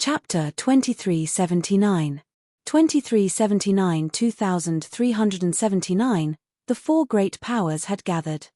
Chapter 2379. 2379-2379, the four great powers had gathered.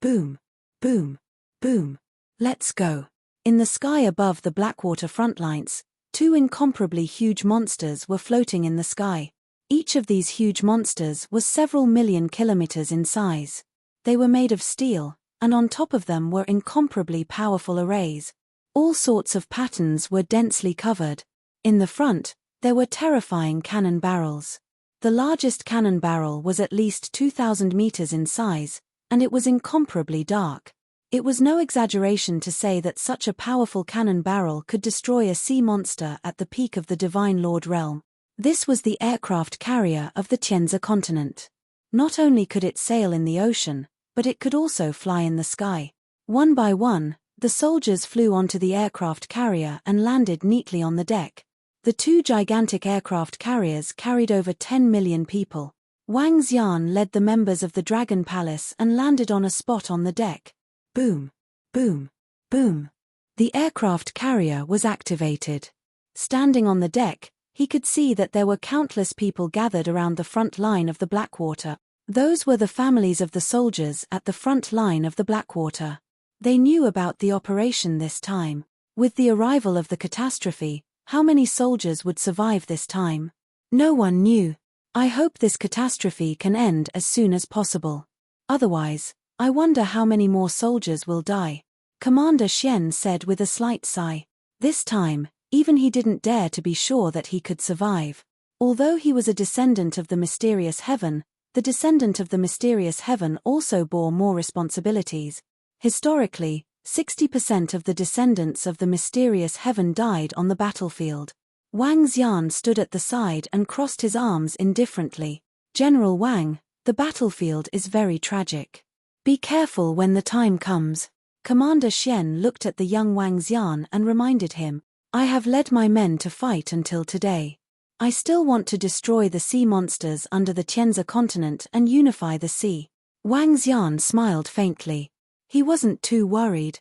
Boom, boom, boom. Let's go. In the sky above the Blackwater front lines, two incomparably huge monsters were floating in the sky. Each of these huge monsters was several million kilometers in size. They were made of steel, and on top of them were incomparably powerful arrays. All sorts of patterns were densely covered. In the front, there were terrifying cannon barrels. The largest cannon barrel was at least 2,000 meters in size, and it was incomparably dark. It was no exaggeration to say that such a powerful cannon barrel could destroy a sea monster at the peak of the Divine Lord realm. This was the aircraft carrier of the Tianzi continent. Not only could it sail in the ocean, but it could also fly in the sky. One by one, the soldiers flew onto the aircraft carrier and landed neatly on the deck. The two gigantic aircraft carriers carried over 10 million people. Wang Xian led the members of the Dragon Palace and landed on a spot on the deck. Boom, boom, boom. The aircraft carrier was activated. Standing on the deck, he could see that there were countless people gathered around the front line of the Blackwater. Those were the families of the soldiers at the front line of the Blackwater. They knew about the operation this time. With the arrival of the catastrophe, how many soldiers would survive this time? No one knew. I hope this catastrophe can end as soon as possible. Otherwise, I wonder how many more soldiers will die. Commander Xian said with a slight sigh. This time, even he didn't dare to be sure that he could survive. Although he was a descendant of the mysterious heaven, the descendant of the mysterious heaven also bore more responsibilities. Historically, 60% of the descendants of the mysterious heaven died on the battlefield. Wang Xian stood at the side and crossed his arms indifferently. General Wang, the battlefield is very tragic. Be careful when the time comes. Commander Xian looked at the young Wang Xian and reminded him, I have led my men to fight until today. I still want to destroy the sea monsters under the Tianzi continent and unify the sea. Wang Xian smiled faintly. He wasn't too worried.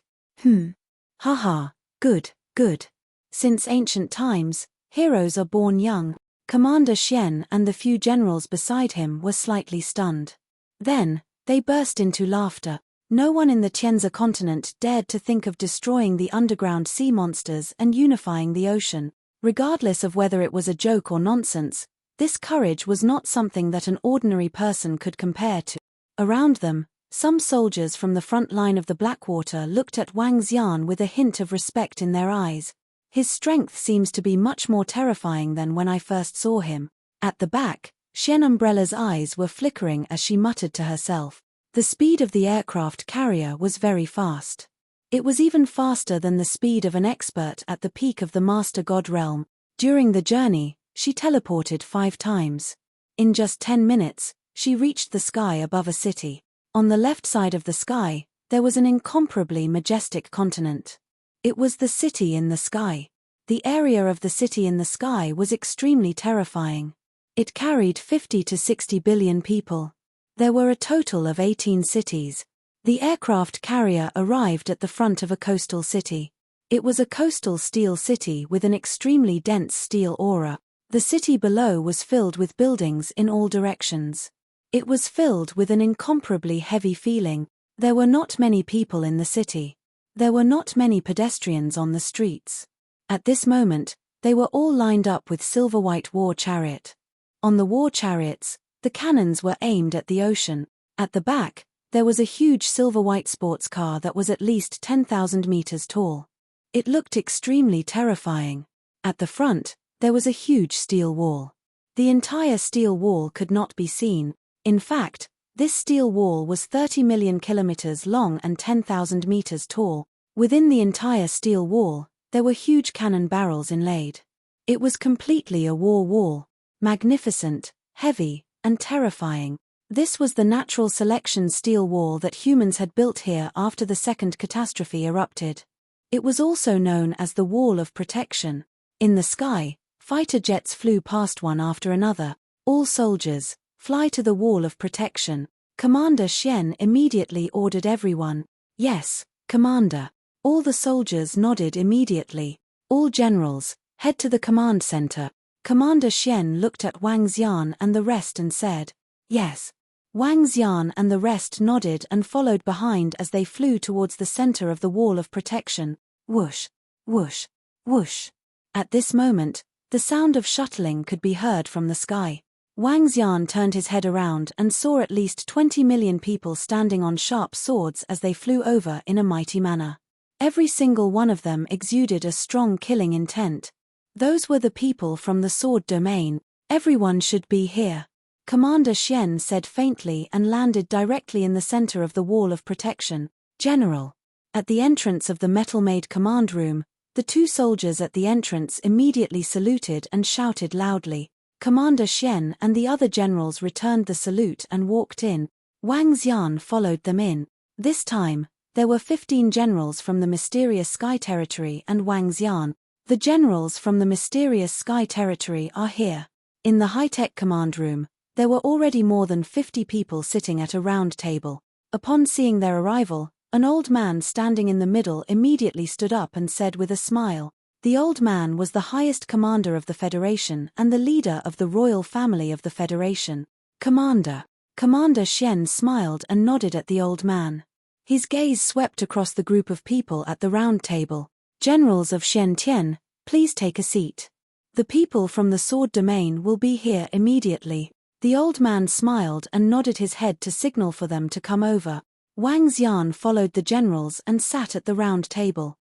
Haha, good, good. Since ancient times, heroes are born young. Commander Xian and the few generals beside him were slightly stunned. Then, they burst into laughter. No one in the Tianzi continent dared to think of destroying the underground sea monsters and unifying the ocean. Regardless of whether it was a joke or nonsense, this courage was not something that an ordinary person could compare to. Around them, some soldiers from the front line of the Blackwater looked at Wang Xian with a hint of respect in their eyes. His strength seems to be much more terrifying than when I first saw him. At the back, Xian Umbrella's eyes were flickering as she muttered to herself. The speed of the aircraft carrier was very fast. It was even faster than the speed of an expert at the peak of the Master God realm. During the journey, she teleported 5 times. In just 10 minutes, she reached the sky above a city. On the left side of the sky, there was an incomparably majestic continent. It was the city in the sky. The area of the city in the sky was extremely terrifying. It carried 50 to 60 billion people. There were a total of 18 cities. The aircraft carrier arrived at the front of a coastal city. It was a coastal steel city with an extremely dense steel aura. The city below was filled with buildings in all directions. It was filled with an incomparably heavy feeling. There were not many people in the city. There were not many pedestrians on the streets. At this moment, they were all lined up with silver-white war chariot. On the war chariots, the cannons were aimed at the ocean. At the back, there was a huge silver-white sports car that was at least 10,000 meters tall. It looked extremely terrifying. At the front, there was a huge steel wall. The entire steel wall could not be seen. In fact, this steel wall was 30 million kilometers long and 10,000 meters tall. Within the entire steel wall, there were huge cannon barrels inlaid. It was completely a war wall. Magnificent, heavy, and terrifying. This was the natural selection steel wall that humans had built here after the second catastrophe erupted. It was also known as the Wall of Protection. In the sky, fighter jets flew past one after another. All soldiers, fly to the Wall of Protection. Commander Xian immediately ordered everyone. Yes, Commander. All the soldiers nodded immediately. All generals, Head to the command center. Commander Xian looked at Wang Xian and the rest and said, "Yes." Wang Xian and the rest nodded and followed behind as they flew towards the center of the wall of protection. Whoosh, whoosh, whoosh. At this moment, the sound of shuttling could be heard from the sky. Wang Xian turned his head around and saw at least 20 million people standing on sharp swords as they flew over in a mighty manner. Every single one of them exuded a strong killing intent. Those were the people from the sword domain. Everyone should be here. Commander Xian said faintly and landed directly in the center of the wall of protection. General. At the entrance of the metal-made command room, the two soldiers at the entrance immediately saluted and shouted loudly. Commander Xian and the other generals returned the salute and walked in. Wang Xian followed them in. This time, there were 15 generals from the mysterious Sky Territory and Wang Xian. The generals from the mysterious Sky Territory are here. In the high-tech command room, there were already more than 50 people sitting at a round table. Upon seeing their arrival, an old man standing in the middle immediately stood up and said with a smile. The old man was the highest commander of the Federation and the leader of the royal family of the Federation. Commander. Commander Xian smiled and nodded at the old man. His gaze swept across the group of people at the round table. Generals of Shentian, please take a seat. The people from the sword domain will be here immediately. The old man smiled and nodded his head to signal for them to come over. Wang Xian followed the generals and sat at the round table.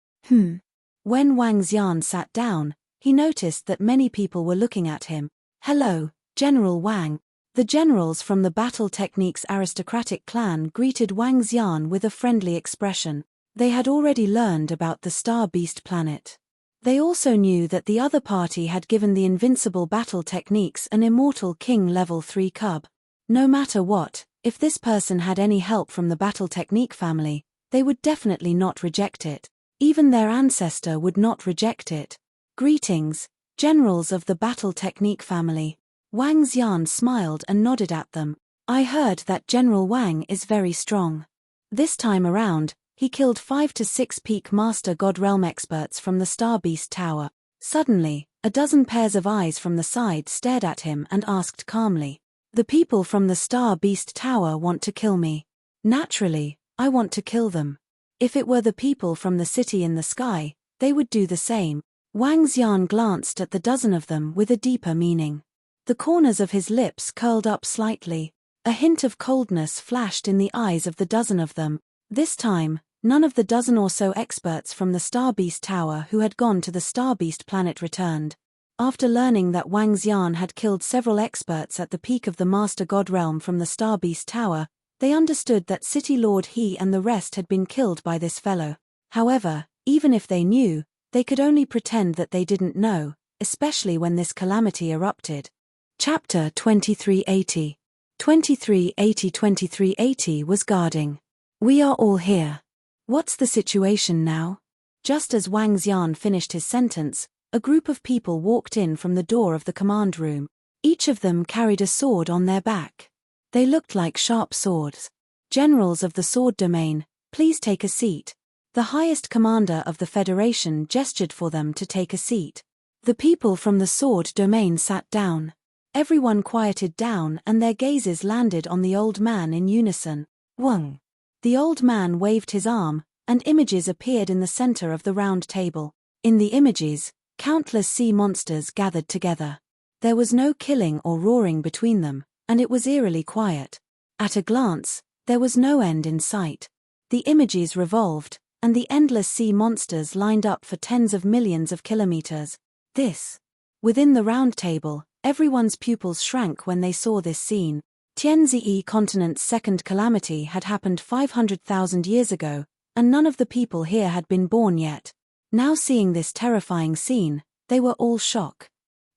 When Wang Xian sat down, he noticed that many people were looking at him. "Hello, General Wang." The generals from the Battle Techniques aristocratic clan greeted Wang Xian with a friendly expression. They had already learned about the Star Beast planet. They also knew that the other party had given the Invincible Battle Techniques an Immortal King Level 3 cub. No matter what, if this person had any help from the Battle Technique family, they would definitely not reject it. Even their ancestor would not reject it. "Greetings, generals of the Battle Technique family." Wang Xian smiled and nodded at them. "I heard that General Wang is very strong. This time around, he killed 5 to 6 peak Master God Realm experts from the Star Beast Tower." Suddenly, a dozen pairs of eyes from the side stared at him and asked calmly, "The people from the Star Beast Tower want to kill me. Naturally, I want to kill them. If it were the people from the city in the sky, they would do the same." Wang Xian glanced at the dozen of them with a deeper meaning. The corners of his lips curled up slightly. A hint of coldness flashed in the eyes of the dozen of them. This time, none of the dozen or so experts from the Star Beast Tower who had gone to the Star Beast planet returned. After learning that Wang Xian had killed several experts at the peak of the Master God Realm from the Star Beast Tower, they understood that City Lord He and the rest had been killed by this fellow. However, even if they knew, they could only pretend that they didn't know, especially when this calamity erupted. Chapter 2380. 2380 was guarding. "We are all here. What's the situation now?" Just as Wang Xian finished his sentence, a group of people walked in from the door of the command room. Each of them carried a sword on their back. They looked like sharp swords. "Generals of the sword domain, please take a seat." The highest commander of the Federation gestured for them to take a seat. The people from the sword domain sat down. Everyone quieted down and their gazes landed on the old man in unison. "Wang." The old man waved his arm, and images appeared in the center of the round table. In the images, countless sea monsters gathered together. There was no killing or roaring between them, and it was eerily quiet. At a glance, there was no end in sight. The images revolved, and the endless sea monsters lined up for tens of millions of kilometers. Within the round table, everyone's pupils shrank when they saw this scene. Tianzi continent's second calamity had happened 500,000 years ago, and none of the people here had been born yet. Now seeing this terrifying scene, they were all shocked.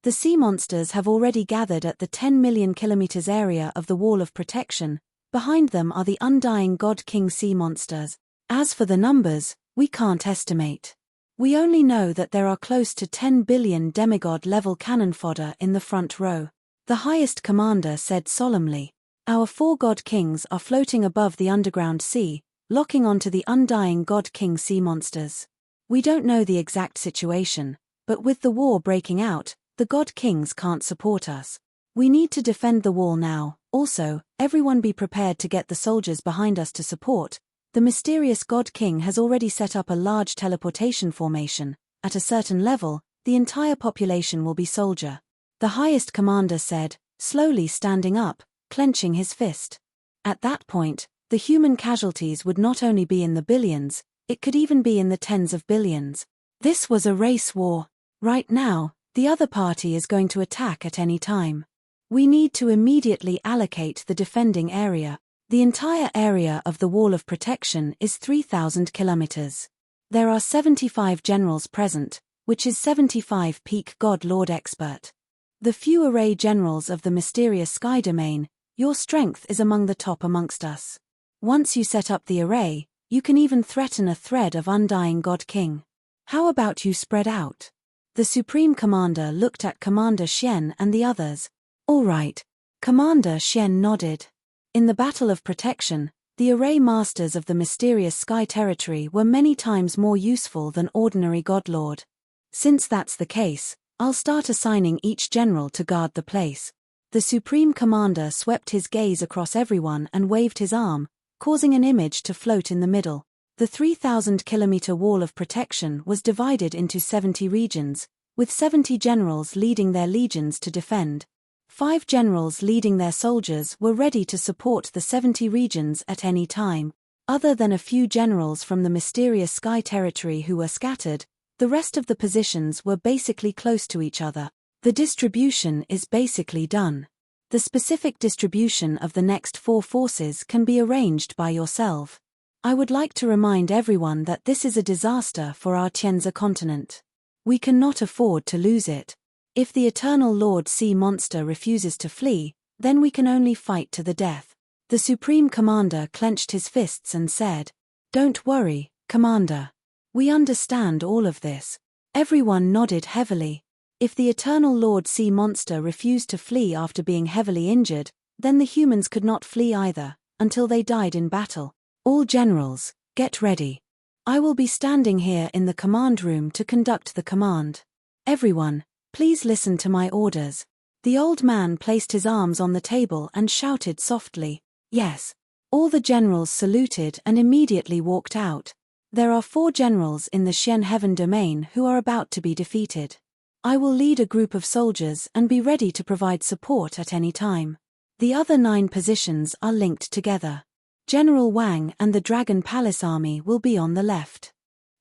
The sea monsters have already gathered at the 10 million kilometers area of the Wall of Protection. Behind them are the undying God King sea monsters. As for the numbers, we can't estimate. We only know that there are close to 10 billion demigod-level cannon fodder in the front row. The highest commander said solemnly, "Our 4 God Kings are floating above the underground sea, locking onto the undying God King sea monsters. We don't know the exact situation, But with the war breaking out, the God Kings can't support us. We need to defend the wall now. Also, everyone be prepared to get the soldiers behind us to support. The mysterious God King has already set up a large teleportation formation. At a certain level, the entire population will be soldier. The highest commander said, slowly standing up, clenching his fist. At that point, the human casualties would not only be in the billions, it could even be in the tens of billions. This was a race war. Right now, the other party is going to attack at any time. We need to immediately allocate the defending area. The entire area of the Wall of Protection is 3,000 kilometers. There are 75 generals present, which is 75 peak God Lord expert. The few array generals of the mysterious sky domain, your strength is among the top amongst us. Once you set up the array, you can even threaten a thread of undying God King. How about you spread out? The Supreme Commander looked at Commander Xian and the others. All right. Commander Xian nodded. In the Battle of Protection, the array masters of the mysterious sky territory were many times more useful than ordinary godlord. Since that's the case, I'll start assigning each general to guard the place. The Supreme Commander swept his gaze across everyone and waved his arm, causing an image to float in the middle. The 3,000-kilometer wall of protection was divided into 70 regions, with 70 generals leading their legions to defend. 5 generals leading their soldiers were ready to support the 70 regions at any time. Other than a few generals from the mysterious sky territory who were scattered, the rest of the positions were basically close to each other. The distribution is basically done. The specific distribution of the next 4 forces can be arranged by yourself. I would like to remind everyone that this is a disaster for our Tianzi continent. We cannot afford to lose it. If the Eternal Lord Sea Monster refuses to flee, then we can only fight to the death. The Supreme Commander clenched his fists and said, "Don't worry, Commander. We understand all of this." Everyone nodded heavily. If the Eternal Lord Sea Monster refused to flee after being heavily injured, then the humans could not flee either, until they died in battle. All generals, get ready. I will be standing here in the command room to conduct the command. Everyone, please listen to my orders. The old man placed his arms on the table and shouted softly, "Yes." All the generals saluted and immediately walked out. There are 4 generals in the Xian Heaven domain who are about to be defeated. I will lead a group of soldiers and be ready to provide support at any time. The other 9 positions are linked together. General Wang and the Dragon Palace army will be on the left.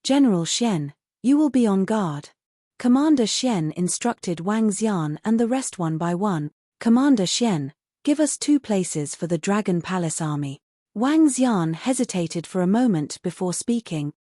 General Xian, you will be on guard. Commander Xian instructed Wang Xian and the rest one by one. Commander Xian, give us 2 places for the Dragon Palace army. Wang Xian hesitated for a moment before speaking.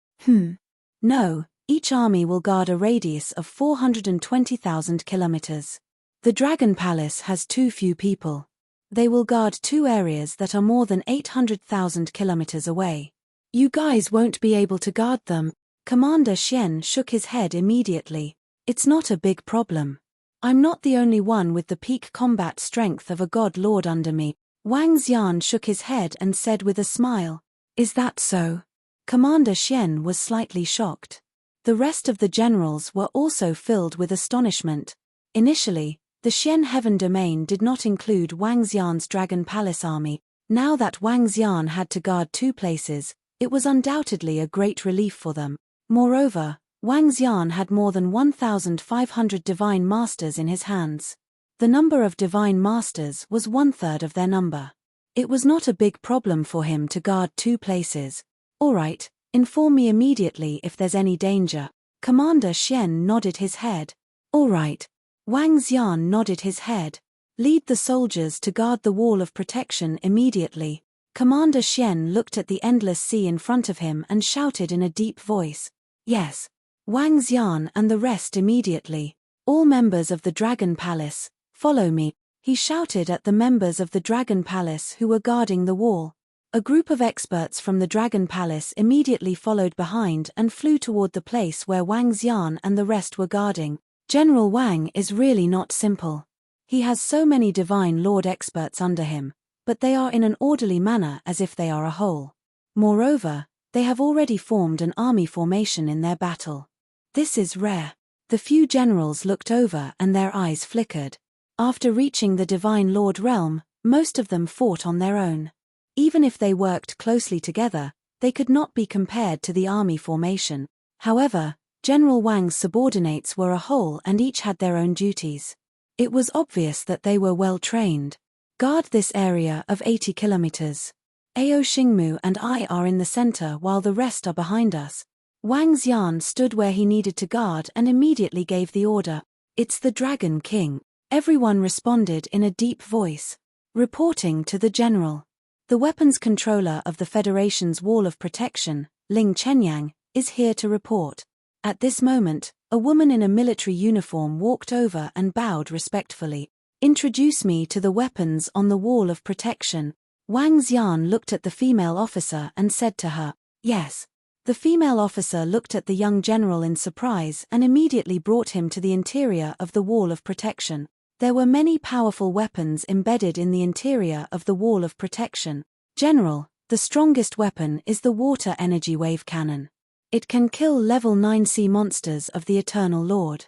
No, each army will guard a radius of 420,000 kilometers. The Dragon Palace has too few people. They will guard 2 areas that are more than 800,000 kilometers away. You guys won't be able to guard them. Commander Xian shook his head immediately. It's not a big problem. I'm not the only one with the peak combat strength of a god lord under me. Wang Xian shook his head and said with a smile, "Is that so?" Commander Xian was slightly shocked. The rest of the generals were also filled with astonishment. Initially, the Xian Heaven domain did not include Wang Xian's Dragon Palace army. Now that Wang Xian had to guard 2 places, it was undoubtedly a great relief for them. Moreover, Wang Xian had more than 1,500 divine masters in his hands. The number of divine masters was 1/3 of their number. It was not a big problem for him to guard 2 places. All right, inform me immediately if there's any danger. Commander Xian nodded his head. All right. Wang Xian nodded his head. Lead the soldiers to guard the wall of protection immediately. Commander Xian looked at the endless sea in front of him and shouted in a deep voice, "Yes." Wang Xian and the rest immediately. All members of the Dragon Palace, follow me. He shouted at the members of the Dragon Palace who were guarding the wall. A group of experts from the Dragon Palace immediately followed behind and flew toward the place where Wang Xian and the rest were guarding. General Wang is really not simple. He has so many Divine Lord experts under him, but they are in an orderly manner as if they are a whole. Moreover, they have already formed an army formation in their battle. This is rare. The few generals looked over and their eyes flickered. After reaching the Divine Lord realm, most of them fought on their own. Even if they worked closely together, they could not be compared to the army formation. However, General Wang's subordinates were a whole and each had their own duties. It was obvious that they were well trained. Guard this area of 80 kilometers. Ao Xingmu and I are in the center while the rest are behind us. Wang Xian stood where he needed to guard and immediately gave the order. It's the Dragon King. Everyone responded in a deep voice. Reporting to the general. The weapons controller of the Federation's Wall of Protection, Ling Chenyang, is here to report. At this moment, a woman in a military uniform walked over and bowed respectfully. Introduce me to the weapons on the Wall of Protection. Wang Xian looked at the female officer and said to her, yes. The female officer looked at the young general in surprise and immediately brought him to the interior of the Wall of Protection. There were many powerful weapons embedded in the interior of the Wall of Protection. General, the strongest weapon is the water energy wave cannon. It can kill level 9 sea monsters of the Eternal Lord.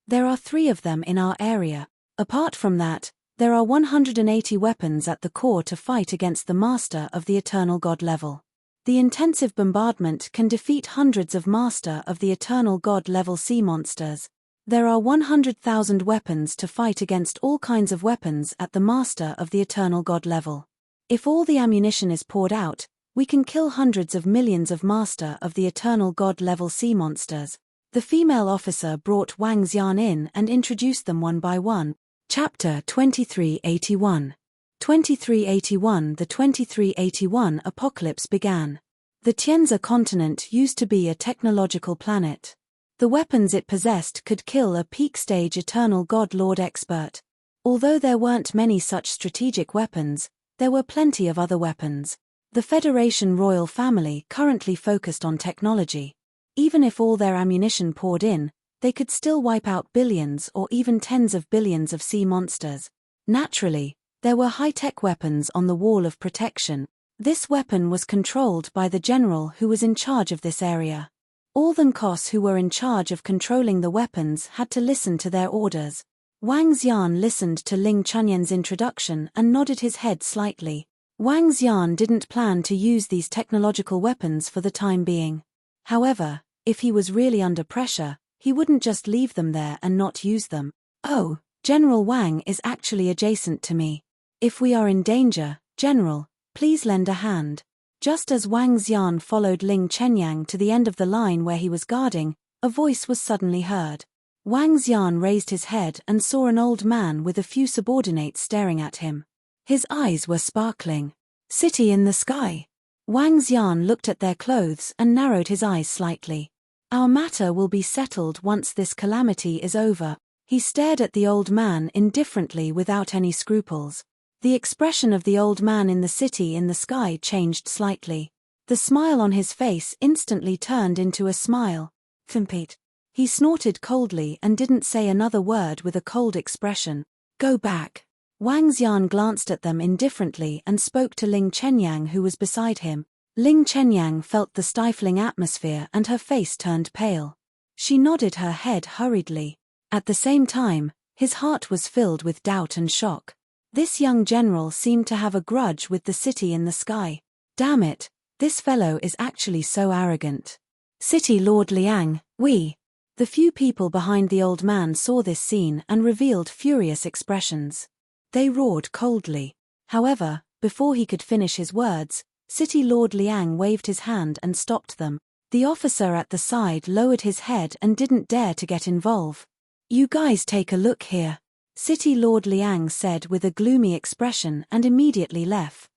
There are 3 of them in our area. Apart from that, there are 180 weapons at the core to fight against the Master of the Eternal God level. The intensive bombardment can defeat hundreds of Master of the Eternal God level sea monsters. There are 100,000 weapons to fight against all kinds of weapons at the Master of the Eternal God level. If all the ammunition is poured out, we can kill hundreds of millions of Master of the Eternal God level sea monsters. The female officer brought Wang Xian in and introduced them one by one. Chapter 2381. 2381. The 2381 apocalypse began. The Tianzi continent used to be a technological planet. The weapons it possessed could kill a peak-stage Eternal God Lord expert. Although there weren't many such strategic weapons, there were plenty of other weapons. The Federation royal family currently focused on technology. Even if all their ammunition poured in, they could still wipe out billions or even tens of billions of sea monsters. Naturally, there were high-tech weapons on the Wall of Protection. This weapon was controlled by the general who was in charge of this area. All the Nkos who were in charge of controlling the weapons had to listen to their orders. Wang Xian listened to Ling Chunyan's introduction and nodded his head slightly. Wang Xian didn't plan to use these technological weapons for the time being. However, if he was really under pressure, he wouldn't just leave them there and not use them. Oh, General Wang is actually adjacent to me. If we are in danger, General, please lend a hand. Just as Wang Xian followed Ling Chenyang to the end of the line where he was guarding, a voice was suddenly heard. Wang Xian raised his head and saw an old man with a few subordinates staring at him. His eyes were sparkling. City in the sky. Wang Xian looked at their clothes and narrowed his eyes slightly. Our matter will be settled once this calamity is over. He stared at the old man indifferently without any scruples. The expression of the old man in the city in the sky changed slightly. The smile on his face instantly turned into a smile. Compete. He snorted coldly and didn't say another word with a cold expression. Go back. Wang Xian glanced at them indifferently and spoke to Ling Chenyang who was beside him. Ling Chenyang felt the stifling atmosphere and her face turned pale. She nodded her head hurriedly. At the same time, his heart was filled with doubt and shock. This young general seemed to have a grudge with the city in the sky. Damn it, this fellow is actually so arrogant. City Lord Liang, we. The few people behind the old man saw this scene and revealed furious expressions. They roared coldly. However, before he could finish his words, City Lord Liang waved his hand and stopped them. The officer at the side lowered his head and didn't dare to get involved. You guys take a look here. City Lord Liang said with a gloomy expression and immediately left.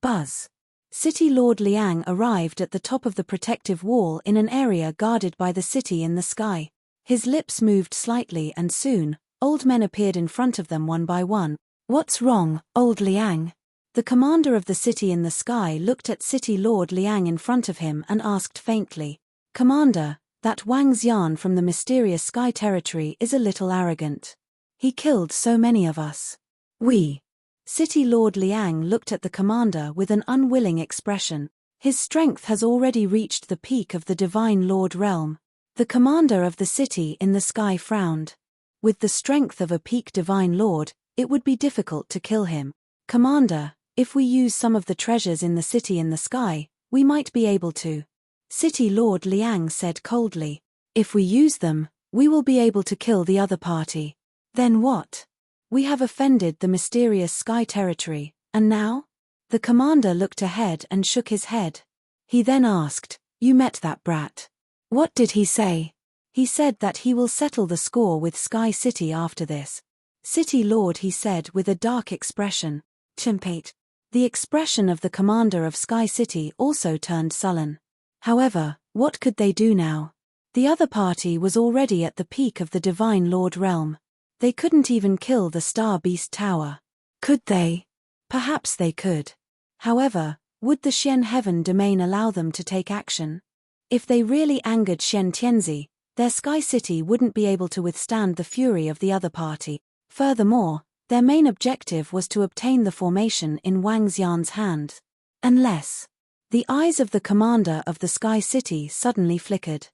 Buzz. City Lord Liang arrived at the top of the protective wall in an area guarded by the city in the sky. His lips moved slightly and soon, old men appeared in front of them one by one. What's wrong, old Liang? The commander of the city in the sky looked at City Lord Liang in front of him and asked faintly. Commander, that Wang Xian from the mysterious sky territory is a little arrogant. He killed so many of us. We. City Lord Liang looked at the commander with an unwilling expression. His strength has already reached the peak of the Divine Lord realm. The commander of the city in the sky frowned. With the strength of a peak divine lord, it would be difficult to kill him. Commander, if we use some of the treasures in the city in the sky, we might be able to. City Lord Liang said coldly. If we use them, we will be able to kill the other party. Then what? We have offended the mysterious sky territory, and now? The commander looked ahead and shook his head. He then asked, You met that brat. What did he say? He said that he will settle the score with Sky City after this. City Lord, he said with a dark expression. Chimpate. The expression of the commander of Sky City also turned sullen. However, what could they do now? The other party was already at the peak of the Divine Lord realm. They couldn't even kill the Star Beast Tower. Could they? Perhaps they could. However, would the Xian Heaven Domain allow them to take action? If they really angered Xian Tianzi, their Sky City wouldn't be able to withstand the fury of the other party. Furthermore, their main objective was to obtain the formation in Wang Xian's hand. Unless. The eyes of the commander of the Sky City suddenly flickered.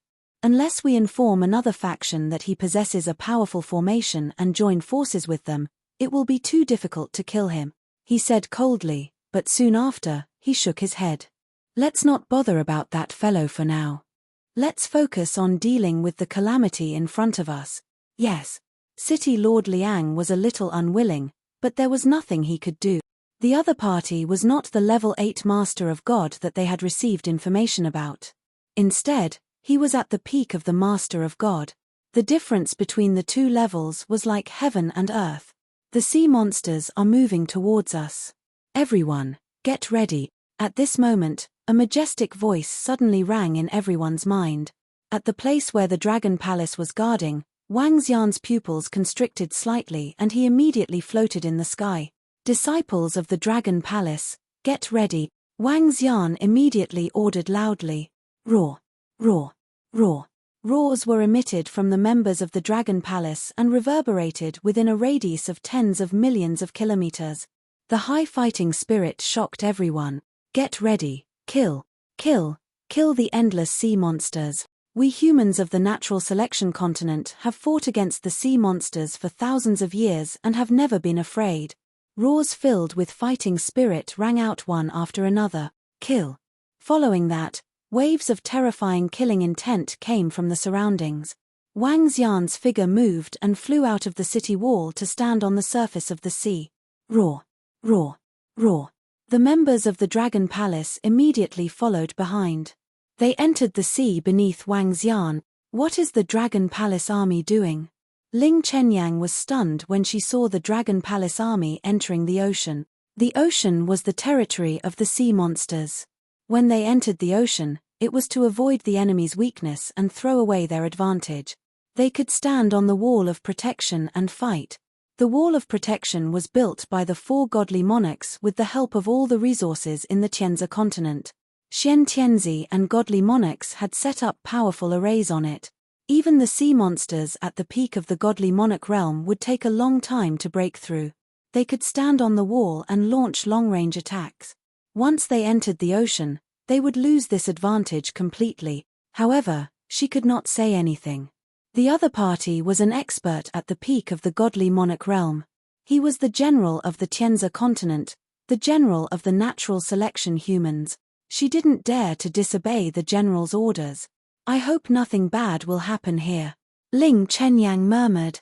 Unless we inform another faction that he possesses a powerful formation and join forces with them, it will be too difficult to kill him, he said coldly, but soon after, he shook his head. Let's not bother about that fellow for now. Let's focus on dealing with the calamity in front of us. Yes. City Lord Liang was a little unwilling, but there was nothing he could do. The other party was not the level 8 Master of God that they had received information about. Instead, he was at the peak of the Master of God. The difference between the two levels was like heaven and earth. The sea monsters are moving towards us. Everyone, get ready. At this moment, a majestic voice suddenly rang in everyone's mind. At the place where the Dragon Palace was guarding, Wang Xian's pupils constricted slightly and he immediately floated in the sky. Disciples of the Dragon Palace, get ready. Wang Xian immediately ordered loudly. Roar! Roar! Roar! Roars were emitted from the members of the Dragon Palace and reverberated within a radius of tens of millions of kilometers. The high fighting spirit shocked everyone. Get ready, kill, kill, kill the endless sea monsters. We humans of the natural selection continent have fought against the sea monsters for thousands of years and have never been afraid. Roars filled with fighting spirit rang out one after another. Kill. Following that, waves of terrifying killing intent came from the surroundings. Wang Xian's figure moved and flew out of the city wall to stand on the surface of the sea. Roar, roar, roar. The members of the Dragon Palace immediately followed behind. They entered the sea beneath Wang Xian. What is the Dragon Palace army doing? Ling Chenyang was stunned when she saw the Dragon Palace army entering the ocean. The ocean was the territory of the sea monsters. When they entered the ocean, it was to avoid the enemy's weakness and throw away their advantage. They could stand on the wall of protection and fight. The wall of protection was built by the 4 godly monarchs with the help of all the resources in the Tianzi continent. Xian Tianzi and godly monarchs had set up powerful arrays on it. Even the sea monsters at the peak of the godly monarch realm would take a long time to break through. They could stand on the wall and launch long-range attacks. Once they entered the ocean, they would lose this advantage completely. However, she could not say anything. The other party was an expert at the peak of the godly monarch realm. He was the general of the Tianzi continent, the general of the natural selection humans. She didn't dare to disobey the general's orders. I hope nothing bad will happen here. Ling Chenyang murmured.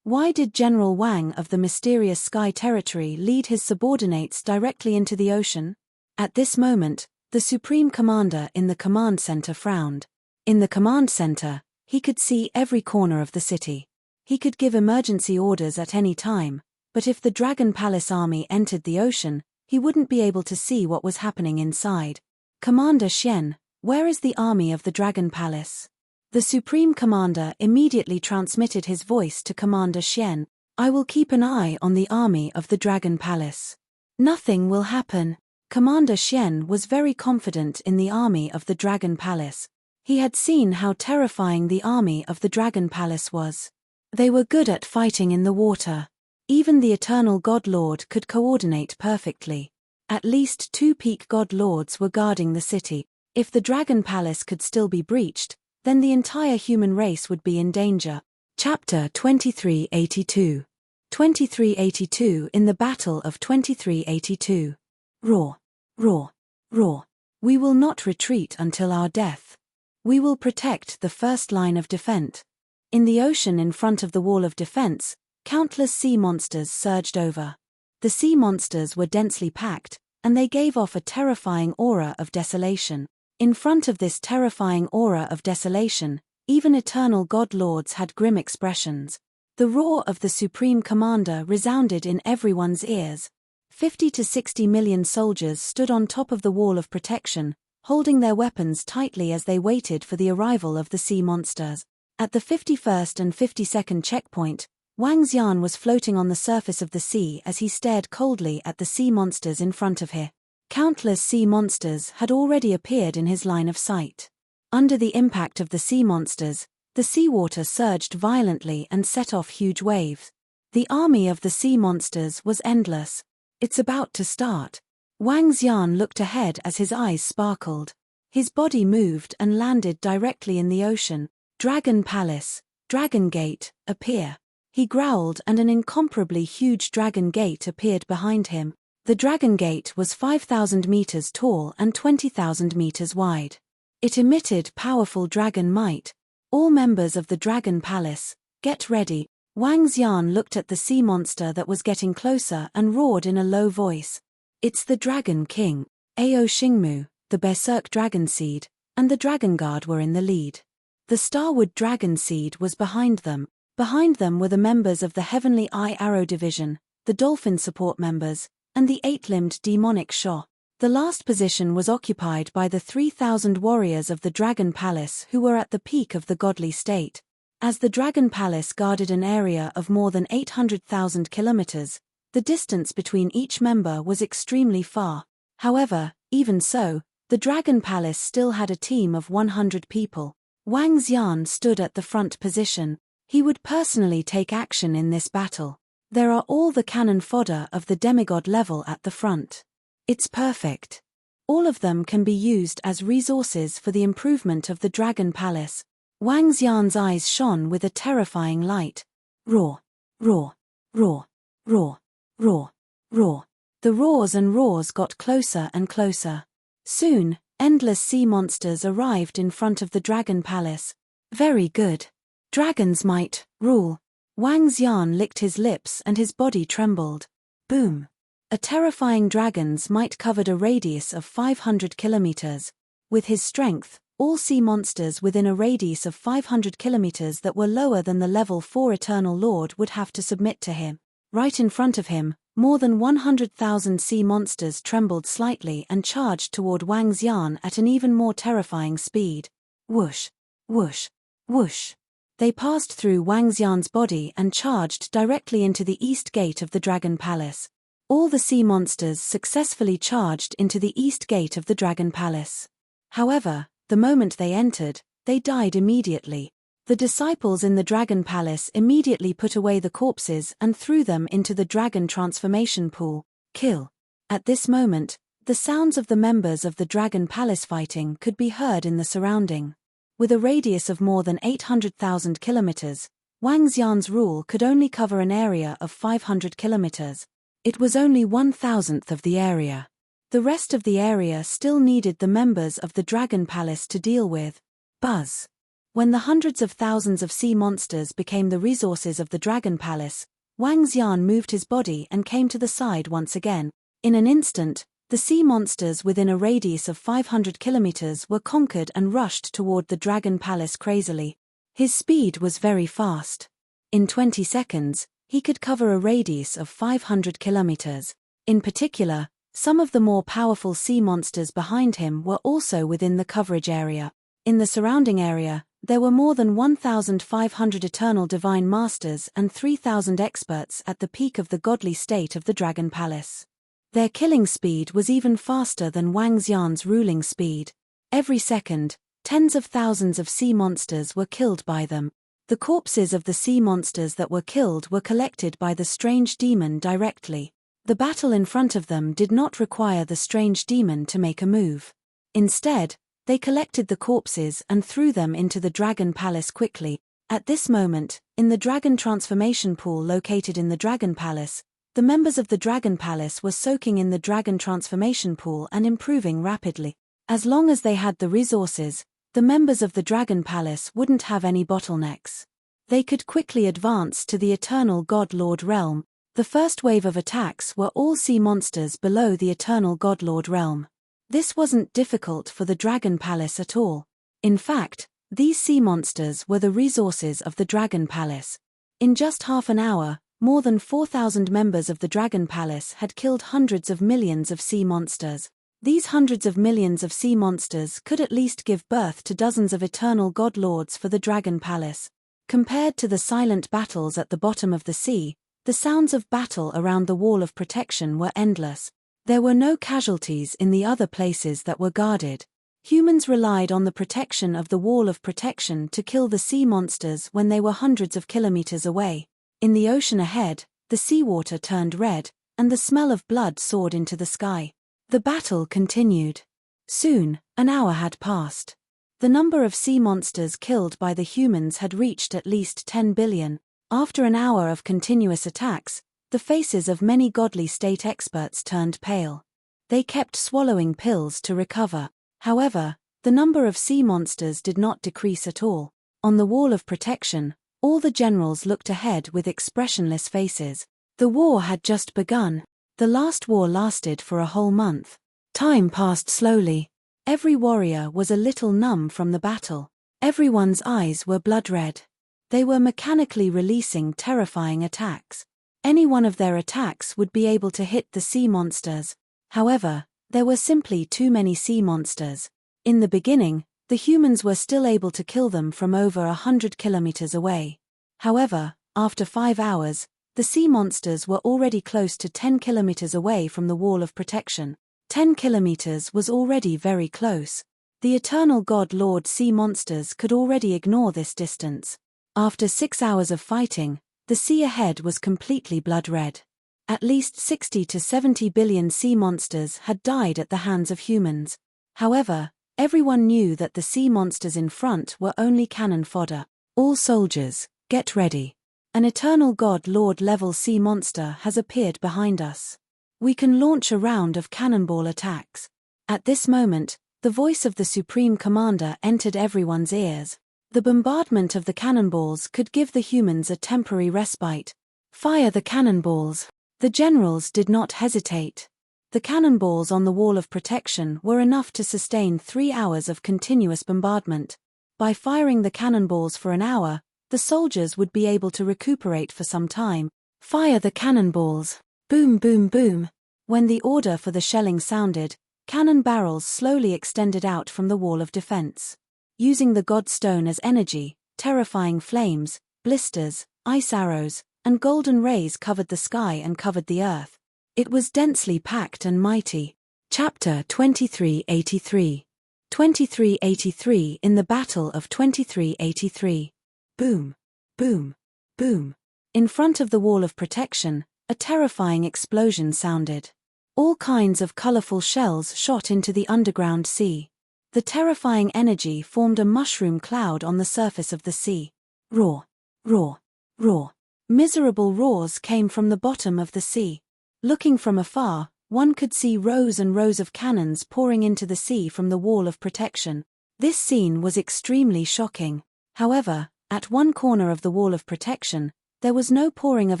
Why did General Wang of the mysterious sky territory lead his subordinates directly into the ocean? At this moment, the supreme commander in the command center frowned. In the command center, he could see every corner of the city. He could give emergency orders at any time, but if the Dragon Palace army entered the ocean, he wouldn't be able to see what was happening inside. Commander Xian, where is the army of the Dragon Palace? The Supreme Commander immediately transmitted his voice to Commander Xian. I will keep an eye on the army of the Dragon Palace. Nothing will happen. Commander Xian was very confident in the army of the Dragon Palace. He had seen how terrifying the army of the Dragon Palace was. They were good at fighting in the water. Even the Eternal God Lord could coordinate perfectly. At least 2 peak God Lords were guarding the city. If the Dragon Palace could still be breached, then the entire human race would be in danger. Chapter 2382. 2382 In the Battle of 2382. Roar, roar, roar. We will not retreat until our death. We will protect the first line of defense. In the ocean in front of the wall of defense, countless sea monsters surged over. The sea monsters were densely packed, and they gave off a terrifying aura of desolation. In front of this terrifying aura of desolation, even eternal god lords had grim expressions. The roar of the Supreme Commander resounded in everyone's ears. 50 to 60 million soldiers stood on top of the wall of protection, holding their weapons tightly as they waited for the arrival of the sea monsters. At the 51st and 52nd checkpoint, Wang Xian was floating on the surface of the sea as he stared coldly at the sea monsters in front of him. Countless sea monsters had already appeared in his line of sight. Under the impact of the sea monsters, the seawater surged violently and set off huge waves. The army of the sea monsters was endless. It's about to start. Wang Xian looked ahead as his eyes sparkled. His body moved and landed directly in the ocean. Dragon Palace, Dragon Gate, appear. He growled and an incomparably huge dragon gate appeared behind him. The dragon gate was 5,000 meters tall and 20,000 meters wide. It emitted powerful dragon might. All members of the Dragon Palace, get ready. Wang Xian looked at the sea monster that was getting closer and roared in a low voice. It's the Dragon King. Ao Xingmu, the Berserk Dragon Seed, and the Dragon Guard were in the lead. The Starwood Dragon Seed was behind them. Behind them were the members of the Heavenly Eye Arrow Division, the Dolphin Support members, and the eight-limbed demonic Sha. The last position was occupied by the 3,000 warriors of the Dragon Palace who were at the peak of the godly state. As the Dragon Palace guarded an area of more than 800,000 kilometers, the distance between each member was extremely far. However, even so, the Dragon Palace still had a team of 100 people. Wang Xian stood at the front position. He would personally take action in this battle. There are all the cannon fodder of the demigod level at the front. It's perfect. All of them can be used as resources for the improvement of the Dragon Palace. Wang Xian's eyes shone with a terrifying light. Roar, roar, roar, roar, roar, roar. The roars and roars got closer and closer. Soon, endless sea monsters arrived in front of the Dragon Palace. Very good. Dragons might rule. Wang Xian licked his lips and his body trembled. Boom. A terrifying dragon's might covered a radius of 500 kilometers. With his strength, all sea monsters within a radius of 500 kilometers that were lower than the level 4 Eternal Lord would have to submit to him. Right in front of him, more than 100,000 sea monsters trembled slightly and charged toward Wang Xian at an even more terrifying speed. Whoosh, whoosh, whoosh. They passed through Wang Xian's body and charged directly into the east gate of the Dragon Palace. All the sea monsters successfully charged into the east gate of the Dragon Palace. However, the moment they entered, they died immediately. The disciples in the Dragon Palace immediately put away the corpses and threw them into the dragon transformation pool. Kill. At this moment, the sounds of the members of the Dragon Palace fighting could be heard in the surrounding. With a radius of more than 800,000 kilometers, Wang Xian's rule could only cover an area of 500 kilometers. It was only 1,000th of the area. The rest of the area still needed the members of the Dragon Palace to deal with. Buzz. When the hundreds of thousands of sea monsters became the resources of the Dragon Palace, Wang Xian moved his body and came to the side once again. In an instant, the sea monsters within a radius of 500 kilometers were conquered and rushed toward the Dragon Palace crazily. His speed was very fast. In 20 seconds, he could cover a radius of 500 kilometers. In particular, some of the more powerful sea monsters behind him were also within the coverage area. In the surrounding area, there were more than 1,500 eternal divine masters and 3,000 experts at the peak of the godly state of the Dragon Palace. Their killing speed was even faster than Wang Xian's ruling speed. Every second, tens of thousands of sea monsters were killed by them. The corpses of the sea monsters that were killed were collected by the strange demon directly. The battle in front of them did not require the strange demon to make a move. Instead, They collected the corpses and threw them into the Dragon Palace quickly. At this moment, in the Dragon Transformation Pool located in the Dragon Palace, the members of the Dragon Palace were soaking in the Dragon Transformation Pool and improving rapidly. As long as they had the resources, the members of the Dragon Palace wouldn't have any bottlenecks. They could quickly advance to the Eternal God Lord realm. The first wave of attacks were all sea monsters below the Eternal God Lord realm. This wasn't difficult for the Dragon Palace at all. In fact, these sea monsters were the resources of the Dragon Palace. In just half an hour, more than 4,000 members of the Dragon Palace had killed hundreds of millions of sea monsters. These hundreds of millions of sea monsters could at least give birth to dozens of Eternal God Lords for the Dragon Palace. Compared to the silent battles at the bottom of the sea, the sounds of battle around the Wall of Protection were endless. There were no casualties in the other places that were guarded. Humans relied on the protection of the Wall of Protection to kill the sea monsters when they were hundreds of kilometers away. In the ocean ahead, the seawater turned red, and the smell of blood soared into the sky. The battle continued. Soon, an hour had passed. The number of sea monsters killed by the humans had reached at least 10 billion. After an hour of continuous attacks, the faces of many godly state experts turned pale. They kept swallowing pills to recover. However, the number of sea monsters did not decrease at all. On the Wall of Protection, all the generals looked ahead with expressionless faces. The war had just begun. The last war lasted for a whole month. Time passed slowly. Every warrior was a little numb from the battle. Everyone's eyes were blood red. They were mechanically releasing terrifying attacks. Any one of their attacks would be able to hit the sea monsters. However, there were simply too many sea monsters. In the beginning, the humans were still able to kill them from over 100 kilometers away. However, after 5 hours, the sea monsters were already close to 10 kilometers away from the Wall of Protection. 10 kilometers was already very close. The Eternal God Lord sea monsters could already ignore this distance. After 6 hours of fighting, the sea ahead was completely blood red. At least 60 to 70 billion sea monsters had died at the hands of humans. However, everyone knew that the sea monsters in front were only cannon fodder. All soldiers, get ready. An Eternal God Lord level sea monster has appeared behind us. We can launch a round of cannonball attacks. At this moment, the voice of the Supreme Commander entered everyone's ears. The bombardment of the cannonballs could give the humans a temporary respite. Fire the cannonballs. The generals did not hesitate. The cannonballs on the Wall of Protection were enough to sustain 3 hours of continuous bombardment. By firing the cannonballs for an hour, the soldiers would be able to recuperate for some time. Fire the cannonballs. Boom, boom, boom. When the order for the shelling sounded, cannon barrels slowly extended out from the wall of defense. Using the God Stone as energy, terrifying flames, blisters, ice arrows, and golden rays covered the sky and covered the earth. It was densely packed and mighty. Chapter 2383. 2383 in the Battle of 2383. Boom, boom, boom. In front of the Wall of Protection, a terrifying explosion sounded. All kinds of colorful shells shot into the underground sea. The terrifying energy formed a mushroom cloud on the surface of the sea. Roar, roar, roar. Miserable roars came from the bottom of the sea. Looking from afar, one could see rows and rows of cannons pouring into the sea from the Wall of Protection. This scene was extremely shocking. However, at one corner of the Wall of Protection, there was no pouring of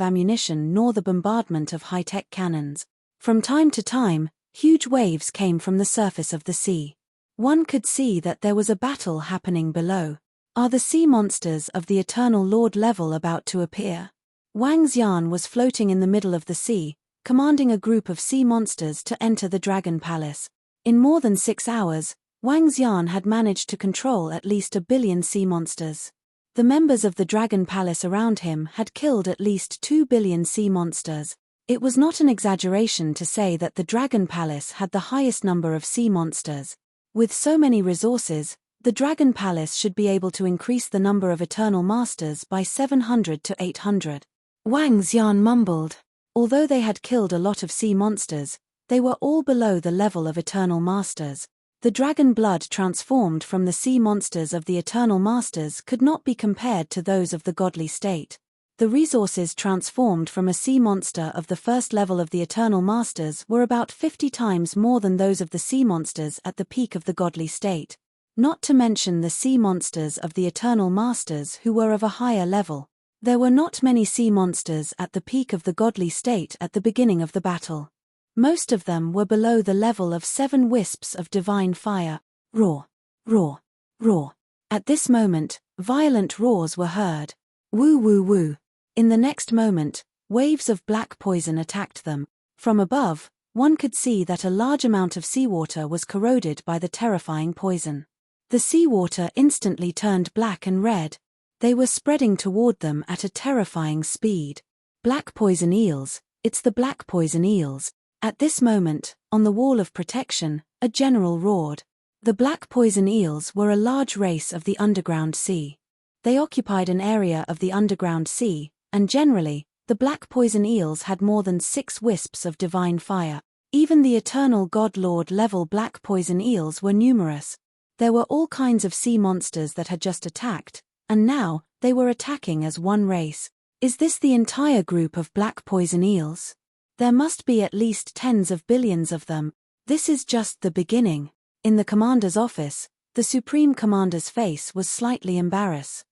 ammunition nor the bombardment of high-tech cannons. From time to time, huge waves came from the surface of the sea. One could see that there was a battle happening below. Are the sea monsters of the Eternal Lord level about to appear? Wang Xian was floating in the middle of the sea, commanding a group of sea monsters to enter the Dragon Palace. In more than 6 hours, Wang Xian had managed to control at least 1 billion sea monsters. The members of the Dragon Palace around him had killed at least 2 billion sea monsters. It was not an exaggeration to say that the Dragon Palace had the highest number of sea monsters. With so many resources, the Dragon Palace should be able to increase the number of Eternal Masters by 700 to 800. Wang Xian mumbled. Although they had killed a lot of sea monsters, they were all below the level of Eternal Masters. The dragon blood transformed from the sea monsters of the Eternal Masters could not be compared to those of the godly state. The resources transformed from a sea monster of the first level of the Eternal Masters were about 50 times more than those of the sea monsters at the peak of the godly state. Not to mention the sea monsters of the Eternal Masters who were of a higher level. There were not many sea monsters at the peak of the godly state at the beginning of the battle. Most of them were below the level of 7 wisps of divine fire. Roar, roar, roar. At this moment, violent roars were heard. Woo woo woo. In the next moment, waves of black poison attacked them. From above, one could see that a large amount of seawater was corroded by the terrifying poison. The seawater instantly turned black and red. They were spreading toward them at a terrifying speed. Black poison eels, it's the black poison eels. At this moment, on the wall of protection, a general roared. The black poison eels were a large race of the underground sea. They occupied an area of the underground sea, and generally, the black poison eels had more than 6 wisps of divine fire. Even the eternal God Lord level black poison eels were numerous. There were all kinds of sea monsters that had just attacked, and now, they were attacking as one race. Is this the entire group of black poison eels? There must be at least tens of billions of them. This is just the beginning. In the commander's office, the Supreme Commander's face was slightly embarrassed.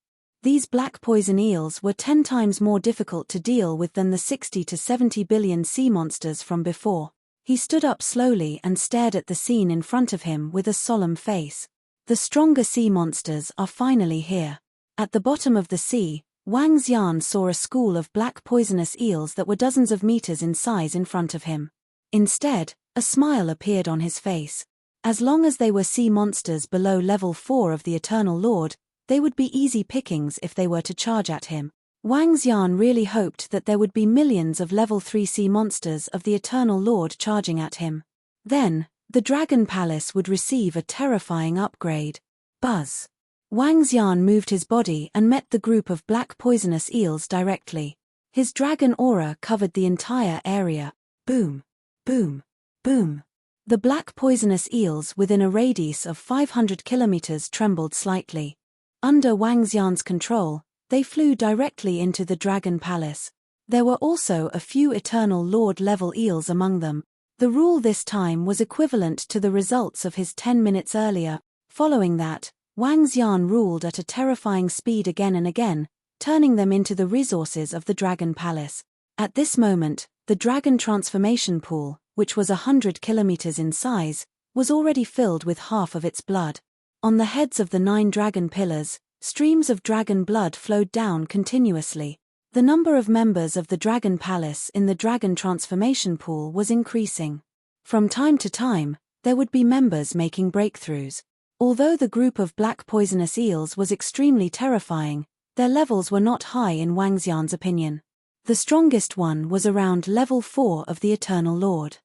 These black poison eels were 10 times more difficult to deal with than the 60 to 70 billion sea monsters from before. He stood up slowly and stared at the scene in front of him with a solemn face. The stronger sea monsters are finally here. At the bottom of the sea, Wang Xian saw a school of black poisonous eels that were dozens of meters in size in front of him. Instead, a smile appeared on his face. As long as they were sea monsters below level 4 of the Eternal Lord, they would be easy pickings if they were to charge at him. Wang Xian really hoped that there would be millions of level 3 sea monsters of the Eternal Lord charging at him. Then, the Dragon Palace would receive a terrifying upgrade. Buzz. Wang Xian moved his body and met the group of black poisonous eels directly. His dragon aura covered the entire area. Boom. Boom. Boom. The black poisonous eels within a radius of 500 kilometers trembled slightly. Under Wang Xian's control, they flew directly into the Dragon Palace. There were also a few Eternal Lord-level eels among them. The rule this time was equivalent to the results of his 10 minutes earlier. Following that, Wang Xian ruled at a terrifying speed again and again, turning them into the resources of the Dragon Palace. At this moment, the Dragon Transformation Pool, which was 100 kilometers in size, was already filled with half of its blood. On the heads of the 9 dragon pillars, streams of dragon blood flowed down continuously. The number of members of the Dragon Palace in the Dragon Transformation Pool was increasing. From time to time, there would be members making breakthroughs. Although the group of black poisonous eels was extremely terrifying, their levels were not high in Wang Xian's opinion. The strongest one was around level 4 of the Eternal Lord.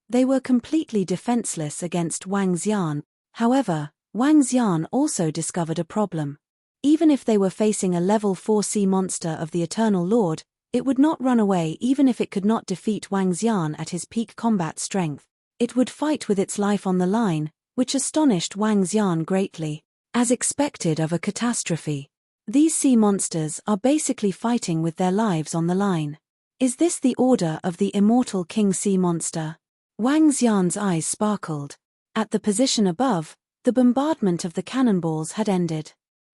They were completely defenseless against Wang Xian. However, Wang Xian also discovered a problem. Even if they were facing a level 4 sea monster of the Eternal Lord, it would not run away even if it could not defeat Wang Xian at his peak combat strength. It would fight with its life on the line, which astonished Wang Xian greatly. As expected of a catastrophe, these sea monsters are basically fighting with their lives on the line. Is this the order of the immortal King Sea Monster? Wang Xian's eyes sparkled. At the position above, the bombardment of the cannonballs had ended.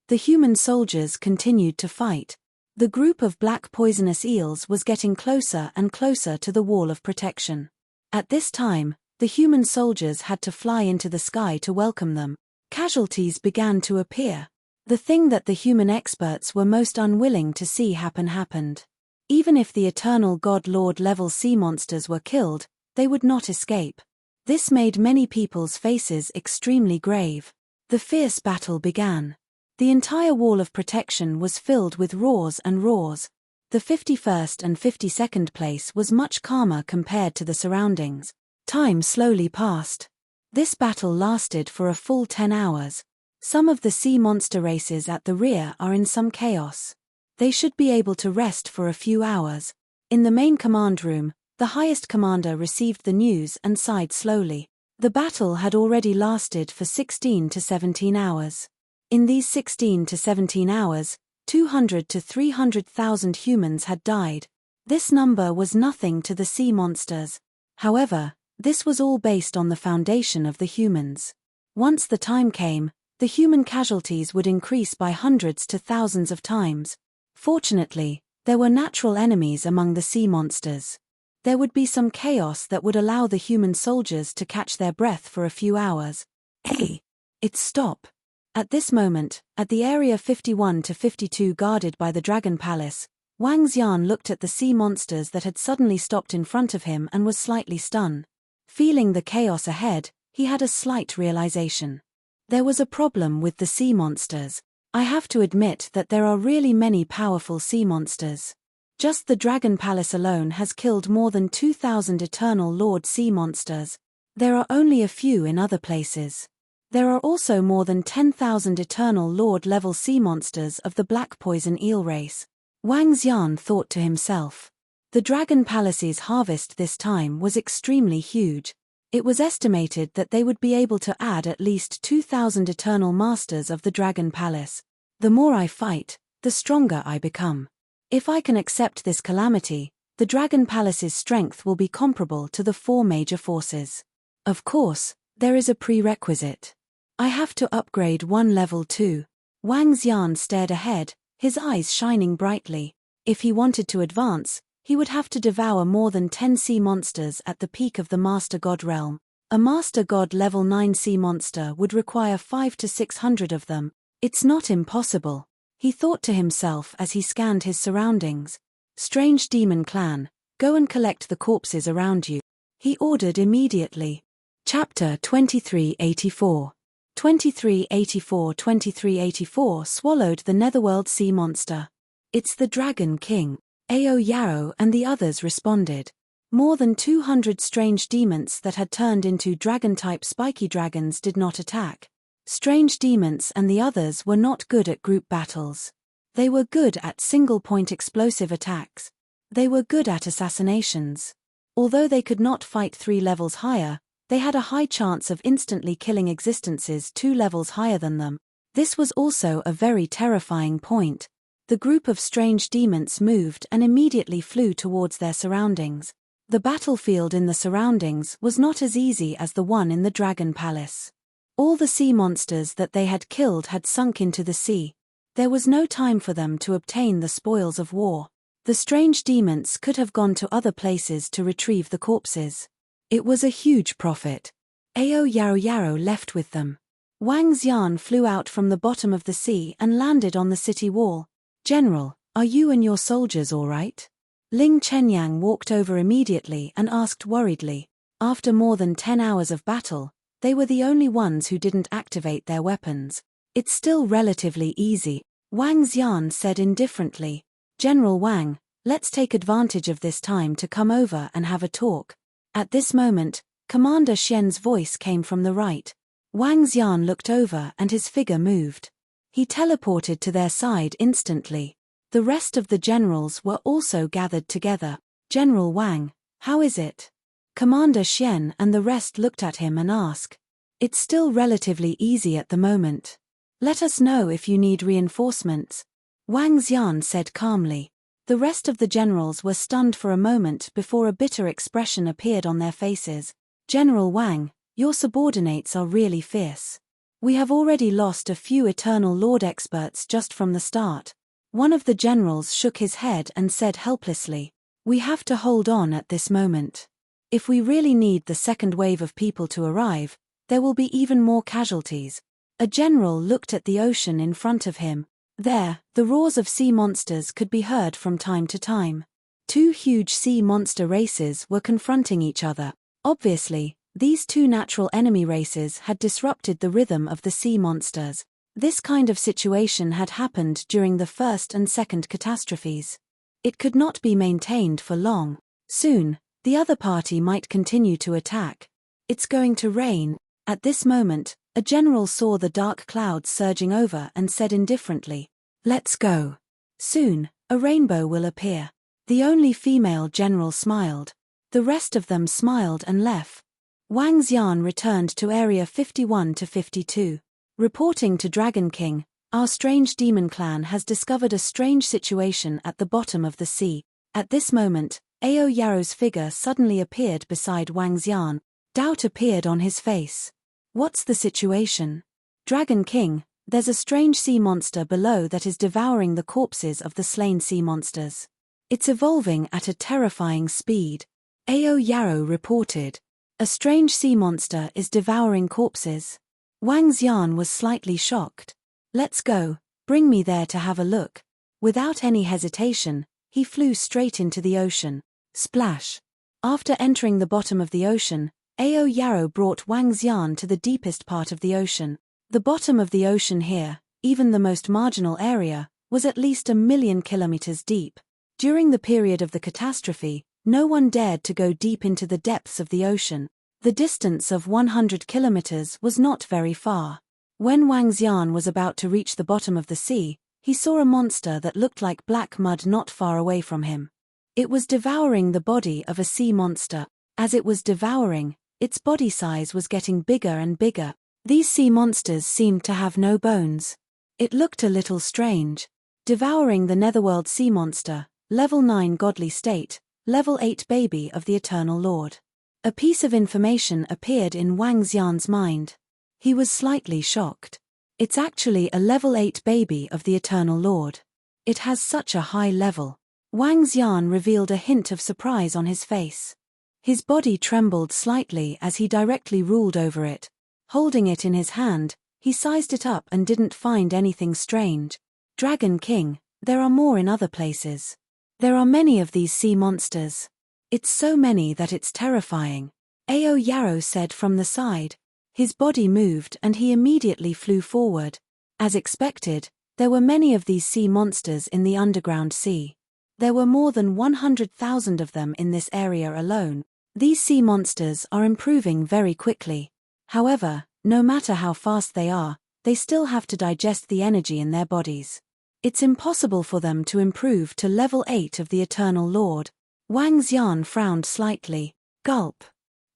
The human soldiers continued to fight. The group of black poisonous eels was getting closer and closer to the wall of protection. At this time, the human soldiers had to fly into the sky to welcome them. Casualties began to appear. The thing that the human experts were most unwilling to see happened. Even if the Eternal God Lord level sea monsters were killed, they would not escape. This made many people's faces extremely grave. The fierce battle began. The entire wall of protection was filled with roars and roars. The 51st and 52nd place was much calmer compared to the surroundings. Time slowly passed. This battle lasted for a full 10 hours. Some of the sea monster races at the rear are in some chaos. They should be able to rest for a few hours. In the main command room, the highest commander received the news and sighed slowly. The battle had already lasted for 16 to 17 hours. In these 16 to 17 hours, 200 to 300,000 humans had died. This number was nothing to the sea monsters. However, this was all based on the foundation of the humans. Once the time came, the human casualties would increase by hundreds to thousands of times. Fortunately, there were natural enemies among the sea monsters. There would be some chaos that would allow the human soldiers to catch their breath for a few hours. Hey! It's stop! At this moment, at the area 51 to 52 guarded by the Dragon Palace, Wang Xian looked at the sea monsters that had suddenly stopped in front of him and was slightly stunned. Feeling the chaos ahead, he had a slight realization. There was a problem with the sea monsters. I have to admit that there are really many powerful sea monsters. Just the Dragon Palace alone has killed more than 2,000 Eternal Lord sea monsters. There are only a few in other places. There are also more than 10,000 Eternal Lord level sea monsters of the Black Poison Eel race. Wang Xian thought to himself. The Dragon Palace's harvest this time was extremely huge. It was estimated that they would be able to add at least 2,000 Eternal Masters of the Dragon Palace. The more I fight, the stronger I become. If I can accept this calamity, the Dragon Palace's strength will be comparable to the 4 major forces. Of course, there is a prerequisite. I have to upgrade one level too. Wang Xian stared ahead, his eyes shining brightly. If he wanted to advance, he would have to devour more than 10 sea monsters at the peak of the Master God realm. A Master God level 9 sea monster would require 500 to 600 of them. It's not impossible, he thought to himself as he scanned his surroundings. Strange demon clan, go and collect the corpses around you, he ordered immediately. Chapter 2384. 2384 swallowed the Netherworld sea monster. It's the Dragon King. Ao Yarrow and the others responded. More than 200 strange demons that had turned into dragon-type spiky dragons did not attack. Strange demons and the others were not good at group battles. They were good at single-point explosive attacks. They were good at assassinations. Although they could not fight 3 levels higher, they had a high chance of instantly killing existences 2 levels higher than them. This was also a very terrifying point. The group of strange demons moved and immediately flew towards their surroundings. The battlefield in the surroundings was not as easy as the one in the Dragon Palace. All the sea monsters that they had killed had sunk into the sea. There was no time for them to obtain the spoils of war. The strange demons could have gone to other places to retrieve the corpses. It was a huge profit. Ao Yarrow left with them. Wang Xian flew out from the bottom of the sea and landed on the city wall. General, are you and your soldiers all right? Ling Chenyang walked over immediately and asked worriedly. After more than 10 hours of battle, they were the only ones who didn't activate their weapons. It's still relatively easy, Wang Xian said indifferently. General Wang, let's take advantage of this time to come over and have a talk. At this moment, Commander Xian's voice came from the right. Wang Xian looked over and his figure moved. He teleported to their side instantly. The rest of the generals were also gathered together. General Wang, how is it? Commander Xian and the rest looked at him and asked. It's still relatively easy at the moment. Let us know if you need reinforcements. Wang Xian said calmly. The rest of the generals were stunned for a moment before a bitter expression appeared on their faces. General Wang, your subordinates are really fierce. We have already lost a few Eternal Lord experts just from the start. One of the generals shook his head and said helplessly, we have to hold on at this moment. If we really need the second wave of people to arrive, there will be even more casualties. A general looked at the ocean in front of him. There, the roars of sea monsters could be heard from time to time. 2 huge sea monster races were confronting each other. Obviously, these 2 natural enemy races had disrupted the rhythm of the sea monsters. This kind of situation had happened during the first and second catastrophes. It could not be maintained for long. Soon, the other party might continue to attack. It's going to rain. At this moment, a general saw the dark clouds surging over and said indifferently, let's go. Soon, a rainbow will appear. The only female general smiled. The rest of them smiled and left. Wang Xian returned to Area 51 to 52. Reporting to Dragon King, our strange demon clan has discovered a strange situation at the bottom of the sea. At this moment, Ao Yaro's figure suddenly appeared beside Wang Xian. Doubt appeared on his face. What's the situation? Dragon King, there's a strange sea monster below that is devouring the corpses of the slain sea monsters. It's evolving at a terrifying speed. Ao Yaro reported. A strange sea monster is devouring corpses. Wang Xian was slightly shocked. Let's go, bring me there to have a look. Without any hesitation, he flew straight into the ocean. Splash. After entering the bottom of the ocean, Ao Yaro brought Wang Xian to the deepest part of the ocean. The bottom of the ocean here, even the most marginal area, was at least 1,000,000 kilometers deep. During the period of the catastrophe, no one dared to go deep into the depths of the ocean. The distance of 100 kilometers was not very far. When Wang Xian was about to reach the bottom of the sea, he saw a monster that looked like black mud not far away from him. It was devouring the body of a sea monster. As it was devouring, its body size was getting bigger and bigger. These sea monsters seemed to have no bones. It looked a little strange. Devouring the Netherworld sea monster, level 9 godly state, level 8 baby of the Eternal Lord. A piece of information appeared in Wang Xian's mind. He was slightly shocked. It's actually a level 8 baby of the Eternal Lord. It has such a high level. Wang Xian revealed a hint of surprise on his face. His body trembled slightly as he directly ruled over it. Holding it in his hand, he sized it up and didn't find anything strange. Dragon King, there are more in other places. There are many of these sea monsters. It's so many that it's terrifying. Ao Yaro said from the side. His body moved and he immediately flew forward. As expected, there were many of these sea monsters in the underground sea. There were more than 100,000 of them in this area alone. These sea monsters are improving very quickly. However, no matter how fast they still have to digest the energy in their bodies. It's impossible for them to improve to level 8 of the Eternal Lord. Wang Xian frowned slightly. Gulp.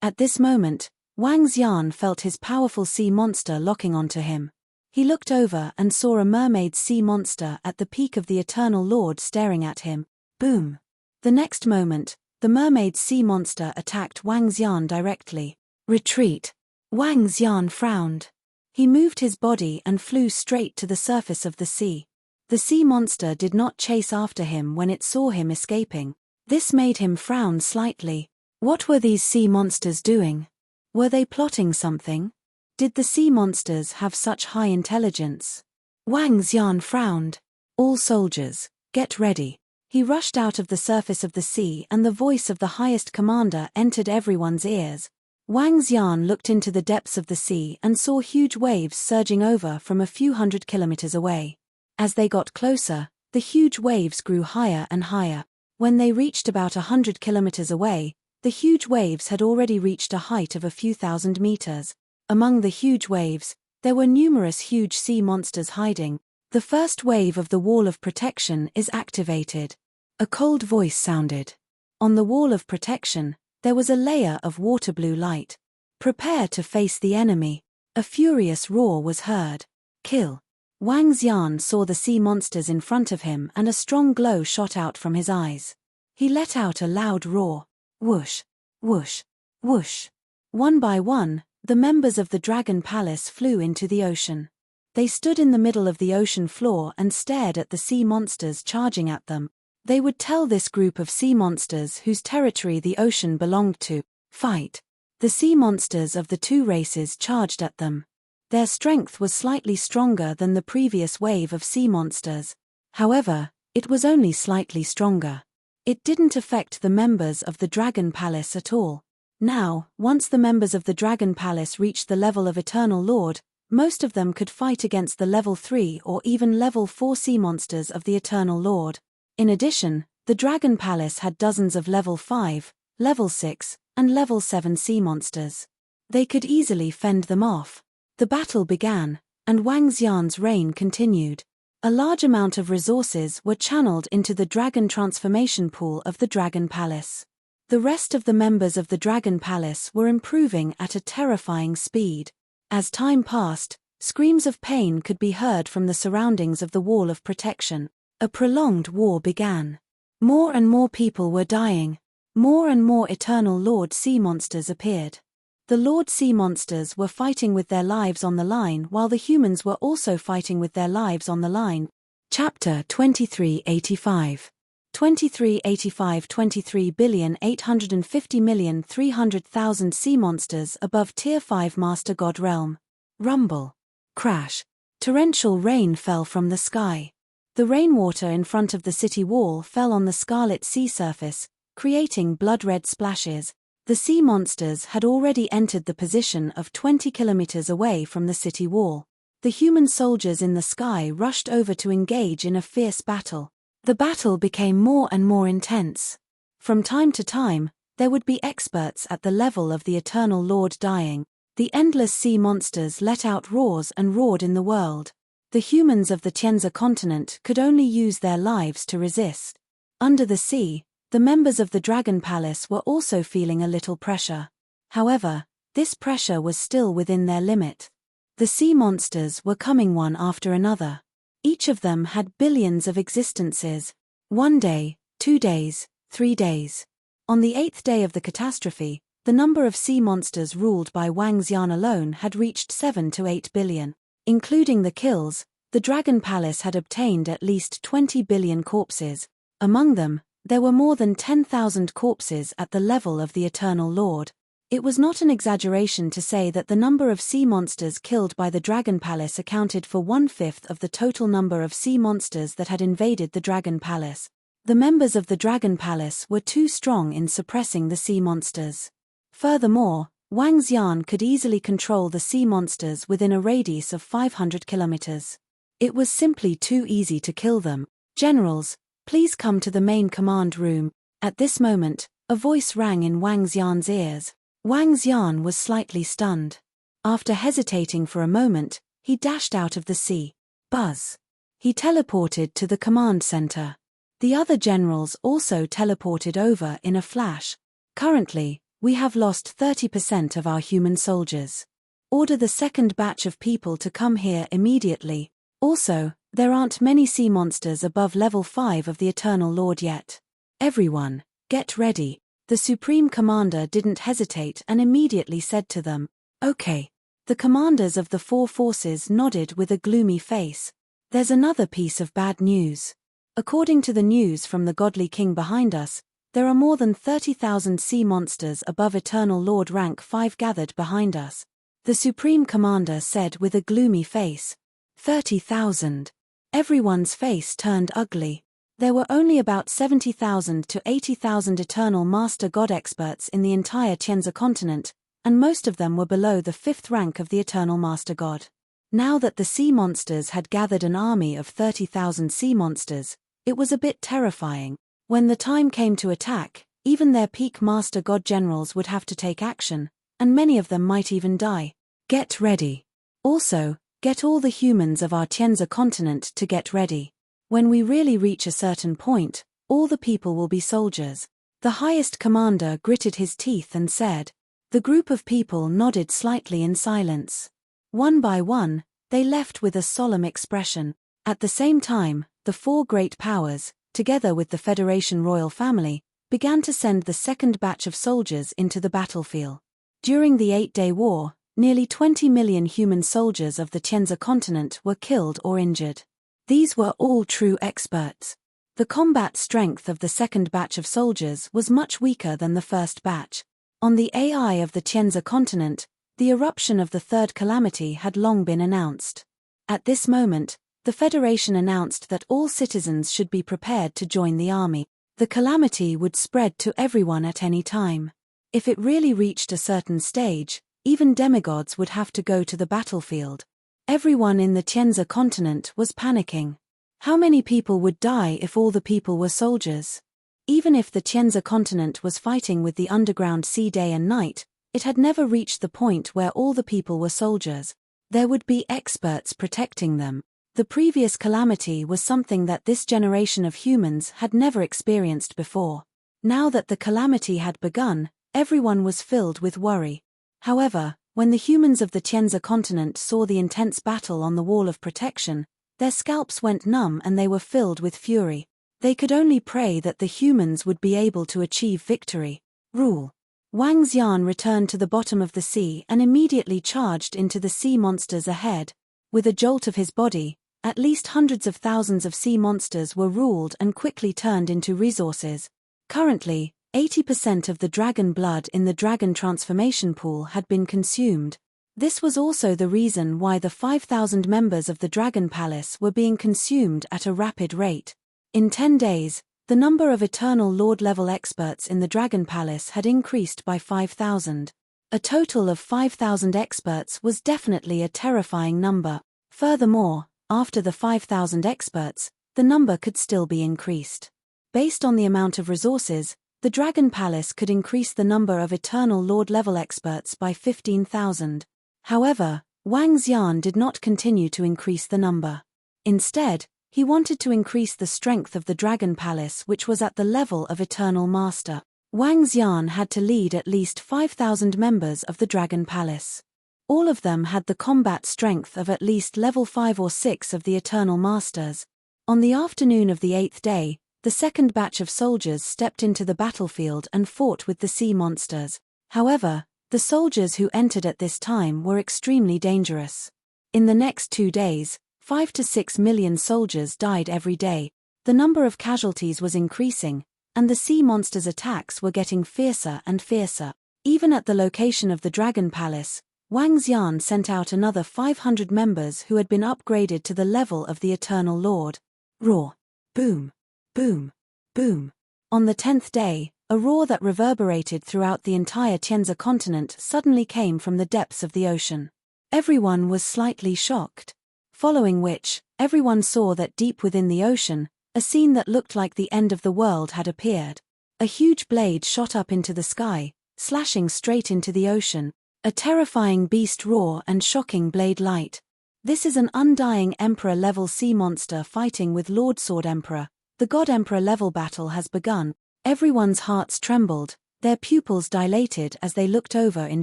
At this moment, Wang Xian felt his powerful sea monster locking onto him. He looked over and saw a mermaid sea monster at the peak of the Eternal Lord staring at him. Boom. The next moment, the mermaid sea monster attacked Wang Xian directly. Retreat. Wang Xian frowned. He moved his body and flew straight to the surface of the sea. The sea monster did not chase after him when it saw him escaping. This made him frown slightly. What were these sea monsters doing? Were they plotting something? Did the sea monsters have such high intelligence? Wang Xian frowned. All soldiers, get ready. He rushed out of the surface of the sea and the voice of the highest commander entered everyone's ears. Wang Xian looked into the depths of the sea and saw huge waves surging over from a few hundred kilometers away. As they got closer, the huge waves grew higher and higher. When they reached about 100 kilometers away, the huge waves had already reached a height of a few thousand meters. Among the huge waves, there were numerous huge sea monsters hiding. The first wave of the wall of protection is activated. A cold voice sounded. On the wall of protection, there was a layer of water blue light. Prepare to face the enemy. A furious roar was heard. Kill. Wang Xian saw the sea monsters in front of him and a strong glow shot out from his eyes. He let out a loud roar. Whoosh, whoosh, whoosh. One by one, the members of the Dragon Palace flew into the ocean. They stood in the middle of the ocean floor and stared at the sea monsters charging at them. They would tell this group of sea monsters whose territory the ocean belonged to, fight. The sea monsters of the two races charged at them. Their strength was slightly stronger than the previous wave of sea monsters. However, it was only slightly stronger. It didn't affect the members of the Dragon Palace at all. Now, once the members of the Dragon Palace reached the level of Eternal Lord, most of them could fight against the level 3 or even level 4 sea monsters of the Eternal Lord. In addition, the Dragon Palace had dozens of level 5, level 6, and level 7 sea monsters. They could easily fend them off. The battle began, and Wang Xian's reign continued. A large amount of resources were channeled into the dragon transformation pool of the Dragon Palace. The rest of the members of the Dragon Palace were improving at a terrifying speed. As time passed, screams of pain could be heard from the surroundings of the wall of protection. A prolonged war began. More and more people were dying. More and more eternal Lord Sea monsters appeared. The Lord Sea monsters were fighting with their lives on the line while the humans were also fighting with their lives on the line. Chapter 2385. 2385 23,850,300,000 sea monsters above Tier 5 Master God Realm. Rumble. Crash. Torrential rain fell from the sky. The rainwater in front of the city wall fell on the scarlet sea surface, creating blood-red splashes. The sea monsters had already entered the position of 20 kilometers away from the city wall. The human soldiers in the sky rushed over to engage in a fierce battle. The battle became more and more intense. From time to time, there would be experts at the level of the Eternal Lord dying. The endless sea monsters let out roars and roared in the world. The humans of the Tianza continent could only use their lives to resist. Under the sea, the members of the Dragon Palace were also feeling a little pressure. However, this pressure was still within their limit. The sea monsters were coming one after another. Each of them had billions of existences. 1 day, 2 days, 3 days. On the 8th day of the catastrophe, the number of sea monsters ruled by Wang Xian alone had reached 7 to 8 billion. Including the kills, the Dragon Palace had obtained at least 20 billion corpses. Among them, there were more than 10,000 corpses at the level of the Eternal Lord. It was not an exaggeration to say that the number of sea monsters killed by the Dragon Palace accounted for 1/5 of the total number of sea monsters that had invaded the Dragon Palace. The members of the Dragon Palace were too strong in suppressing the sea monsters. Furthermore, Wang Xian could easily control the sea monsters within a radius of 500 kilometers. It was simply too easy to kill them. Generals, please come to the main command room. At this moment, a voice rang in Wang Xian's ears. Wang Xian was slightly stunned. After hesitating for a moment, he dashed out of the sea. Buzz. He teleported to the command center. The other generals also teleported over in a flash. Currently, we have lost 30% of our human soldiers. Order the second batch of people to come here immediately. Also, there aren't many sea monsters above level 5 of the Eternal Lord yet. Everyone, get ready. The Supreme Commander didn't hesitate and immediately said to them, "Okay." The commanders of the 4 forces nodded with a gloomy face. There's another piece of bad news. According to the news from the Godly King behind us, there are more than 30,000 sea monsters above Eternal Lord rank 5 gathered behind us. The Supreme Commander said with a gloomy face. 30,000. Everyone's face turned ugly. There were only about 70,000 to 80,000 Eternal Master God experts in the entire Tianza continent, and most of them were below the 5th rank of the Eternal Master God. Now that the sea monsters had gathered an army of 30,000 sea monsters, it was a bit terrifying. When the time came to attack, even their peak Master God generals would have to take action, and many of them might even die. Get ready. Also, get all the humans of our Tianza continent to get ready. When we really reach a certain point, all the people will be soldiers. The highest commander gritted his teeth and said. The group of people nodded slightly in silence. One by one, they left with a solemn expression. At the same time, the 4 great powers, together with the Federation royal family, began to send the second batch of soldiers into the battlefield. During the 8-day war, nearly 20 million human soldiers of the Tianza continent were killed or injured. These were all true experts. The combat strength of the second batch of soldiers was much weaker than the first batch. On the AI of the Tianza continent, the eruption of the third calamity had long been announced. At this moment, the Federation announced that all citizens should be prepared to join the army. The calamity would spread to everyone at any time. If it really reached a certain stage, even demigods would have to go to the battlefield. Everyone in the Tianza continent was panicking. How many people would die if all the people were soldiers? Even if the Tianza continent was fighting with the underground sea day and night, it had never reached the point where all the people were soldiers. There would be experts protecting them. The previous calamity was something that this generation of humans had never experienced before. Now that the calamity had begun, everyone was filled with worry. However, when the humans of the Tianzi continent saw the intense battle on the wall of protection, their scalps went numb and they were filled with fury. They could only pray that the humans would be able to achieve victory. Rule. Wang Xian returned to the bottom of the sea and immediately charged into the sea monsters ahead. With a jolt of his body, at least hundreds of thousands of sea monsters were ruled and quickly turned into resources. Currently, 80% of the dragon blood in the dragon transformation pool had been consumed. This was also the reason why the 5,000 members of the Dragon Palace were being consumed at a rapid rate. In 10 days, the number of Eternal Lord level experts in the Dragon Palace had increased by 5,000. A total of 5,000 experts was definitely a terrifying number. Furthermore, after the 5,000 experts, the number could still be increased. Based on the amount of resources, the Dragon Palace could increase the number of Eternal Lord level experts by 15,000. However, Wang Xian did not continue to increase the number. Instead, he wanted to increase the strength of the Dragon Palace, which was at the level of Eternal Master. Wang Xian had to lead at least 5,000 members of the Dragon Palace. All of them had the combat strength of at least level 5 or 6 of the Eternal Masters. On the afternoon of the 8th day, the second batch of soldiers stepped into the battlefield and fought with the sea monsters. However, the soldiers who entered at this time were extremely dangerous. In the next 2 days, 5 to 6 million soldiers died every day. The number of casualties was increasing, and the sea monsters' attacks were getting fiercer and fiercer. Even at the location of the Dragon Palace, Wang Xian sent out another 500 members who had been upgraded to the level of the Eternal Lord. Roar. Boom. Boom. Boom. On the 10th day, a roar that reverberated throughout the entire Tianzi continent suddenly came from the depths of the ocean. Everyone was slightly shocked. Following which, everyone saw that deep within the ocean, a scene that looked like the end of the world had appeared. A huge blade shot up into the sky, slashing straight into the ocean. A terrifying beast roar and shocking blade light. This is an undying Emperor-level sea monster fighting with Lord Sword Emperor. The God Emperor level battle has begun. Everyone's hearts trembled, their pupils dilated as they looked over in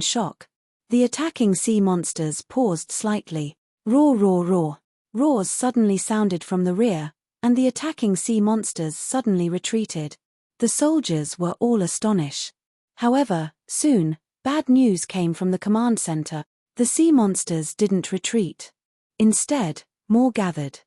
shock. The attacking sea monsters paused slightly. Roar, roar, roar. Roars suddenly sounded from the rear, and the attacking sea monsters suddenly retreated. The soldiers were all astonished. However, soon, bad news came from the command center. The sea monsters didn't retreat. Instead, more gathered.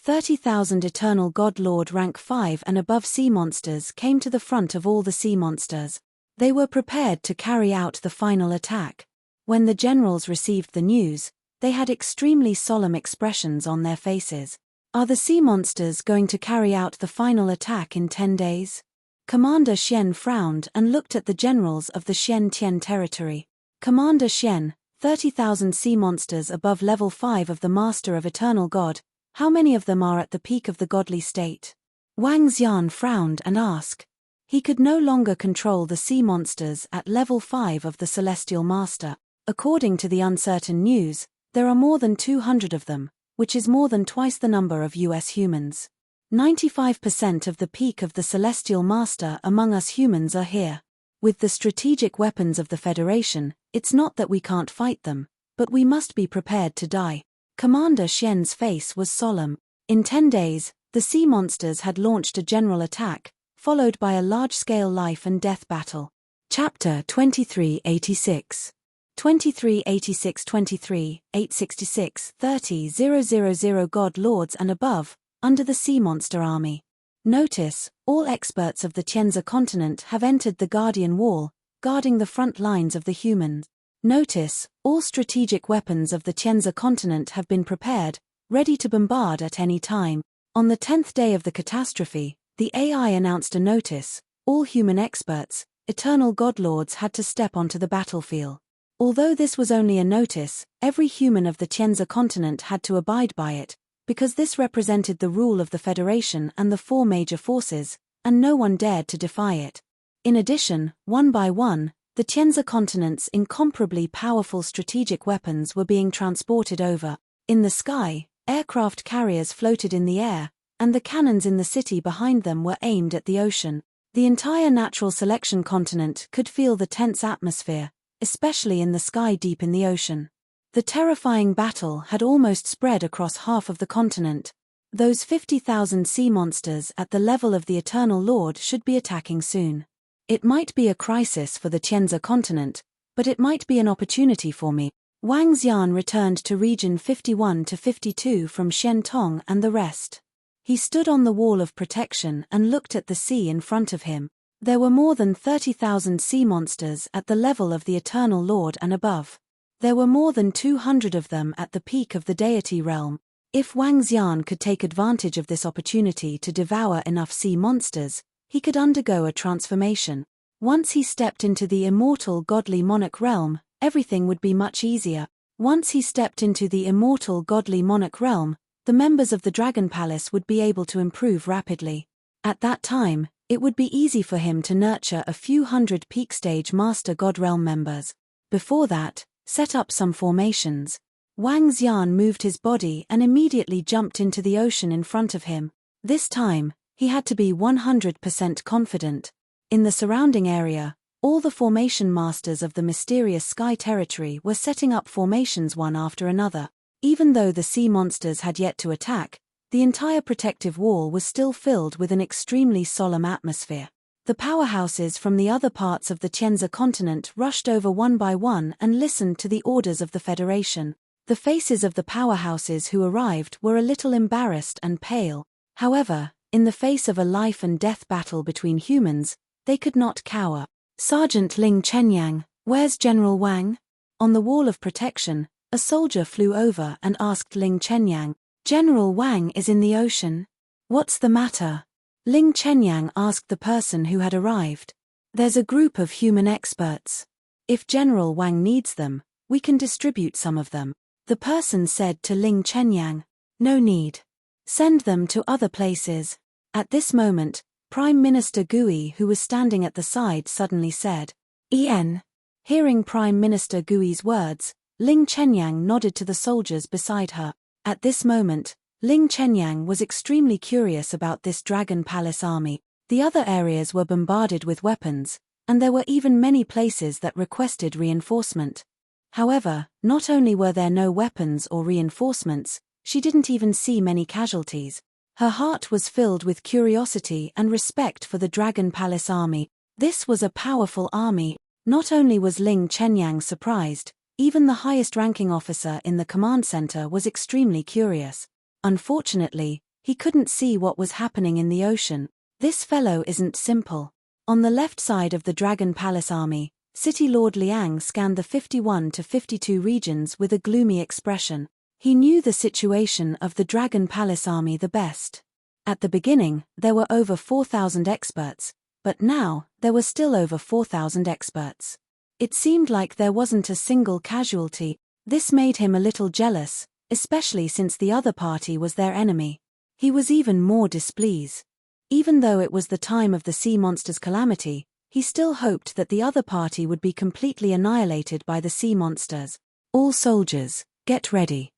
30,000 Eternal God Lord rank 5 and above sea monsters came to the front of all the sea monsters. They were prepared to carry out the final attack. When the generals received the news, they had extremely solemn expressions on their faces. Are the sea monsters going to carry out the final attack in 10 days? Commander Xian frowned and looked at the generals of the Xian Tian territory. Commander Xian, 30,000 sea monsters above level 5 of the Master of Eternal God, how many of them are at the peak of the godly state? Wang Xian frowned and asked. He could no longer control the sea monsters at level 5 of the Celestial Master. According to the uncertain news, there are more than 200 of them, which is more than twice the number of US humans. 95% of the peak of the Celestial Master among us humans are here. With the strategic weapons of the Federation, it's not that we can't fight them, but we must be prepared to die. Commander Xian's face was solemn. In 10 days, the sea monsters had launched a general attack, followed by a large-scale life and death battle. Chapter 2386. 2386-23, 866, 30,000 God Lords and above, under the Sea Monster Army. Notice, all experts of the Tianzi continent have entered the Guardian Wall, guarding the front lines of the humans. Notice, all strategic weapons of the Tianzi continent have been prepared, ready to bombard at any time. On the 10th day of the catastrophe, the AI announced a notice. All human experts, Eternal God Lords had to step onto the battlefield. Although this was only a notice, every human of the Tianzi continent had to abide by it, because this represented the rule of the Federation and the 4 major forces, and no one dared to defy it. In addition, one by one, the Tianzi continent's incomparably powerful strategic weapons were being transported over. In the sky, aircraft carriers floated in the air, and the cannons in the city behind them were aimed at the ocean. The entire natural selection continent could feel the tense atmosphere, especially in the sky deep in the ocean. The terrifying battle had almost spread across half of the continent. Those 50,000 sea monsters at the level of the Eternal Lord should be attacking soon. It might be a crisis for the Tianzi continent, but it might be an opportunity for me. Wang Xian returned to region 51 to 52 from Shentong and the rest. He stood on the wall of protection and looked at the sea in front of him. There were more than 30,000 sea monsters at the level of the Eternal Lord and above. There were more than 200 of them at the peak of the deity realm. If Wang Xian could take advantage of this opportunity to devour enough sea monsters, he could undergo a transformation. Once he stepped into the immortal godly monarch realm, everything would be much easier. Once he stepped into the immortal godly monarch realm, the members of the Dragon Palace would be able to improve rapidly. At that time, it would be easy for him to nurture a few hundred peak stage Master God Realm members. Before that, set up some formations. Wang Xian moved his body and immediately jumped into the ocean in front of him. This time, he had to be 100% confident. In the surrounding area, all the formation masters of the mysterious sky territory were setting up formations one after another. Even though the sea monsters had yet to attack, the entire protective wall was still filled with an extremely solemn atmosphere. The powerhouses from the other parts of the Tianzi continent rushed over one by one and listened to the orders of the Federation. The faces of the powerhouses who arrived were a little embarrassed and pale. However, in the face of a life-and-death battle between humans, they could not cower. "Sergeant Ling Chenyang, where's General Wang?" On the wall of protection, a soldier flew over and asked Ling Chenyang. "General Wang is in the ocean. What's the matter?" Ling Chenyang asked the person who had arrived. "There's a group of human experts. If General Wang needs them, we can distribute some of them." The person said to Ling Chenyang. "No need. Send them to other places." At this moment, Prime Minister Gui, who was standing at the side, suddenly said, "En." Hearing Prime Minister Gui's words, Ling Chenyang nodded to the soldiers beside her. At this moment, Ling Chenyang was extremely curious about this Dragon Palace army. The other areas were bombarded with weapons, and there were even many places that requested reinforcement. However, not only were there no weapons or reinforcements, she didn't even see many casualties. Her heart was filled with curiosity and respect for the Dragon Palace army. This was a powerful army. Not only was Ling Chenyang surprised, even the highest-ranking officer in the command center was extremely curious. Unfortunately, he couldn't see what was happening in the ocean. This fellow isn't simple. On the left side of the Dragon Palace army, City Lord Liang scanned the 51 to 52 regions with a gloomy expression. He knew the situation of the Dragon Palace army the best. At the beginning, there were over 4,000 experts, but now, there were still over 4,000 experts. It seemed like there wasn't a single casualty. This made him a little jealous, especially since the other party was their enemy. He was even more displeased. Even though it was the time of the sea monster's calamity, he still hoped that the other party would be completely annihilated by the sea monsters. "All soldiers, get ready.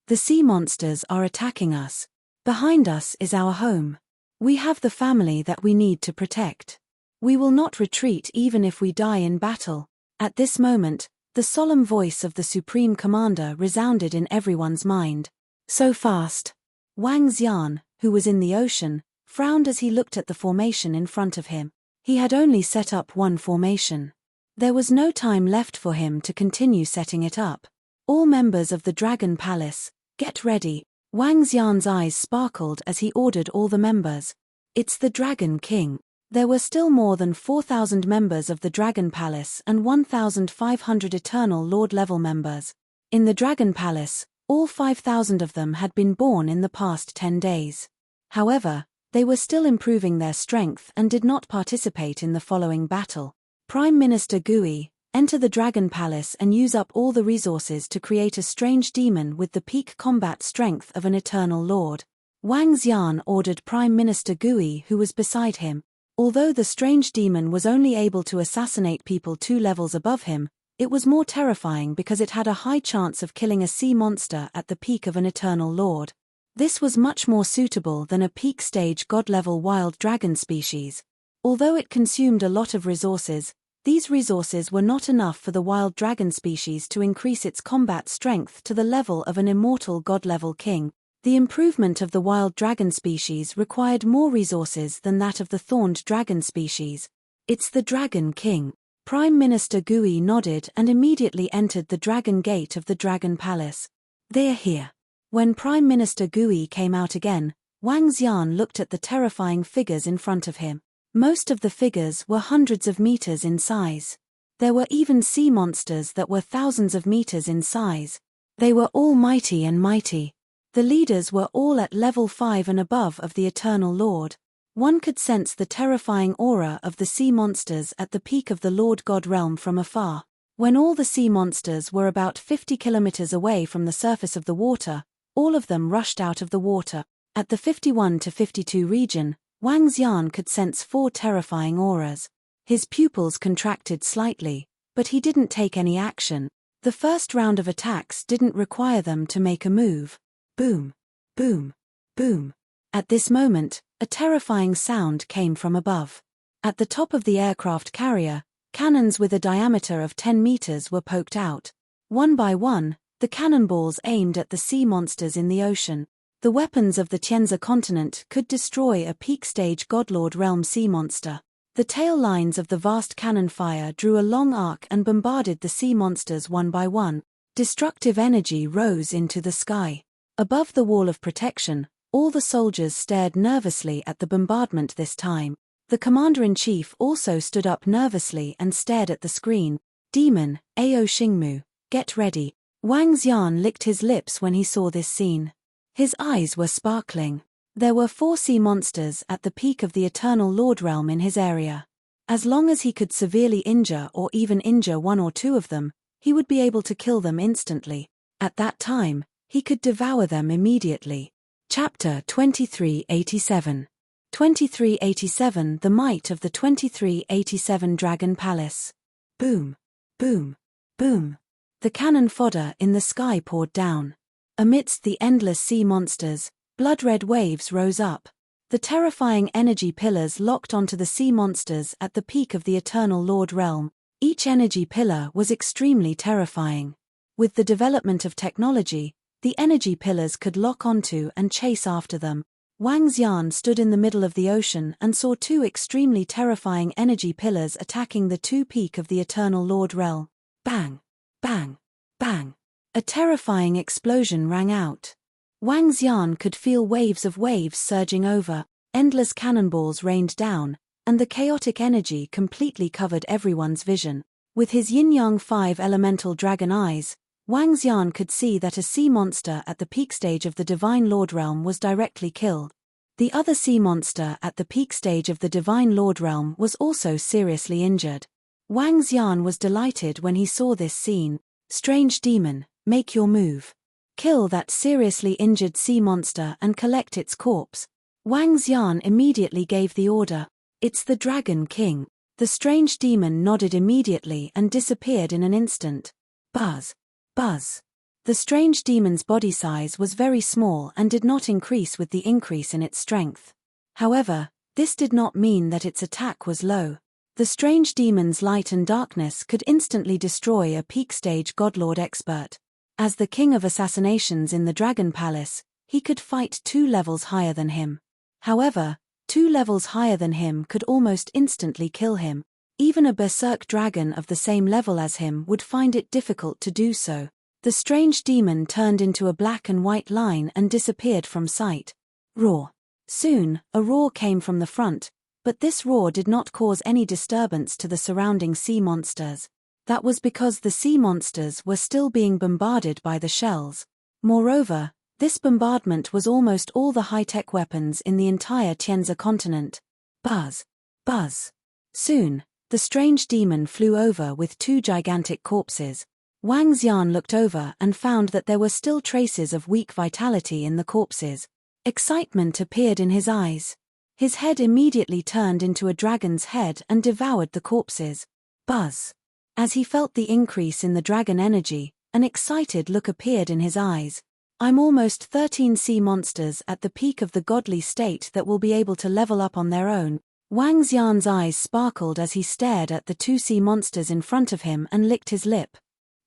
The sea monsters are attacking us. Behind us is our home. We have the family that we need to protect. We will not retreat even if we die in battle." At this moment, the solemn voice of the Supreme Commander resounded in everyone's mind. "So fast." Wang Xian, who was in the ocean, frowned as he looked at the formation in front of him. He had only set up one formation. There was no time left for him to continue setting it up. "All members of the Dragon Palace, get ready." Wang Xian's eyes sparkled as he ordered all the members. "It's the Dragon King." There were still more than 4,000 members of the Dragon Palace and 1,500 Eternal Lord level members. In the Dragon Palace, all 5,000 of them had been born in the past 10 days. However, they were still improving their strength and did not participate in the following battle. Prime Minister Gui, enter the Dragon Palace and use up all the resources to create a strange demon with the peak combat strength of an Eternal Lord. Wang Xian ordered Prime Minister Gui, who was beside him. Although the strange demon was only able to assassinate people 2 levels above him, it was more terrifying because it had a high chance of killing a sea monster at the peak of an Eternal Lord. This was much more suitable than a peak stage god-level wild dragon species. Although it consumed a lot of resources, these resources were not enough for the wild dragon species to increase its combat strength to the level of an immortal god-level king. The improvement of the wild dragon species required more resources than that of the thorned dragon species. It's the Dragon King. Prime Minister Gui nodded and immediately entered the dragon gate of the Dragon Palace. They're here. When Prime Minister Gui came out again, Wang Xian looked at the terrifying figures in front of him. Most of the figures were hundreds of meters in size. There were even sea monsters that were thousands of meters in size. They were all mighty and mighty. The leaders were all at level 5 and above of the Eternal Lord. One could sense the terrifying aura of the sea monsters at the peak of the Lord God realm from afar. When all the sea monsters were about 50 kilometers away from the surface of the water, all of them rushed out of the water. At the 51 to 52 region, Wang Xian could sense 4 terrifying auras. His pupils contracted slightly, but he didn't take any action. The first round of attacks didn't require them to make a move. Boom, boom, boom. At this moment, a terrifying sound came from above. At the top of the aircraft carrier, cannons with a diameter of 10 meters were poked out. One by one, the cannonballs aimed at the sea monsters in the ocean. The weapons of the Tianzi continent could destroy a peak-stage Godlord realm sea monster. The tail lines of the vast cannon fire drew a long arc and bombarded the sea monsters one by one. Destructive energy rose into the sky. Above the wall of protection, all the soldiers stared nervously at the bombardment this time. The commander-in-chief also stood up nervously and stared at the screen. Demon, Ao Xingmu, get ready. Wang Xian licked his lips when he saw this scene. His eyes were sparkling. There were 4 sea monsters at the peak of the Eternal Lord realm in his area. As long as he could severely injure or even injure 1 or 2 of them, he would be able to kill them instantly. At that time, he could devour them immediately. Chapter 2387. 2387 The Might of the 2387 Dragon Palace. Boom, boom, boom. The cannon fodder in the sky poured down. Amidst the endless sea monsters, blood-red waves rose up. The terrifying energy pillars locked onto the sea monsters at the peak of the Eternal Lord realm. Each energy pillar was extremely terrifying. With the development of technology, the energy pillars could lock onto and chase after them. Wang Xian stood in the middle of the ocean and saw 2 extremely terrifying energy pillars attacking the 2 peak of the Eternal Lord realm. Bang! Bang! Bang! A terrifying explosion rang out. Wang Xian could feel waves of waves surging over, endless cannonballs rained down, and the chaotic energy completely covered everyone's vision. With his yin-yang 5 elemental dragon eyes, Wang Xian could see that a sea monster at the peak stage of the Divine Lord realm was directly killed. The other sea monster at the peak stage of the Divine Lord realm was also seriously injured. Wang Xian was delighted when he saw this scene. Strange demon, make your move. Kill that seriously injured sea monster and collect its corpse. Wang Xian immediately gave the order. It's the Dragon King. The strange demon nodded immediately and disappeared in an instant. Buzz. Buzz. The strange demon's body size was very small and did not increase with the increase in its strength. However, this did not mean that its attack was low. The strange demon's light and darkness could instantly destroy a peak-stage Godlord expert. As the king of assassinations in the Dragon Palace, he could fight 2 levels higher than him. However, 2 levels higher than him could almost instantly kill him. Even a berserk dragon of the same level as him would find it difficult to do so. The strange demon turned into a black and white line and disappeared from sight. Roar. Soon, a roar came from the front, but this roar did not cause any disturbance to the surrounding sea monsters. That was because the sea monsters were still being bombarded by the shells. Moreover, this bombardment was almost all the high-tech weapons in the entire Tianzi continent. Buzz. Buzz. Soon, the strange demon flew over with 2 gigantic corpses. Wang Xian looked over and found that there were still traces of weak vitality in the corpses. Excitement appeared in his eyes. His head immediately turned into a dragon's head and devoured the corpses. Buzz. As he felt the increase in the dragon energy, an excited look appeared in his eyes. I'm almost 13 sea monsters at the peak of the godly state that will be able to level up on their own. Wang Xian's eyes sparkled as he stared at the two sea monsters in front of him and licked his lip.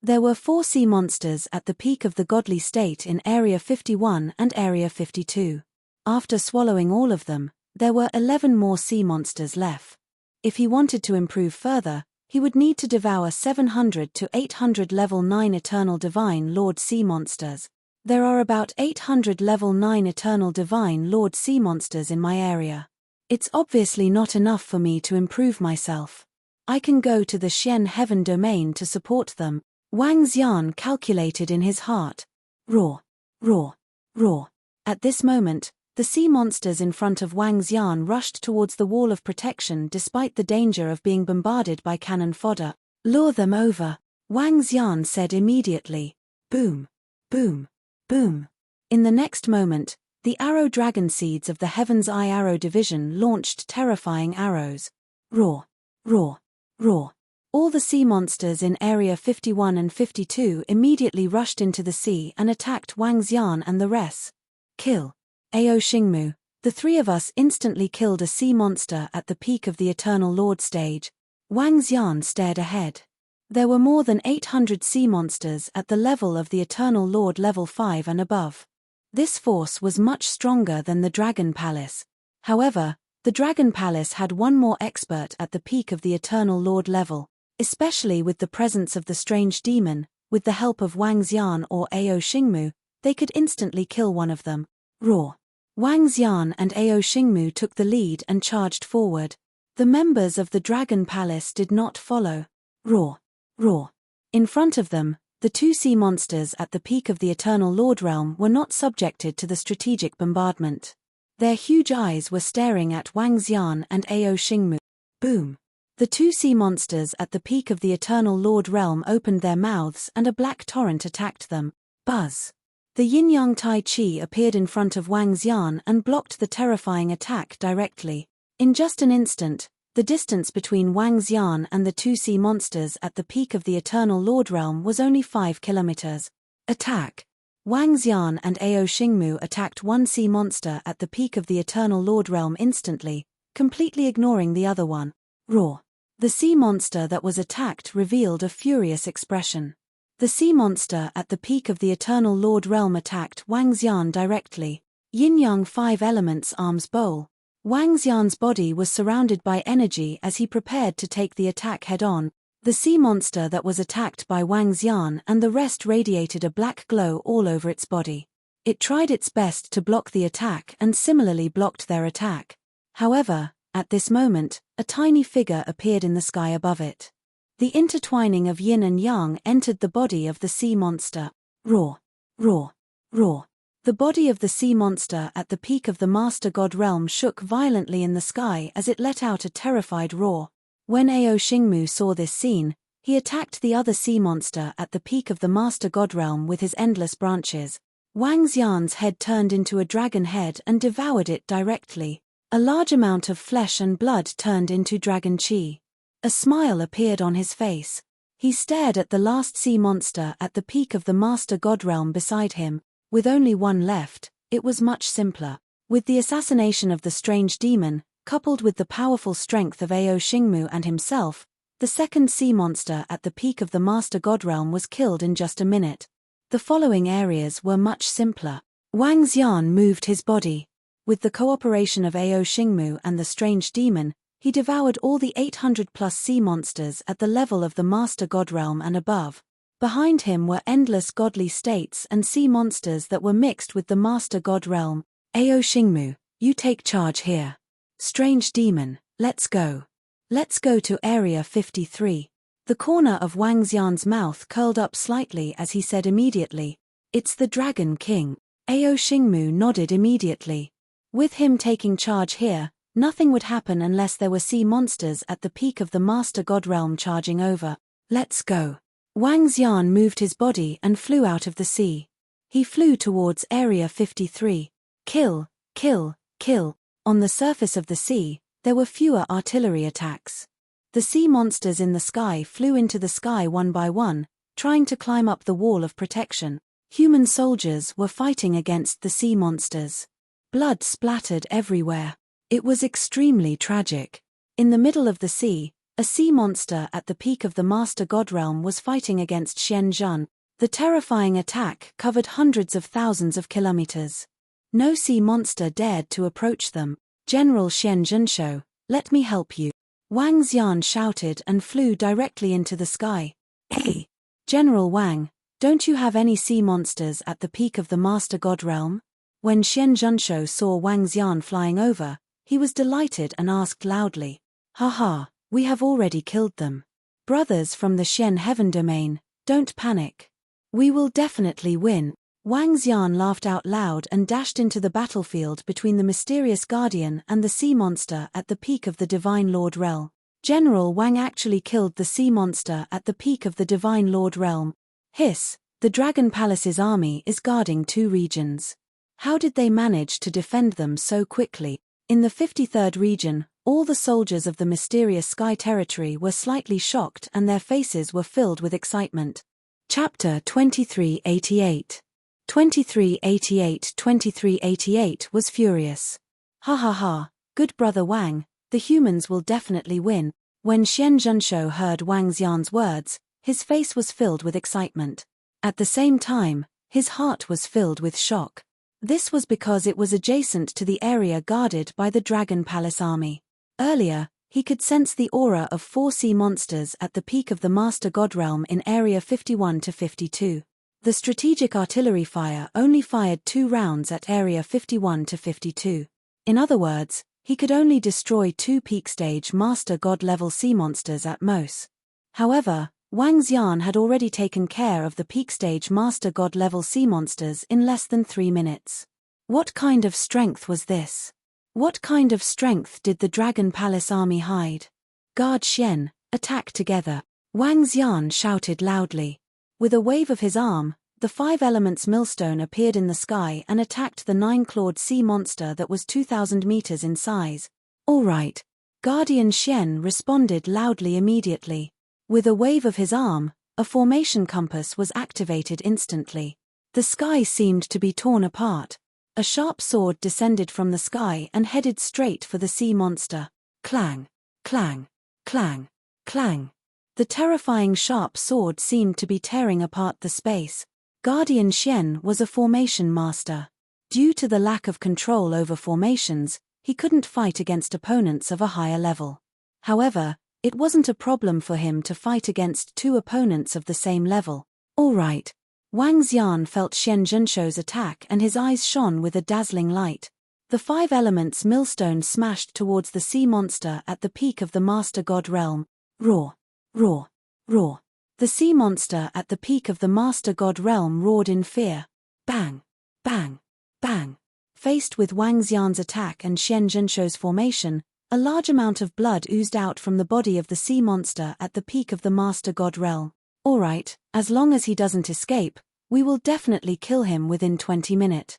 There were 4 sea monsters at the peak of the godly state in Area 51 and Area 52. After swallowing all of them, there were 11 more sea monsters left. If he wanted to improve further, he would need to devour 700 to 800 level 9 Eternal Divine Lord Sea Monsters. There are about 800 level 9 Eternal Divine Lord Sea Monsters in my area. It's obviously not enough for me to improve myself. I can go to the Xian Heaven domain to support them, Wang Xian calculated in his heart. Roar, roar, roar. At this moment, the sea monsters in front of Wang Xian rushed towards the wall of protection despite the danger of being bombarded by cannon fodder. Lure them over, Wang Xian said immediately. Boom, boom, boom. In the next moment, the arrow dragon seeds of the Heaven's Eye Arrow Division launched terrifying arrows. Roar, roar, roar. All the sea monsters in Area 51 and 52 immediately rushed into the sea and attacked Wang Xian and the rest. Kill. Ao Xingmu, the 3 of us instantly killed a sea monster at the peak of the Eternal Lord stage. Wang Xian stared ahead. There were more than 800 sea monsters at the level of the Eternal Lord level 5 and above. This force was much stronger than the Dragon Palace. However, the Dragon Palace had one more expert at the peak of the Eternal Lord level, especially with the presence of the strange demon. With the help of Wang Xian or Ao Xingmu, they could instantly kill one of them. Roar. Wang Xian and Ao Xingmu took the lead and charged forward. The members of the Dragon Palace did not follow. Roar. Roar. In front of them, the 2 sea monsters at the peak of the Eternal Lord realm were not subjected to the strategic bombardment. Their huge eyes were staring at Wang Xian and Ao Xingmu. Boom. The 2 sea monsters at the peak of the Eternal Lord realm opened their mouths and a black torrent attacked them. Buzz. The yin-yang Tai Chi appeared in front of Wang Xian and blocked the terrifying attack directly. In just an instant, the distance between Wang Xian and the 2 sea monsters at the peak of the Eternal Lord realm was only 5 kilometers. Attack. Wang Xian and Ao Xingmu attacked 1 sea monster at the peak of the Eternal Lord realm instantly, completely ignoring the other one. Roar. The sea monster that was attacked revealed a furious expression. The sea monster at the peak of the Eternal Lord realm attacked Wang Xian directly. Yin-yang 5 elements arms bowl. Wang Xian's body was surrounded by energy as he prepared to take the attack head-on. The sea monster that was attacked by Wang Xian and the rest radiated a black glow all over its body. It tried its best to block the attack and similarly blocked their attack. However, at this moment, a tiny figure appeared in the sky above it. The intertwining of yin and yang entered the body of the sea monster. Roar, roar, roar. The body of the sea monster at the peak of the Master God realm shook violently in the sky as it let out a terrified roar. When Ao Xingmu saw this scene, he attacked the other sea monster at the peak of the Master God realm with his endless branches. Wang Xian's head turned into a dragon head and devoured it directly. A large amount of flesh and blood turned into dragon chi. A smile appeared on his face. He stared at the last sea monster at the peak of the Master God realm beside him. With only one left, it was much simpler. With the assassination of the strange demon, coupled with the powerful strength of Ao Xingmu and himself, the second sea monster at the peak of the Master God realm was killed in just a minute. The following areas were much simpler. Wang Xian moved his body. With the cooperation of Ao Xingmu and the strange demon, he devoured all the 800+ sea monsters at the level of the Master God realm and above. Behind him were endless godly states and sea monsters that were mixed with the Master God realm. Ao Xingmu, you take charge here. Strange demon, let's go. Let's go to Area 53. The corner of Wang Xian's mouth curled up slightly as he said immediately, "It's the Dragon King." Ao Xingmu nodded immediately. With him taking charge here, nothing would happen unless there were sea monsters at the peak of the Master God realm charging over. Let's go. Wang Xian moved his body and flew out of the sea. He flew towards Area 53. Kill, kill, kill. On the surface of the sea, there were fewer artillery attacks. The sea monsters in the sky flew into the sky one by one, trying to climb up the wall of protection. Human soldiers were fighting against the sea monsters. Blood splattered everywhere. It was extremely tragic. In the middle of the sea, a sea monster at the peak of the Master God Realm was fighting against Xian Zhan. The terrifying attack covered hundreds of thousands of kilometers. No sea monster dared to approach them. General Xian Zhanshu, let me help you. Wang Xian shouted and flew directly into the sky. Hey, General Wang, don't you have any sea monsters at the peak of the Master God Realm? When Xian Zhanshu saw Wang Xian flying over, he was delighted and asked loudly. Haha, we have already killed them. Brothers from the Xian Heaven Domain, don't panic. We will definitely win. Wang Xian laughed out loud and dashed into the battlefield between the mysterious guardian and the sea monster at the peak of the Divine Lord Realm. General Wang actually killed the sea monster at the peak of the Divine Lord Realm. Hiss, the Dragon Palace's army is guarding 2 regions. How did they manage to defend them so quickly? In the 53rd region, all the soldiers of the mysterious Sky Territory were slightly shocked and their faces were filled with excitement. Chapter 2388. 2388 was furious. Ha ha ha, good brother Wang, the humans will definitely win. When Xian Zhanshu heard Wang Xian's words, his face was filled with excitement. At the same time, his heart was filled with shock. This was because it was adjacent to the area guarded by the Dragon Palace army. Earlier, he could sense the aura of 4 sea monsters at the peak of the Master God Realm in Area 51 to 52. The strategic artillery fire only fired 2 rounds at Area 51 to 52. In other words, he could only destroy 2 peak stage Master God level sea monsters at most. However, Wang Xian had already taken care of the peak stage Master God level sea monsters in less than 3 minutes. What kind of strength was this? What kind of strength did the Dragon Palace army hide? Guard Xian, attack together. Wang Xian shouted loudly. With a wave of his arm, the 5 elements millstone appeared in the sky and attacked the 9-clawed sea monster that was 2,000 meters in size. All right. Guardian Xian responded loudly immediately. With a wave of his arm, a formation compass was activated instantly. The sky seemed to be torn apart. A sharp sword descended from the sky and headed straight for the sea monster. Clang, clang, clang, clang. The terrifying sharp sword seemed to be tearing apart the space. Guardian Xian was a formation master. Due to the lack of control over formations, he couldn't fight against opponents of a higher level. However, it wasn't a problem for him to fight against 2 opponents of the same level. All right. Wang Xian felt Xian Zhanshu's attack and his eyes shone with a dazzling light. The 5 elements millstone smashed towards the sea monster at the peak of the Master God Realm. Roar, roar, roar. The sea monster at the peak of the Master God Realm roared in fear. Bang, bang, bang. Faced with Wang Xian's attack and Xian Zhanshu's formation, a large amount of blood oozed out from the body of the sea monster at the peak of the Master God Realm. Alright, as long as he doesn't escape, we will definitely kill him within 20 minutes.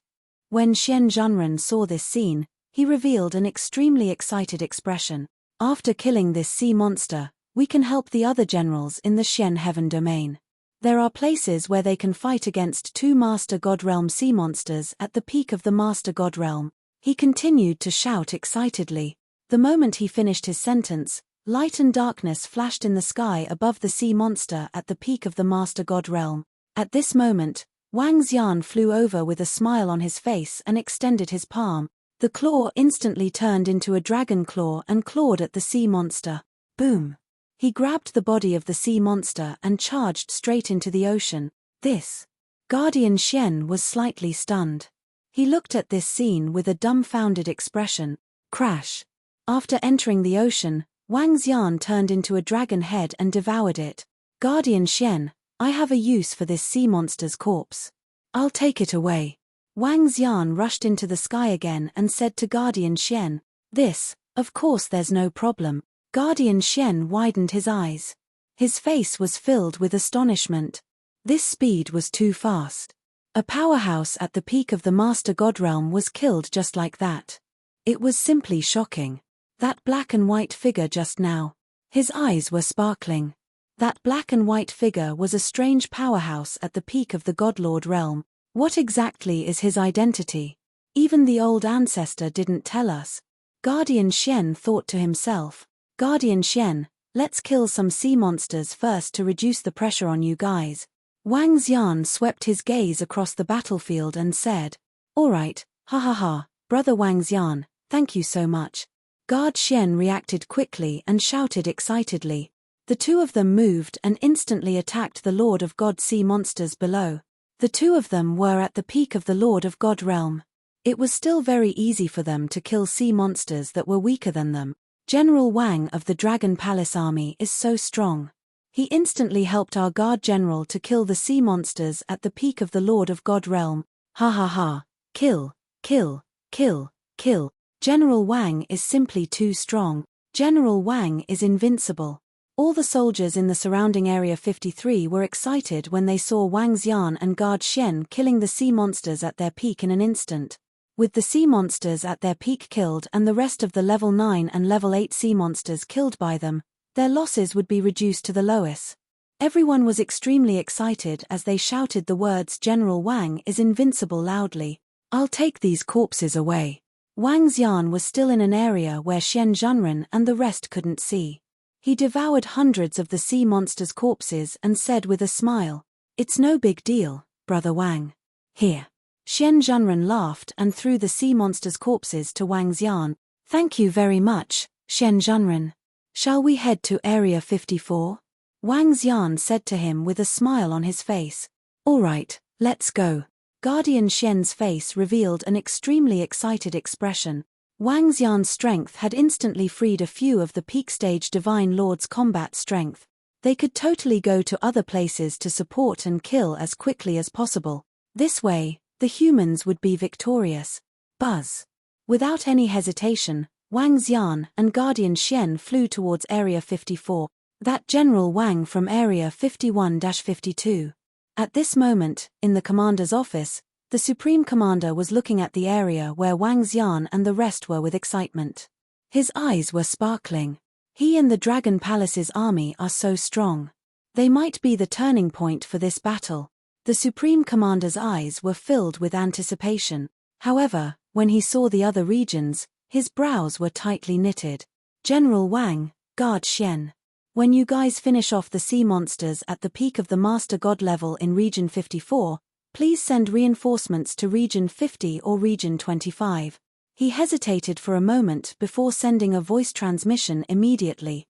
When Xian Zhanren saw this scene, he revealed an extremely excited expression. After killing this sea monster, we can help the other generals in the Xian Heaven Domain. There are places where they can fight against 2 Master God Realm sea monsters at the peak of the Master God Realm. He continued to shout excitedly. The moment he finished his sentence, light and darkness flashed in the sky above the sea monster at the peak of the Master God Realm. At this moment, Wang Xian flew over with a smile on his face and extended his palm. The claw instantly turned into a dragon claw and clawed at the sea monster. Boom! He grabbed the body of the sea monster and charged straight into the ocean. This. Guardian Xian was slightly stunned. He looked at this scene with a dumbfounded expression. Crash! After entering the ocean, Wang Xian turned into a dragon head and devoured it. Guardian Xian, I have a use for this sea monster's corpse. I'll take it away. Wang Xian rushed into the sky again and said to Guardian Xian, this, of course there's no problem. Guardian Xian widened his eyes. His face was filled with astonishment. This speed was too fast. A powerhouse at the peak of the Master God Realm was killed just like that. It was simply shocking. That black and white figure just now. His eyes were sparkling. That black and white figure was a strange powerhouse at the peak of the Godlord realm. What exactly is his identity? Even the old ancestor didn't tell us. Guardian Xian thought to himself, Guardian Xian, let's kill some sea monsters first to reduce the pressure on you guys. Wang Xian swept his gaze across the battlefield and said, Alright, ha ha ha, brother Wang Xian, thank you so much. Guard Xian reacted quickly and shouted excitedly. The two of them moved and instantly attacked the Lord of God sea monsters below. The two of them were at the peak of the Lord of God realm. It was still very easy for them to kill sea monsters that were weaker than them. General Wang of the Dragon Palace army is so strong. He instantly helped our guard general to kill the sea monsters at the peak of the Lord of God realm. Ha ha ha. Kill, kill, kill, kill. General Wang is simply too strong. General Wang is invincible. All the soldiers in the surrounding Area 53 were excited when they saw Wang Xian and Guard Xian killing the sea monsters at their peak in an instant. With the sea monsters at their peak killed and the rest of the level 9 and level 8 sea monsters killed by them, their losses would be reduced to the lowest. Everyone was extremely excited as they shouted the words General Wang is invincible loudly. I'll take these corpses away. Wang Xian was still in an area where Xian Zhenren and the rest couldn't see. He devoured hundreds of the sea monsters' corpses and said with a smile, It's no big deal, brother Wang. Here. Xian Zhenren laughed and threw the sea monsters' corpses to Wang Xian. Thank you very much, Xian Zhenren. Shall we head to Area 54? Wang Xian said to him with a smile on his face. Alright, let's go. Guardian Xian's face revealed an extremely excited expression. Wang Xian's strength had instantly freed a few of the peak stage Divine Lord's combat strength. They could totally go to other places to support and kill as quickly as possible. This way, the humans would be victorious. Buzz. Without any hesitation, Wang Xian and Guardian Xian flew towards Area 54, that General Wang from Area 51-52. At this moment, in the commander's office, the Supreme Commander was looking at the area where Wang Xian and the rest were with excitement. His eyes were sparkling. He and the Dragon Palace's army are so strong. They might be the turning point for this battle. The Supreme Commander's eyes were filled with anticipation. However, when he saw the other regions, his brows were tightly knitted. General Wang, Guard Xian. When you guys finish off the sea monsters at the peak of the Master God level in Region 54, please send reinforcements to Region 50 or Region 25. He hesitated for a moment before sending a voice transmission immediately.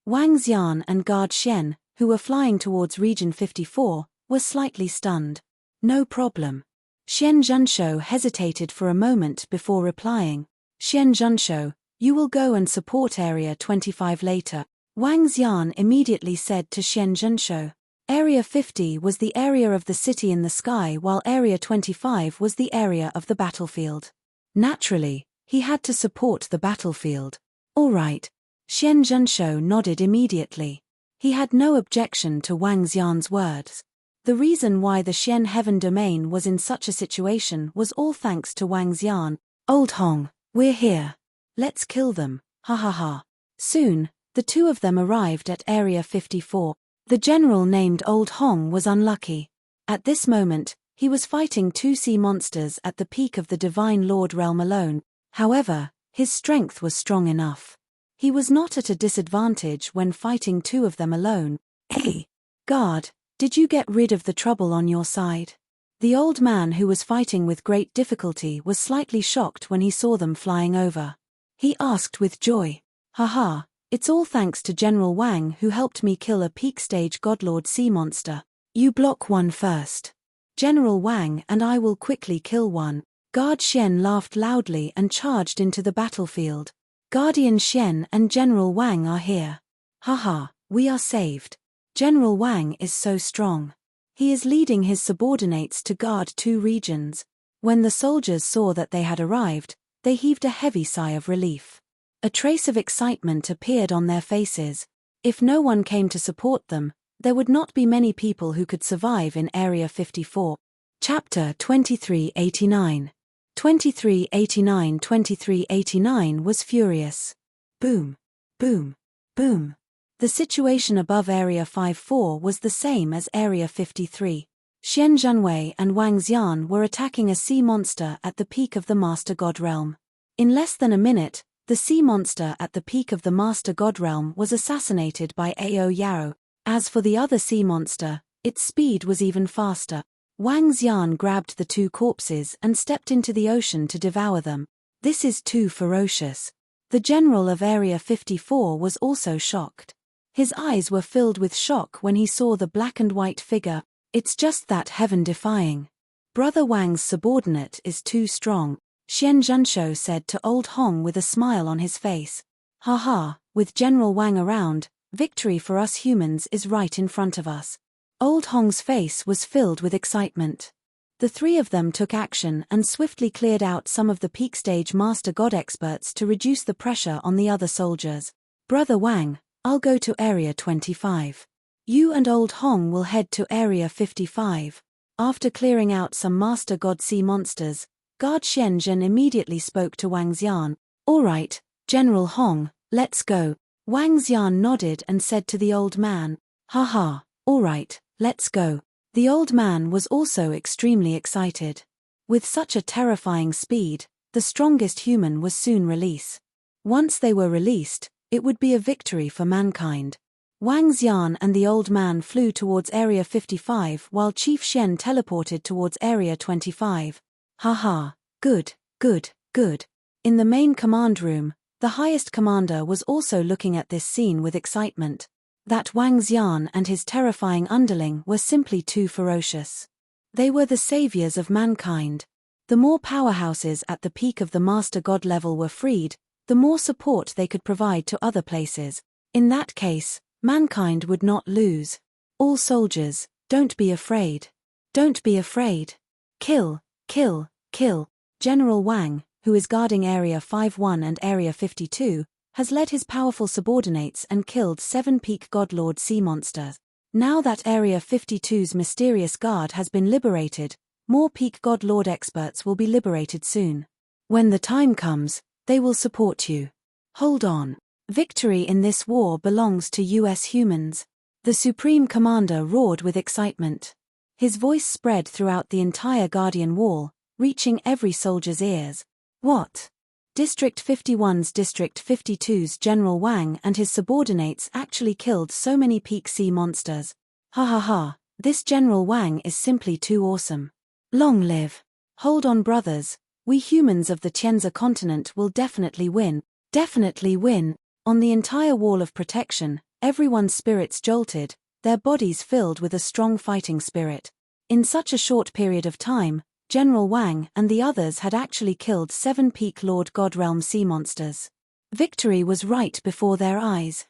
Wang Xian and Guard Xian, who were flying towards Region 54, were slightly stunned. No problem. Xian Zhenshou hesitated for a moment before replying. Xian Zhenshou, you will go and support Area 25 later. Wang Xian immediately said to Xian Zhenshou. Area 50 was the area of the city in the sky while Area 25 was the area of the battlefield. Naturally, he had to support the battlefield. Alright. Xian Zhenshou nodded immediately. He had no objection to Wang Xian's words. The reason why the Xian Heaven domain was in such a situation was all thanks to Wang Xian. Old Hong, we're here. Let's kill them, ha ha ha. Soon, the two of them arrived at Area 54. The general named Old Hong was unlucky. At this moment, he was fighting two sea monsters at the peak of the Divine Lord realm alone. However, his strength was strong enough. He was not at a disadvantage when fighting two of them alone. Hey, guard, did you get rid of the trouble on your side? The old man who was fighting with great difficulty was slightly shocked when he saw them flying over. He asked with joy. Haha, it's all thanks to General Wang who helped me kill a peak stage Godlord sea monster. You block one first. General Wang and I will quickly kill one. Guard Xian laughed loudly and charged into the battlefield. Guardian Xian and General Wang are here. Haha, we are saved. General Wang is so strong. He is leading his subordinates to guard two regions. When the soldiers saw that they had arrived, they heaved a heavy sigh of relief. A trace of excitement appeared on their faces. If no one came to support them, there would not be many people who could survive in Area 54. Chapter 2389. 2389 was furious. Boom, boom, boom. The situation above Area 54 was the same as Area 53. Xian Zhenwei and Wang Xian were attacking a sea monster at the peak of the Master God realm. In less than a minute, the sea monster at the peak of the Master God realm was assassinated by Ao Yao. As for the other sea monster, its speed was even faster. Wang Xian grabbed the two corpses and stepped into the ocean to devour them. This is too ferocious. The general of Area 54 was also shocked. His eyes were filled with shock when he saw the black and white figure. It's just that heaven-defying. Brother Wang's subordinate is too strong, Xian Zhenshou said to Old Hong with a smile on his face. Ha ha, with General Wang around, victory for us humans is right in front of us. Old Hong's face was filled with excitement. The three of them took action and swiftly cleared out some of the peak stage Master God experts to reduce the pressure on the other soldiers. Brother Wang, I'll go to Area 25. You and Old Hong will head to Area 55. After clearing out some Master God sea monsters, Guard Xianzhen immediately spoke to Wang Xian. All right, General Hong, let's go. Wang Xian nodded and said to the old man, ha ha, all right, let's go. The old man was also extremely excited. With such a terrifying speed, the strongest human was soon released. Once they were released, it would be a victory for mankind. Wang Xian and the old man flew towards Area 55 while Chief Shen teleported towards Area 25. Haha, good, good, good. In the main command room, the highest commander was also looking at this scene with excitement. That Wang Xian and his terrifying underling were simply too ferocious. They were the saviors of mankind. The more powerhouses at the peak of the Master God level were freed, the more support they could provide to other places. In that case, mankind would not lose. All soldiers, don't be afraid. Don't be afraid. Kill, kill, kill. General Wang, who is guarding Area 51 and Area 52, has led his powerful subordinates and killed 7 peak godlord sea monsters. Now that Area 52's mysterious guard has been liberated, more peak godlord experts will be liberated soon. When the time comes, they will support you. Hold on. Victory in this war belongs to US humans. The Supreme Commander roared with excitement. His voice spread throughout the entire Guardian Wall, reaching every soldier's ears. What? District 51's District 52's General Wang and his subordinates actually killed so many peak sea monsters. Ha ha ha, this General Wang is simply too awesome. Long live. Hold on brothers, we humans of the Tianzi continent will definitely win. Definitely win. On the entire wall of protection, everyone's spirits jolted, their bodies filled with a strong fighting spirit. In such a short period of time, General Wang and the others had actually killed 7 peak Lord God realm sea monsters. Victory was right before their eyes.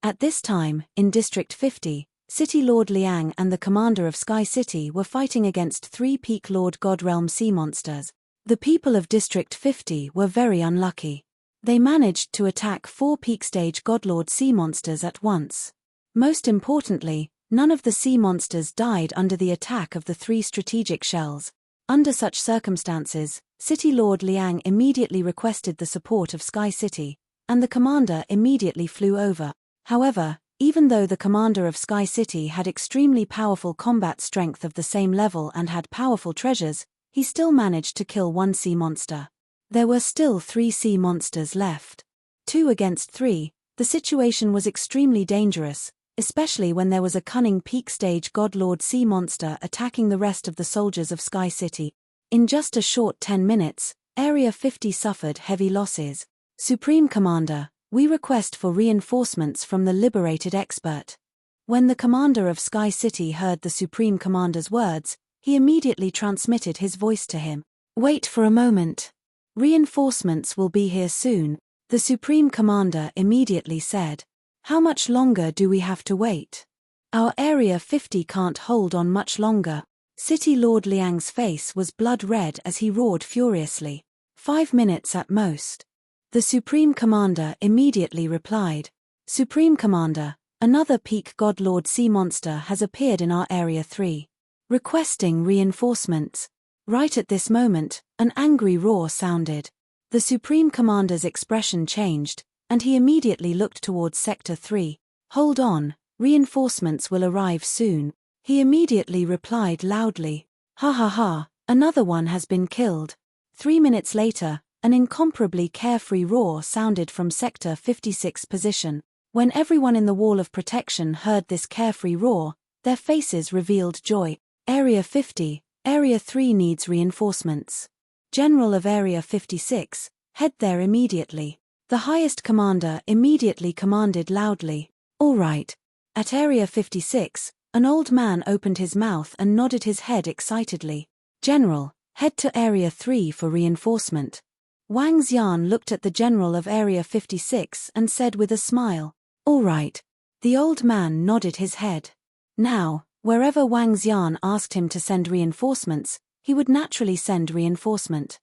At this time, in District 50, City Lord Liang and the commander of Sky City were fighting against 3 peak Lord God realm sea monsters. The people of District 50 were very unlucky. They managed to attack 4 peak stage Godlord sea monsters at once. Most importantly, none of the sea monsters died under the attack of the 3 strategic shells. Under such circumstances, City Lord Liang immediately requested the support of Sky City, and the commander immediately flew over. However, even though the commander of Sky City had extremely powerful combat strength of the same level and had powerful treasures, he still managed to kill 1 sea monster. There were still 3 sea monsters left. 2 against 3, the situation was extremely dangerous, especially when there was a cunning peak stage godlord sea monster attacking the rest of the soldiers of Sky City. In just a short 10 minutes, Area 50 suffered heavy losses. Supreme Commander, we request for reinforcements from the liberated expert. When the commander of Sky City heard the Supreme Commander's words, he immediately transmitted his voice to him. Wait for a moment. Reinforcements will be here soon, the Supreme Commander immediately said. How much longer do we have to wait? Our Area 50 can't hold on much longer. City Lord Liang's face was blood red as he roared furiously. 5 minutes at most. The Supreme Commander immediately replied. Supreme Commander, another peak godlord sea monster has appeared in our Area 3. Requesting reinforcements. Right at this moment, an angry roar sounded. The Supreme Commander's expression changed, and he immediately looked towards Sector 3. Hold on, reinforcements will arrive soon. He immediately replied loudly. Ha ha ha, another one has been killed. 3 minutes later, an incomparably carefree roar sounded from Sector 56 position. When everyone in the wall of protection heard this carefree roar, their faces revealed joy. Area 50, Area 3 needs reinforcements. General of Area 56, head there immediately. The highest commander immediately commanded loudly. All right. At Area 56, an old man opened his mouth and nodded his head excitedly. General, head to Area 3 for reinforcement. Wang Xian looked at the general of Area 56 and said with a smile, all right. The old man nodded his head. Now, wherever Wang Xian asked him to send reinforcements, he would naturally send reinforcement.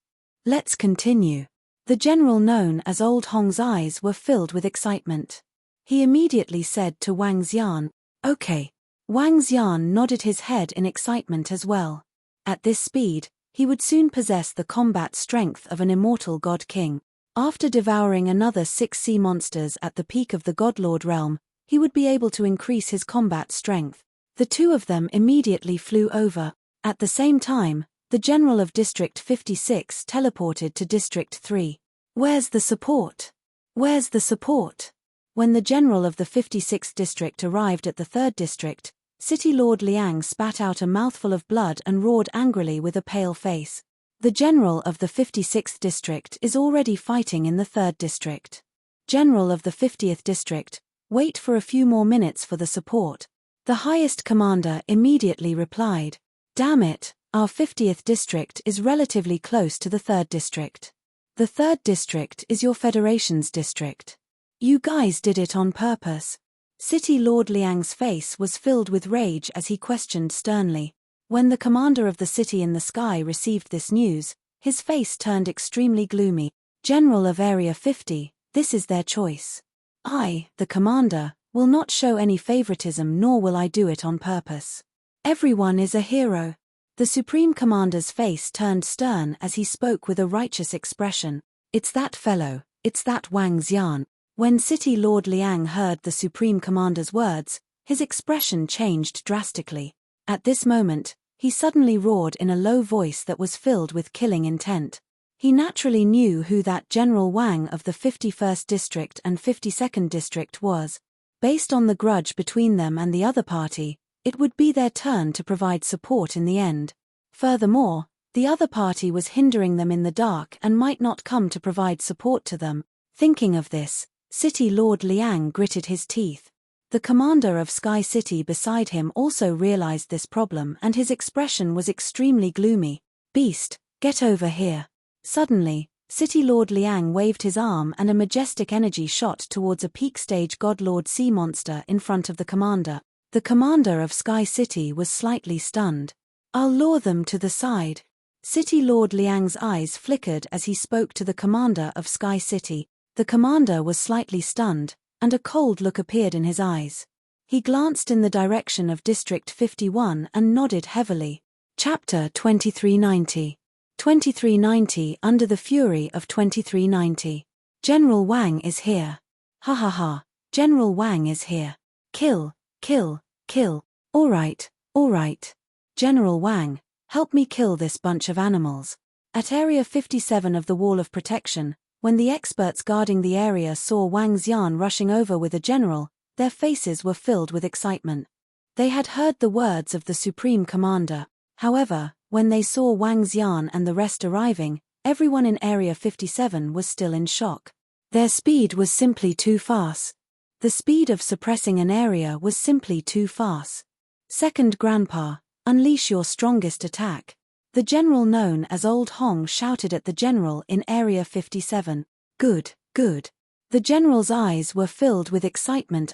Let's continue. The general known as Old Hong's eyes were filled with excitement. He immediately said to Wang Xian, okay. Wang Xian nodded his head in excitement as well. At this speed, he would soon possess the combat strength of an immortal god king. After devouring another 6 sea monsters at the peak of the godlord realm, he would be able to increase his combat strength. The two of them immediately flew over. At the same time, the general of District 56 teleported to District 3. Where's the support? Where's the support? When the general of the 56th district arrived at the 3rd district, City Lord Liang spat out a mouthful of blood and roared angrily with a pale face. The general of the 56th district is already fighting in the 3rd district. General of the 50th district, wait for a few more minutes for the support. The highest commander immediately replied, damn it, our 50th district is relatively close to the 3rd district. The 3rd district is your federation's district. You guys did it on purpose. City Lord Liang's face was filled with rage as he questioned sternly. When the commander of the city in the sky received this news, his face turned extremely gloomy. General of Area 50, this is their choice. I, the commander, will not show any favoritism, nor will I do it on purpose. Everyone is a hero. The Supreme Commander's face turned stern as he spoke with a righteous expression. It's that fellow, it's that Wang Xian. When City Lord Liang heard the Supreme Commander's words, his expression changed drastically. At this moment, he suddenly roared in a low voice that was filled with killing intent. He naturally knew who that General Wang of the 51st District and 52nd District was. Based on the grudge between them and the other party, it would be their turn to provide support in the end. Furthermore, the other party was hindering them in the dark and might not come to provide support to them. Thinking of this, City Lord Liang gritted his teeth. The commander of Sky City beside him also realized this problem and his expression was extremely gloomy. Beast, get over here. Suddenly, City Lord Liang waved his arm and a majestic energy shot towards a peak stage godlord sea monster in front of the commander. The commander of Sky City was slightly stunned. I'll lure them to the side. City Lord Liang's eyes flickered as he spoke to the commander of Sky City. The commander was slightly stunned, and a cold look appeared in his eyes. He glanced in the direction of District 51 and nodded heavily. Chapter 2390. 2390 Under the Fury of 2390. General Wang is here. Ha ha ha, General Wang is here. Kill, kill, kill. All right. General Wang, help me kill this bunch of animals. At Area 57 of the Wall of Protection, when the experts guarding the area saw Wang Xian rushing over with a general, their faces were filled with excitement. They had heard the words of the Supreme Commander. However, when they saw Wang Xian and the rest arriving, everyone in Area 57 was still in shock. Their speed was simply too fast. The speed of suppressing an area was simply too fast. Second Grandpa, unleash your strongest attack. The general known as Old Hong shouted at the general in Area 57. Good. The general's eyes were filled with excitement.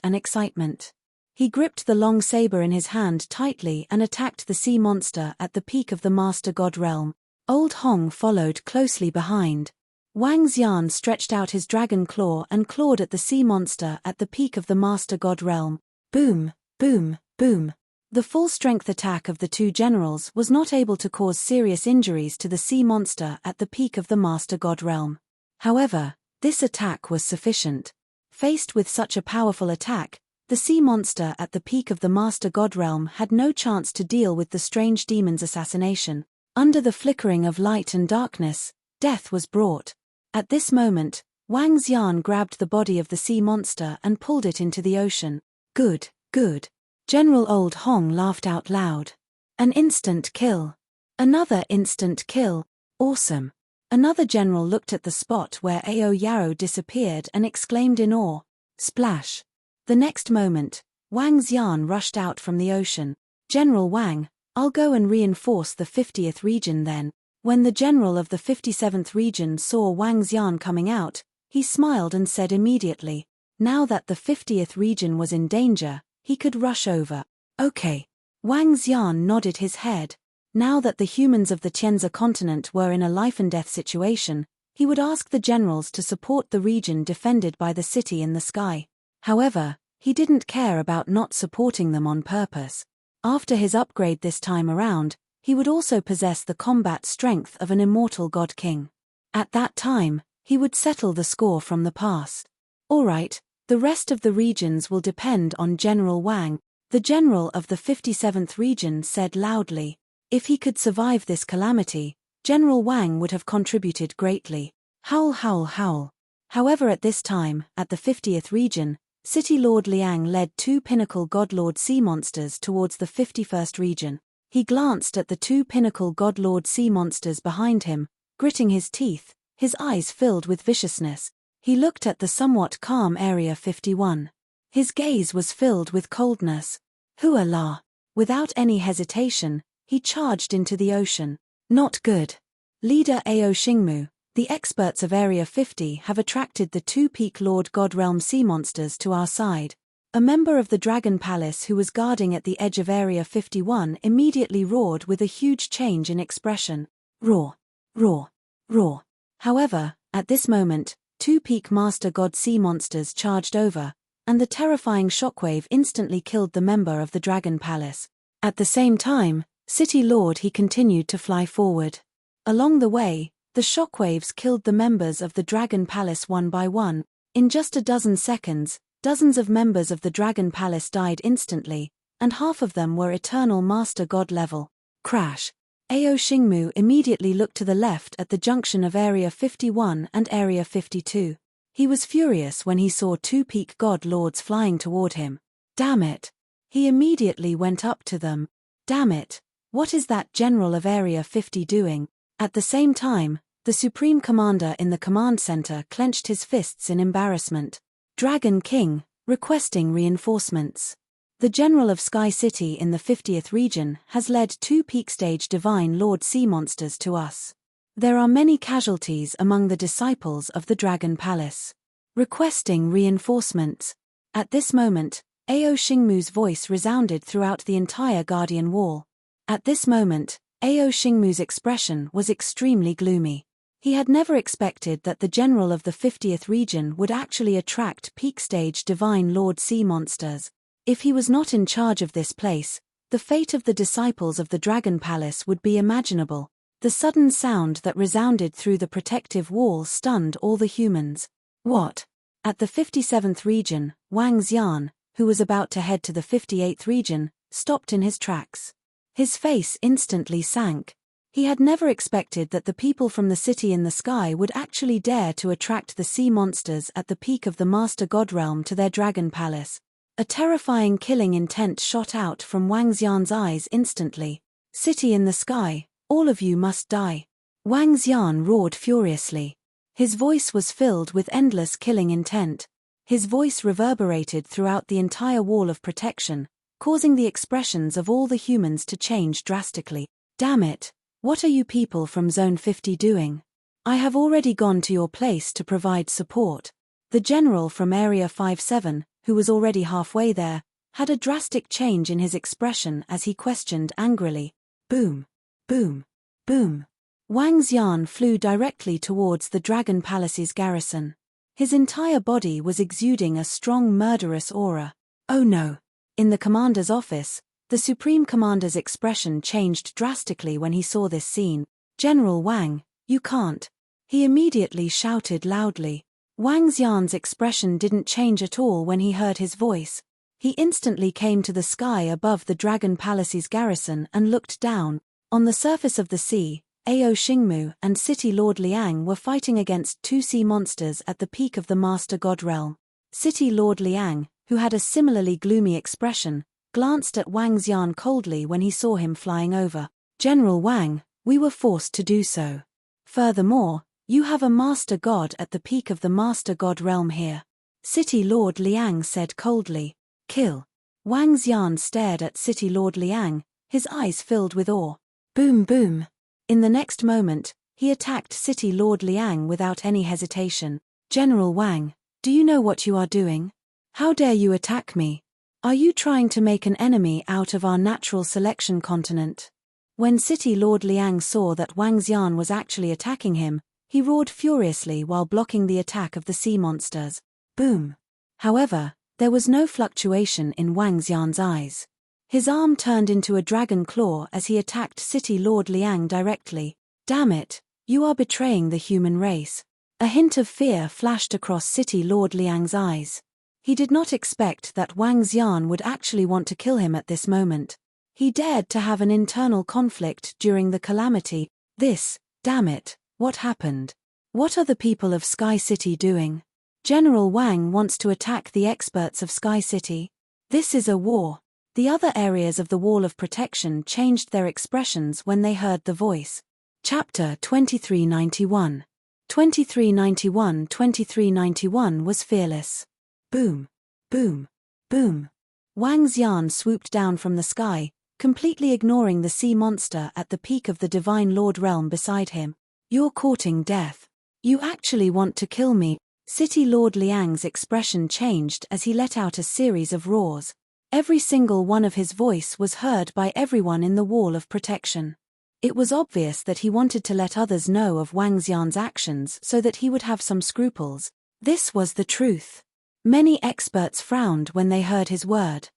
He gripped the long saber in his hand tightly and attacked the sea monster at the peak of the Master God realm. Old Hong followed closely behind. Wang Xian stretched out his dragon claw and clawed at the sea monster at the peak of the Master God realm. Boom, boom, boom. The full-strength attack of the two generals was not able to cause serious injuries to the sea monster at the peak of the Master God realm. However, this attack was sufficient. Faced with such a powerful attack, the sea monster at the peak of the Master God realm had no chance to deal with the strange demon's assassination. Under the flickering of light and darkness, death was brought. At this moment, Wang Xian grabbed the body of the sea monster and pulled it into the ocean. Good, good. General Old Hong laughed out loud. An instant kill. Another instant kill. Awesome. Another general looked at the spot where Ao Yaro disappeared and exclaimed in awe. Splash. The next moment, Wang Xian rushed out from the ocean. General Wang, I'll go and reinforce the 50th region then. When the general of the 57th region saw Wang Xian coming out, he smiled and said immediately, now that the 50th region was in danger, he could rush over. Okay. Wang Xian nodded his head. Now that the humans of the Tianzi continent were in a life-and-death situation, he would ask the generals to support the region defended by the city in the sky. However, he didn't care about not supporting them on purpose. After his upgrade this time around, he would also possess the combat strength of an immortal god king. At that time, he would settle the score from the past. Alright, the rest of the regions will depend on General Wang, the general of the 57th region said loudly. If he could survive this calamity, General Wang would have contributed greatly. Howl, howl, howl. However, at this time, at the 50th region, City Lord Liang led 2 pinnacle godlord sea monsters towards the 51st region. He glanced at the 2 pinnacle godlord sea monsters behind him, gritting his teeth, his eyes filled with viciousness. He looked at the somewhat calm Area 51. His gaze was filled with coldness. Hua la. Without any hesitation, he charged into the ocean. Not good. Leader Ao Xingmu, the experts of Area 50 have attracted the 2 Peak Lord God Realm sea monsters to our side. A member of the Dragon Palace who was guarding at the edge of Area 51 immediately roared with a huge change in expression. Roar, roar, roar. However, at this moment, 2 Peak Master God sea monsters charged over, and the terrifying shockwave instantly killed the member of the Dragon Palace. At the same time, City Lord he continued to fly forward. Along the way, the shockwaves killed the members of the Dragon Palace one by one. In just a dozen seconds, dozens of members of the Dragon Palace died instantly, and half of them were Eternal Master God level. Crash. Ao Xingmu immediately looked to the left at the junction of Area 51 and Area 52. He was furious when he saw 2 Peak God Lords flying toward him. Damn it. He immediately went up to them. Damn it. What is that general of Area 50 doing? At the same time, the Supreme Commander in the command center clenched his fists in embarrassment. Dragon King, requesting reinforcements. The General of Sky City in the 50th region has led 2 Peak Stage Divine Lord Sea Monsters to us. There are many casualties among the disciples of the Dragon Palace. Requesting reinforcements. At this moment, Ao Xingmu's voice resounded throughout the entire Guardian Wall. At this moment, Ao Xingmu's expression was extremely gloomy. He had never expected that the general of the 50th region would actually attract Peak Stage Divine Lord Sea Monsters. If he was not in charge of this place, the fate of the disciples of the Dragon Palace would be imaginable. The sudden sound that resounded through the protective wall stunned all the humans. What? At the 57th region, Wang Xian, who was about to head to the 58th region, stopped in his tracks. His face instantly sank. He had never expected that the people from the city in the sky would actually dare to attract the sea monsters at the peak of the Master God Realm to their Dragon Palace. A terrifying killing intent shot out from Wang Xian's eyes instantly. City in the sky, all of you must die. Wang Xian roared furiously. His voice was filled with endless killing intent. His voice reverberated throughout the entire wall of protection, causing the expressions of all the humans to change drastically. Damn it! What are you people from Zone 50 doing? I have already gone to your place to provide support. The general from Area 57, who was already halfway there, had a drastic change in his expression as he questioned angrily. Boom. Boom. Boom. Wang Xian flew directly towards the Dragon Palace's garrison. His entire body was exuding a strong murderous aura. Oh no. In the commander's office, the Supreme Commander's expression changed drastically when he saw this scene. General Wang, you can't. He immediately shouted loudly. Wang Xian's expression didn't change at all when he heard his voice. He instantly came to the sky above the Dragon Palace's garrison and looked down. On the surface of the sea, Ao Xingmu and City Lord Liang were fighting against two sea monsters at the peak of the Master God realm. City Lord Liang, who had a similarly gloomy expression, glanced at Wang Xian coldly when he saw him flying over. General Wang, we were forced to do so. Furthermore, you have a Master God at the peak of the Master God realm here. City Lord Liang said coldly. Kill. Wang Xian stared at City Lord Liang, his eyes filled with awe. Boom boom. In the next moment, he attacked City Lord Liang without any hesitation. General Wang, do you know what you are doing? How dare you attack me? Are you trying to make an enemy out of our natural selection continent? When City Lord Liang saw that Wang Xian was actually attacking him, he roared furiously while blocking the attack of the sea monsters. Boom. However, there was no fluctuation in Wang Xian's eyes. His arm turned into a dragon claw as he attacked City Lord Liang directly. Damn it, you are betraying the human race. A hint of fear flashed across City Lord Liang's eyes. He did not expect that Wang Xian would actually want to kill him at this moment. He dared to have an internal conflict during the calamity. Damn it, what happened? What are the people of Sky City doing? General Wang wants to attack the experts of Sky City. This is a war. The other areas of the Wall of Protection changed their expressions when they heard the voice. Chapter 2391. 2391 was fearless. Boom. Boom. Boom. Wang Xian swooped down from the sky, completely ignoring the sea monster at the peak of the Divine Lord realm beside him. You're courting death. You actually want to kill me. City Lord Liang's expression changed as he let out a series of roars. Every single one of his voice was heard by everyone in the Wall of Protection. It was obvious that he wanted to let others know of Wang Xian's actions so that he would have some scruples. This was the truth. Many experts frowned when they heard his word.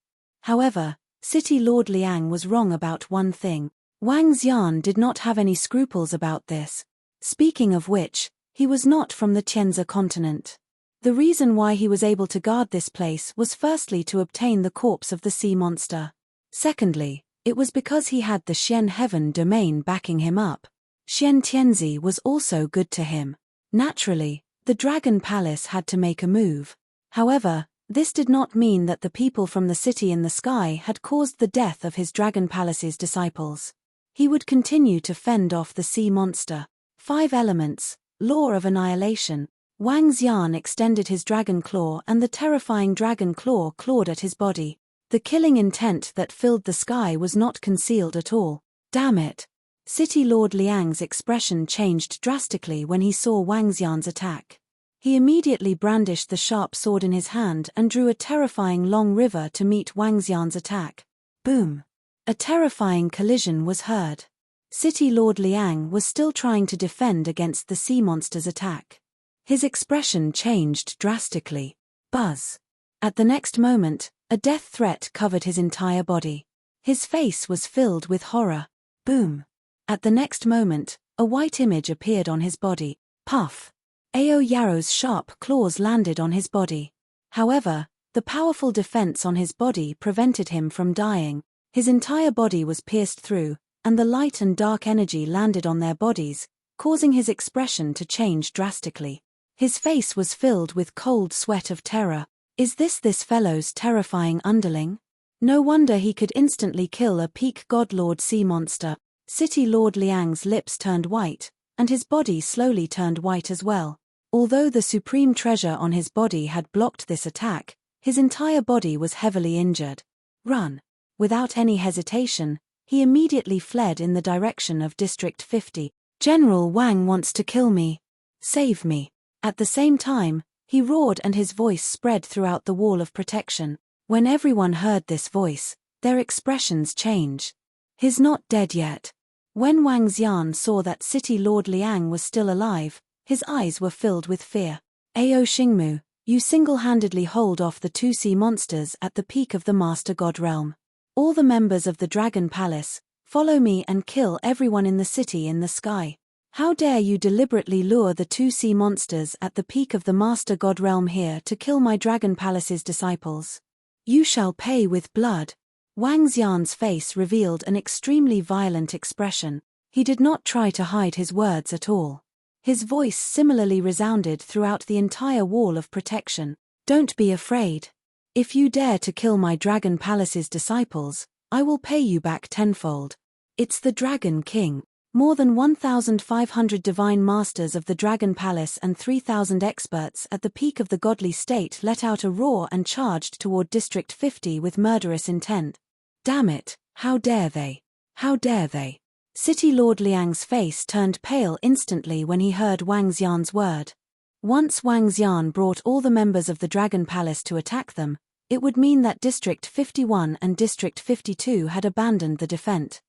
However, City Lord Liang was wrong about one thing. Wang Xian did not have any scruples about this. Speaking of which, he was not from the Tianzi continent. The reason why he was able to guard this place was firstly to obtain the corpse of the sea monster. Secondly, it was because he had the Xian Heaven domain backing him up. Xian Tianzi was also good to him. Naturally, the Dragon Palace had to make a move. However, this did not mean that the people from the city in the sky had caused the death of his Dragon Palace's disciples. He would continue to fend off the sea monster. 5 elements, law of annihilation. Wang Xian extended his dragon claw and the terrifying dragon claw clawed at his body. The killing intent that filled the sky was not concealed at all. Damn it. City Lord Liang's expression changed drastically when he saw Wang Xian's attack. He immediately brandished the sharp sword in his hand and drew a terrifying long river to meet Wang Xian's attack. Boom. A terrifying collision was heard. City Lord Liang was still trying to defend against the sea monster's attack. His expression changed drastically. Buzz. At the next moment, a death threat covered his entire body. His face was filled with horror. Boom. At the next moment, a white image appeared on his body. Puff. Ao Yaro's sharp claws landed on his body. However, the powerful defense on his body prevented him from dying. His entire body was pierced through, and the light and dark energy landed on their bodies, causing his expression to change drastically. His face was filled with cold sweat of terror. Is this fellow's terrifying underling? No wonder he could instantly kill a peak godlord sea monster. City Lord Liang's lips turned white, and his body slowly turned white as well. Although the supreme treasure on his body had blocked this attack, his entire body was heavily injured. Run. Without any hesitation, he immediately fled in the direction of District 50. General Wang wants to kill me. Save me. At the same time, he roared and his voice spread throughout the Wall of Protection. When everyone heard this voice, their expressions changed. He's not dead yet. When Wang Xian saw that City Lord Liang was still alive, his eyes were filled with fear. Ao Xingmu, you single-handedly hold off the 2 sea monsters at the peak of the Master God realm. All the members of the Dragon Palace, follow me and kill everyone in the city in the sky. How dare you deliberately lure the 2 sea monsters at the peak of the Master God realm here to kill my Dragon Palace's disciples? You shall pay with blood. Wang Xian's face revealed an extremely violent expression. He did not try to hide his words at all. His voice similarly resounded throughout the entire wall of protection. Don't be afraid. If you dare to kill my Dragon Palace's disciples, I will pay you back tenfold. It's the Dragon King. More than 1,500 divine masters of the Dragon Palace and 3,000 experts at the peak of the godly state let out a roar and charged toward District 50 with murderous intent. Damn it, how dare they? How dare they? City Lord Liang's face turned pale instantly when he heard Wang Xian's word. Once Wang Xian brought all the members of the Dragon Palace to attack them, it would mean that District 51 and District 52 had abandoned the defense.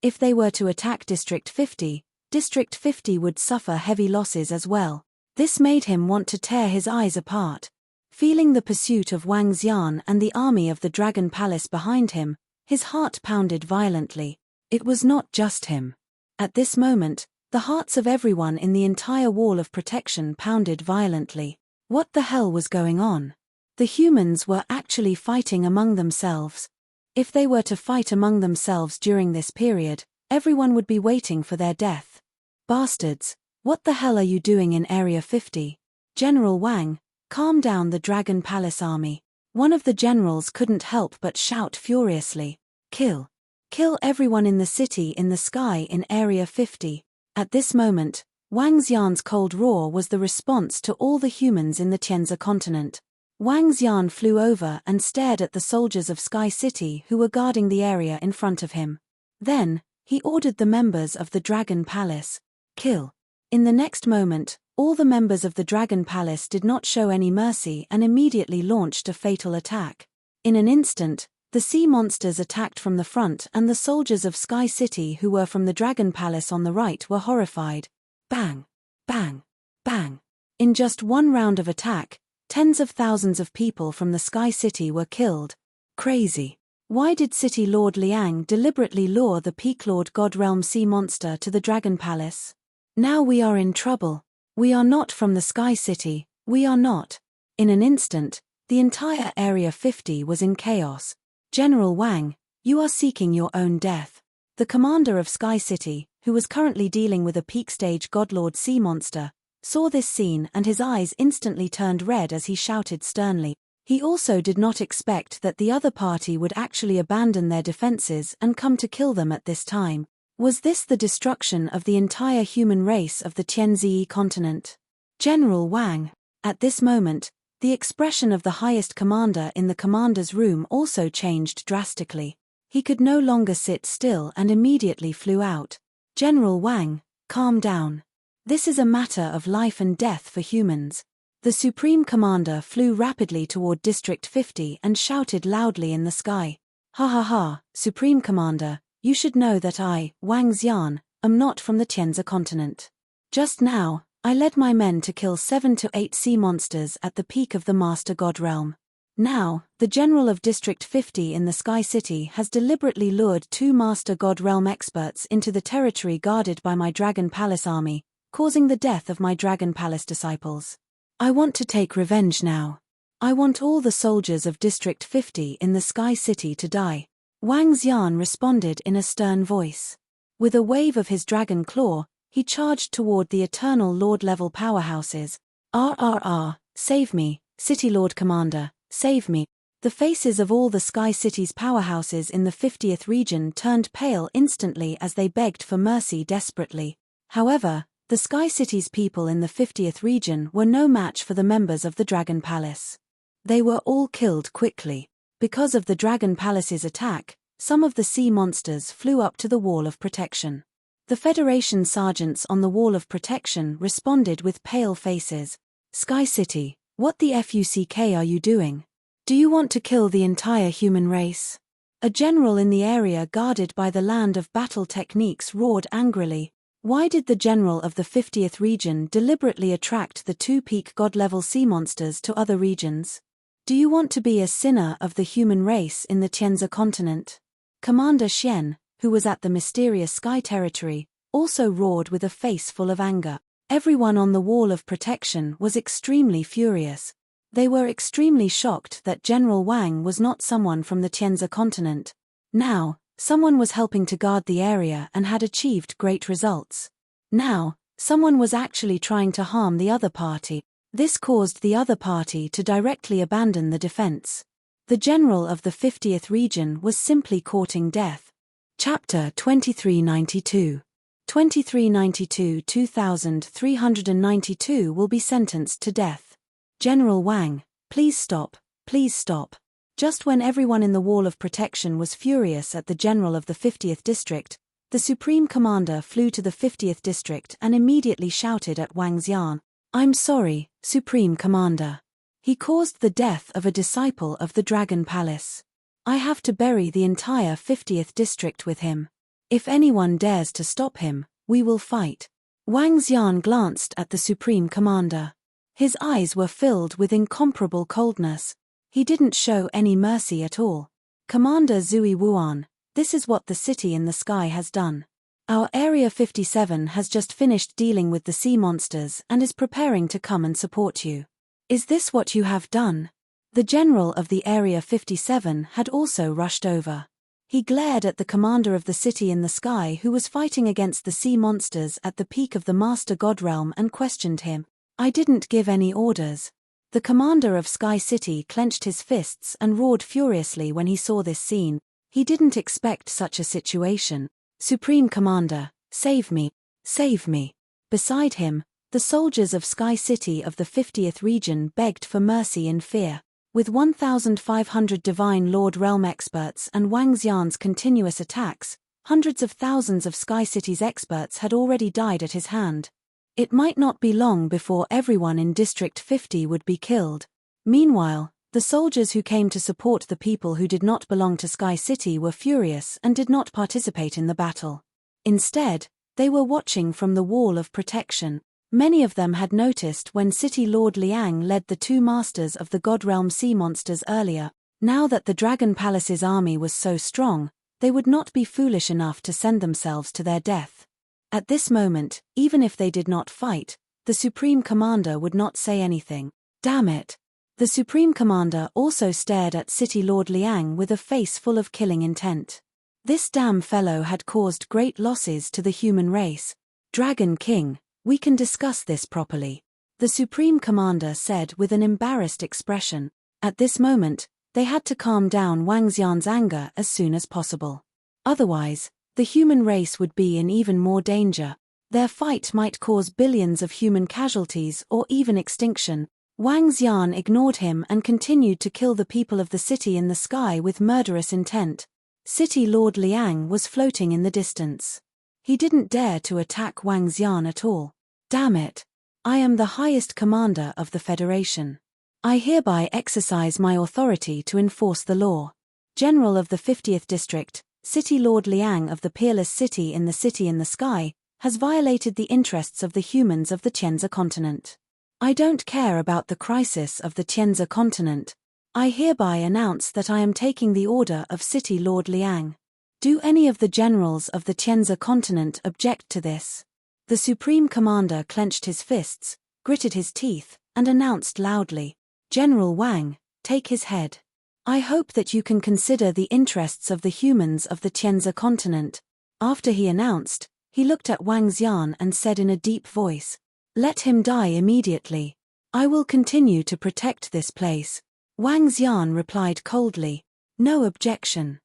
If they were to attack District 50, District 50 would suffer heavy losses as well. This made him want to tear his eyes apart. Feeling the pursuit of Wang Xian and the army of the Dragon Palace behind him, his heart pounded violently. It was not just him. At this moment, the hearts of everyone in the entire wall of protection pounded violently. What the hell was going on? The humans were actually fighting among themselves. If they were to fight among themselves during this period, everyone would be waiting for their death. Bastards, what the hell are you doing in Area 50? General Wang, calm down the Dragon Palace army. One of the generals couldn't help but shout furiously. Kill. Kill everyone in the city in the sky in Area 50. At this moment, Wang Xian's cold roar was the response to all the humans in the Tianzi continent. Wang Xian flew over and stared at the soldiers of Sky City who were guarding the area in front of him. Then, he ordered the members of the Dragon Palace. Kill. In the next moment, all the members of the Dragon Palace did not show any mercy and immediately launched a fatal attack. In an instant, the sea monsters attacked from the front and the soldiers of Sky City who were from the Dragon Palace on the right were horrified. Bang! Bang! Bang! In just one round of attack, tens of thousands of people from the Sky City were killed. Crazy. Why did City Lord Liang deliberately lure the Peak Lord God Realm Sea Monster to the Dragon Palace? Now we are in trouble. We are not from the Sky City, we are not. In an instant, the entire Area 50 was in chaos. General Wang, you are seeking your own death. The commander of Sky City, who was currently dealing with a peak stage Godlord Sea Monster, saw this scene and his eyes instantly turned red as he shouted sternly. He also did not expect that the other party would actually abandon their defenses and come to kill them at this time. Was this the destruction of the entire human race of the Tianzi continent? General Wang. At this moment, the expression of the highest commander in the commander's room also changed drastically. He could no longer sit still and immediately flew out. General Wang, calm down. This is a matter of life and death for humans. The Supreme Commander flew rapidly toward District 50 and shouted loudly in the sky. Ha ha ha, Supreme Commander, you should know that I, Wang Xian, am not from the Tianzi continent. Just now, I led my men to kill 7 to 8 sea monsters at the peak of the Master God Realm. Now, the General of District 50 in the Sky City has deliberately lured 2 Master God Realm experts into the territory guarded by my Dragon Palace army, causing the death of my Dragon Palace disciples. I want to take revenge now. I want all the soldiers of District 50 in the Sky City to die. Wang Xian responded in a stern voice. With a wave of his dragon claw, he charged toward the eternal Lord-level powerhouses. RRR, save me, City Lord Commander, save me. The faces of all the Sky City's powerhouses in the 50th region turned pale instantly as they begged for mercy desperately. However, the Sky City's people in the 50th region were no match for the members of the Dragon Palace. They were all killed quickly. Because of the Dragon Palace's attack, some of the sea monsters flew up to the Wall of Protection. The Federation sergeants on the Wall of Protection responded with pale faces. Sky City, what the fuck are you doing? Do you want to kill the entire human race? A general in the area guarded by the land of battle techniques roared angrily. Why did the general of the 50th region deliberately attract the 2 peak god-level sea monsters to other regions? Do you want to be a sinner of the human race in the Tianzi continent? Commander Xian, who was at the mysterious sky territory, also roared with a face full of anger. Everyone on the Wall of Protection was extremely furious. They were extremely shocked that General Wang was not someone from the Tianzi continent. Now, Someone was helping to guard the area and had achieved great results. Now, someone was actually trying to harm the other party. This caused the other party to directly abandon the defense. The general of the 50th region was simply courting death. Chapter 2392. 2392-2392 will be sentenced to death. General Wang, please stop, please stop. Just when everyone in the Wall of Protection was furious at the general of the 50th district, the Supreme Commander flew to the 50th district and immediately shouted at Wang Xian, "I'm sorry, Supreme Commander. He caused the death of a disciple of the Dragon Palace. I have to bury the entire 50th district with him. If anyone dares to stop him, we will fight." Wang Xian glanced at the Supreme Commander. His eyes were filled with incomparable coldness. He didn't show any mercy at all. "Commander Zui Wuan, this is what the city in the sky has done. Our Area 57 has just finished dealing with the sea monsters and is preparing to come and support you. Is this what you have done?" The general of the Area 57 had also rushed over. He glared at the commander of the city in the sky who was fighting against the sea monsters at the peak of the Master God Realm and questioned him. "I didn't give any orders." The commander of Sky City clenched his fists and roared furiously when he saw this scene. He didn't expect such a situation. "Supreme Commander, save me, save me." Beside him, the soldiers of Sky City of the 50th region begged for mercy in fear. With 1,500 Divine Lord Realm experts and Wang Xian's continuous attacks, hundreds of thousands of Sky City's experts had already died at his hand. It might not be long before everyone in District 50 would be killed. Meanwhile, the soldiers who came to support the people who did not belong to Sky City were furious and did not participate in the battle. Instead, they were watching from the Wall of Protection. Many of them had noticed when City Lord Liang led the two masters of the God Realm sea monsters earlier. Now that the Dragon Palace's army was so strong, they would not be foolish enough to send themselves to their death. At this moment, even if they did not fight, the Supreme Commander would not say anything. Damn it! The Supreme Commander also stared at City Lord Liang with a face full of killing intent. This damn fellow had caused great losses to the human race. "Dragon King, we can discuss this properly," the Supreme Commander said with an embarrassed expression. At this moment, they had to calm down Wang Xian's anger as soon as possible. Otherwise, the human race would be in even more danger. Their fight might cause billions of human casualties or even extinction. Wang Xian ignored him and continued to kill the people of the city in the sky with murderous intent. City Lord Liang was floating in the distance. He didn't dare to attack Wang Xian at all. "Damn it! I am the highest commander of the Federation. I hereby exercise my authority to enforce the law. General of the 50th District, City Lord Liang of the Peerless City in the Sky, has violated the interests of the humans of the Tianzi continent. I don't care about the crisis of the Tianzi continent. I hereby announce that I am taking the order of City Lord Liang. Do any of the generals of the Tianzi continent object to this?" The Supreme Commander clenched his fists, gritted his teeth, and announced loudly, "General Wang, take his head. I hope that you can consider the interests of the humans of the Tianzi continent." After he announced, he looked at Wang Xian and said in a deep voice, "Let him die immediately. I will continue to protect this place." Wang Xian replied coldly, "No objection.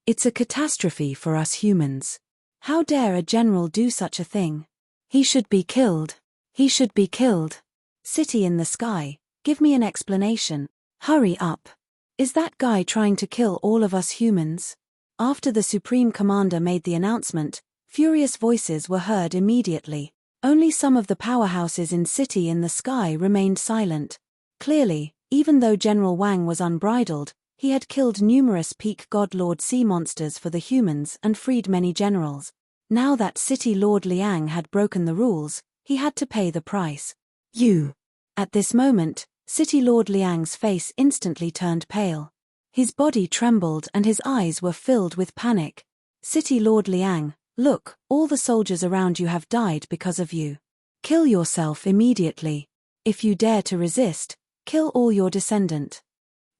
It's a catastrophe for us humans. How dare a general do such a thing? He should be killed. He should be killed. City in the Sky, give me an explanation. Hurry up. Is that guy trying to kill all of us humans?" After the Supreme Commander made the announcement, furious voices were heard immediately. Only some of the powerhouses in City in the Sky remained silent. Clearly, even though General Wang was unbridled, he had killed numerous peak God Lord sea monsters for the humans and freed many generals. Now that City Lord Liang had broken the rules, he had to pay the price. "You!" At this moment, City Lord Liang's face instantly turned pale. His body trembled and his eyes were filled with panic. "City Lord Liang, look, all the soldiers around you have died because of you. Kill yourself immediately. If you dare to resist, kill all your descendant."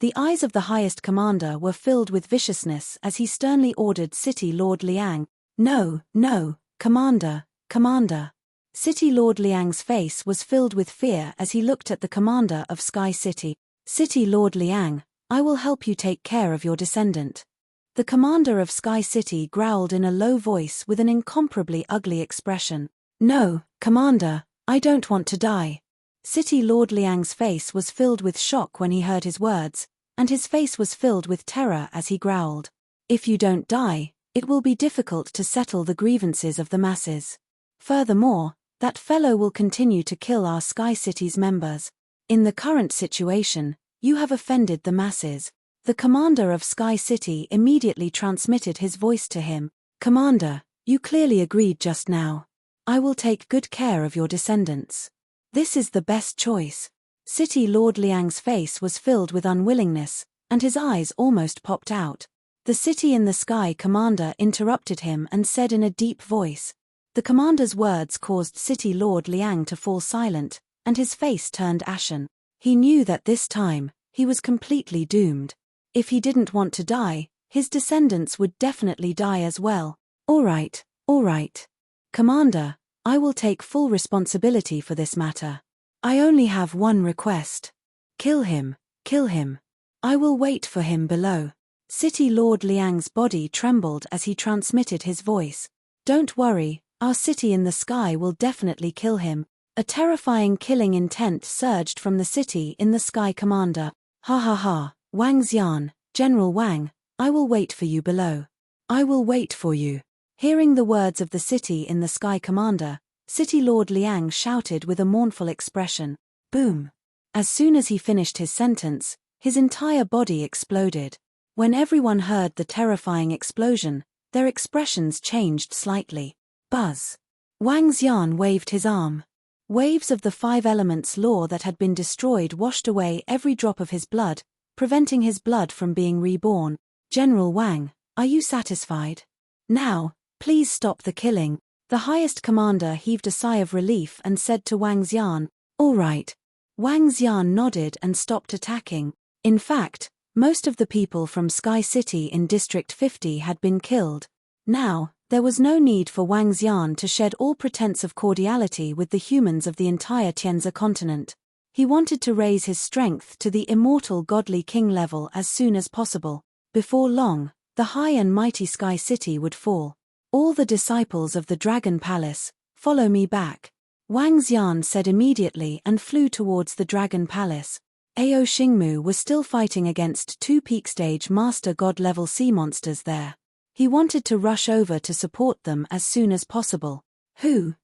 The eyes of the highest commander were filled with viciousness as he sternly ordered City Lord Liang, "No, no, Commander, Commander." City Lord Liang's face was filled with fear as he looked at the commander of Sky City. "City Lord Liang, I will help you take care of your descendant." The commander of Sky City growled in a low voice with an incomparably ugly expression. "No, Commander, I don't want to die." City Lord Liang's face was filled with shock when he heard his words, and his face was filled with terror as he growled. "If you don't die, it will be difficult to settle the grievances of the masses. Furthermore, that fellow will continue to kill our Sky City's members. In the current situation, you have offended the masses." The commander of Sky City immediately transmitted his voice to him. "Commander, you clearly agreed just now. I will take good care of your descendants. This is the best choice." City Lord Liang's face was filled with unwillingness, and his eyes almost popped out. The City in the Sky commander interrupted him and said in a deep voice. The commander's words caused City Lord Liang to fall silent, and his face turned ashen. He knew that this time, he was completely doomed. If he didn't want to die, his descendants would definitely die as well. All right, Commander, I will take full responsibility for this matter. I only have one request. Kill him, kill him. I will wait for him below." City Lord Liang's body trembled as he transmitted his voice. "Don't worry, our City in the Sky will definitely kill him." A terrifying killing intent surged from the City in the Sky commander. "Ha ha ha, Wang Xian, General Wang, I will wait for you below. I will wait for you." Hearing the words of the City in the Sky commander, City Lord Liang shouted with a mournful expression, "Boom!" As soon as he finished his sentence, his entire body exploded. When everyone heard the terrifying explosion, their expressions changed slightly. Buzz. Wang Xian waved his arm. Waves of the five elements law that had been destroyed washed away every drop of his blood, preventing his blood from being reborn. "General Wang, are you satisfied? Now, please stop the killing." The highest commander heaved a sigh of relief and said to Wang Xian, "All right." Wang Xian nodded and stopped attacking. In fact, most of the people from Sky City in District 50 had been killed. Now, there was no need for Wang Xian to shed all pretense of cordiality with the humans of the entire Tianzi continent. He wanted to raise his strength to the immortal godly king level as soon as possible. Before long, the high and mighty Sky City would fall. "All the disciples of the Dragon Palace, follow me back." Wang Xian said immediately and flew towards the Dragon Palace. Ao Xingmu was still fighting against two peak stage Master God level sea monsters there. He wanted to rush over to support them as soon as possible.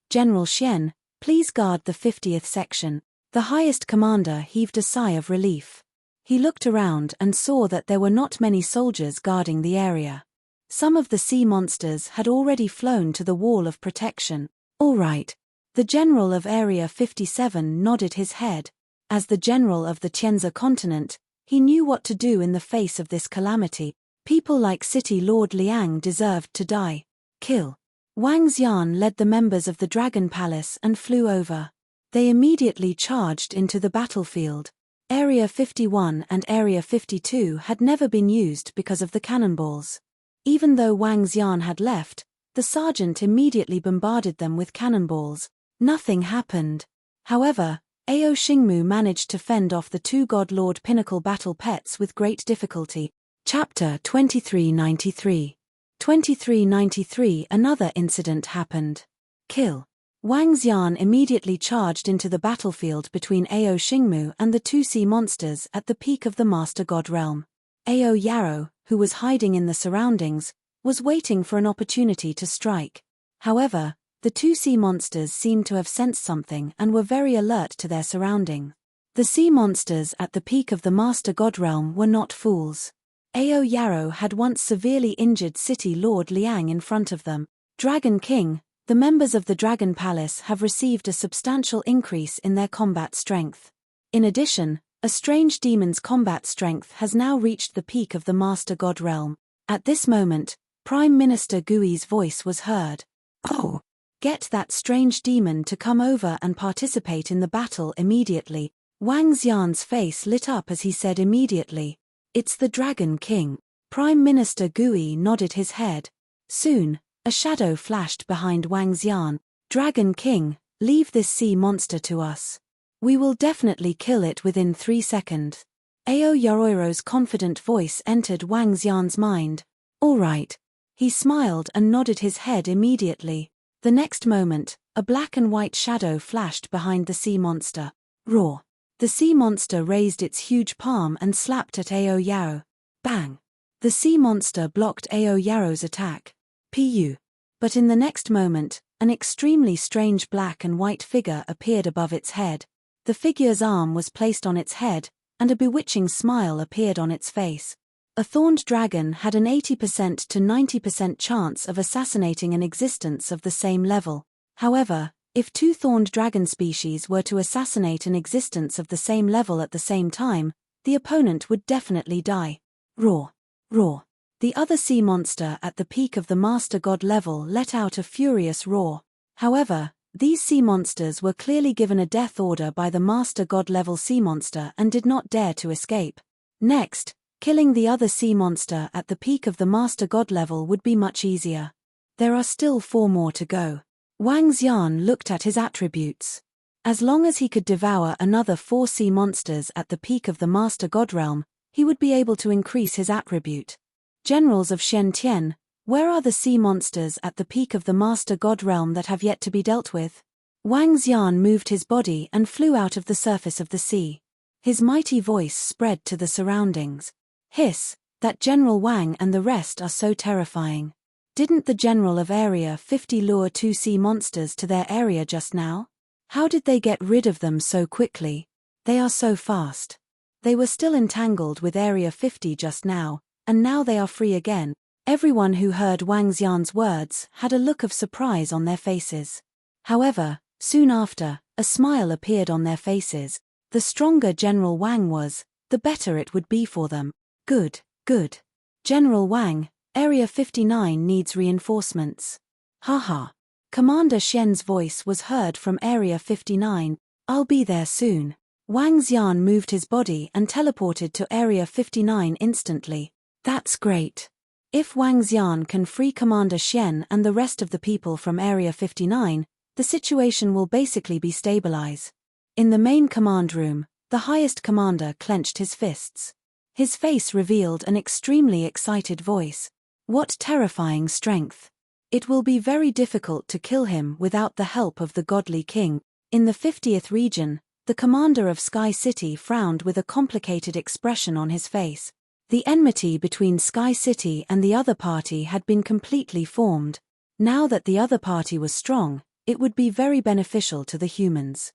General Xian, please guard the 50th section." The highest commander heaved a sigh of relief. He looked around and saw that there were not many soldiers guarding the area. Some of the sea monsters had already flown to the wall of protection. "All right." The general of Area 57 nodded his head. As the general of the Tianzi continent, he knew what to do in the face of this calamity. People like City Lord Liang deserved to die. Kill. Wang Xian led the members of the Dragon Palace and flew over. They immediately charged into the battlefield. Area 51 and Area 52 had never been used because of the cannonballs. Even though Wang Xian had left, the sergeant immediately bombarded them with cannonballs. Nothing happened. However, Ao Xingmu managed to fend off the two God Lord Pinnacle battle pets with great difficulty. Chapter 2393. 2393. Another incident happened. Kill. Wang Xian immediately charged into the battlefield between Ao Xingmu and the two sea monsters at the peak of the Master God realm. Ao Yarrow, who was hiding in the surroundings, was waiting for an opportunity to strike. However, the two sea monsters seemed to have sensed something and were very alert to their surrounding. The sea monsters at the peak of the Master God realm were not fools. Ao Yarrow had once severely injured City Lord Liang in front of them. Dragon King, the members of the Dragon Palace have received a substantial increase in their combat strength. In addition, a strange demon's combat strength has now reached the peak of the Master God realm. At this moment, Prime Minister Gui's voice was heard. "Oh! Get that strange demon to come over and participate in the battle immediately." Wang Xian's face lit up as he said immediately. It's the Dragon King. Prime Minister Gui nodded his head. Soon, a shadow flashed behind Wang Xian. Dragon King, leave this sea monster to us. We will definitely kill it within 3 seconds. Ao Yoroiro's confident voice entered Wang Xian's mind. All right. He smiled and nodded his head immediately. The next moment, a black and white shadow flashed behind the sea monster. Roar. The sea monster raised its huge palm and slapped at Ao Yaro. Bang. The sea monster blocked Ao Yaro's attack. Pu. But in the next moment, an extremely strange black and white figure appeared above its head. The figure's arm was placed on its head, and a bewitching smile appeared on its face. A thorned dragon had an 80% to 90% chance of assassinating an existence of the same level. However, if 2 thorned dragon species were to assassinate an existence of the same level at the same time, the opponent would definitely die. Roar. Roar. The other sea monster at the peak of the Master God level let out a furious roar. However, these sea monsters were clearly given a death order by the Master God level sea monster and did not dare to escape. Next, killing the other sea monster at the peak of the Master God level would be much easier. There are still 4 more to go. Wang Xian looked at his attributes. As long as he could devour another 4 sea monsters at the peak of the Master God realm, he would be able to increase his attribute. Generals of Shen Tian, where are the sea monsters at the peak of the Master God realm that have yet to be dealt with? Wang Xian moved his body and flew out of the surface of the sea. His mighty voice spread to the surroundings. Hiss, that General Wang and the rest are so terrifying. Didn't the general of Area 50 lure 2 sea monsters to their area just now? How did they get rid of them so quickly? They are so fast. They were still entangled with Area 50 just now, and now they are free again. Everyone who heard Wang Xian's words had a look of surprise on their faces. However, soon after, a smile appeared on their faces. The stronger General Wang was, the better it would be for them. Good, good. General Wang, Area 59 needs reinforcements. Haha. Commander Shen's voice was heard from Area 59. I'll be there soon. Wang Xian moved his body and teleported to Area 59 instantly. That's great. If Wang Xian can free Commander Shen and the rest of the people from Area 59, the situation will basically be stabilized. In the main command room, the highest commander clenched his fists. His face revealed an extremely excited voice. What terrifying strength! It will be very difficult to kill him without the help of the Godly King. In the 50th region, the commander of Sky City frowned with a complicated expression on his face. The enmity between Sky City and the other party had been completely formed. Now that the other party was strong, it would be very beneficial to the humans.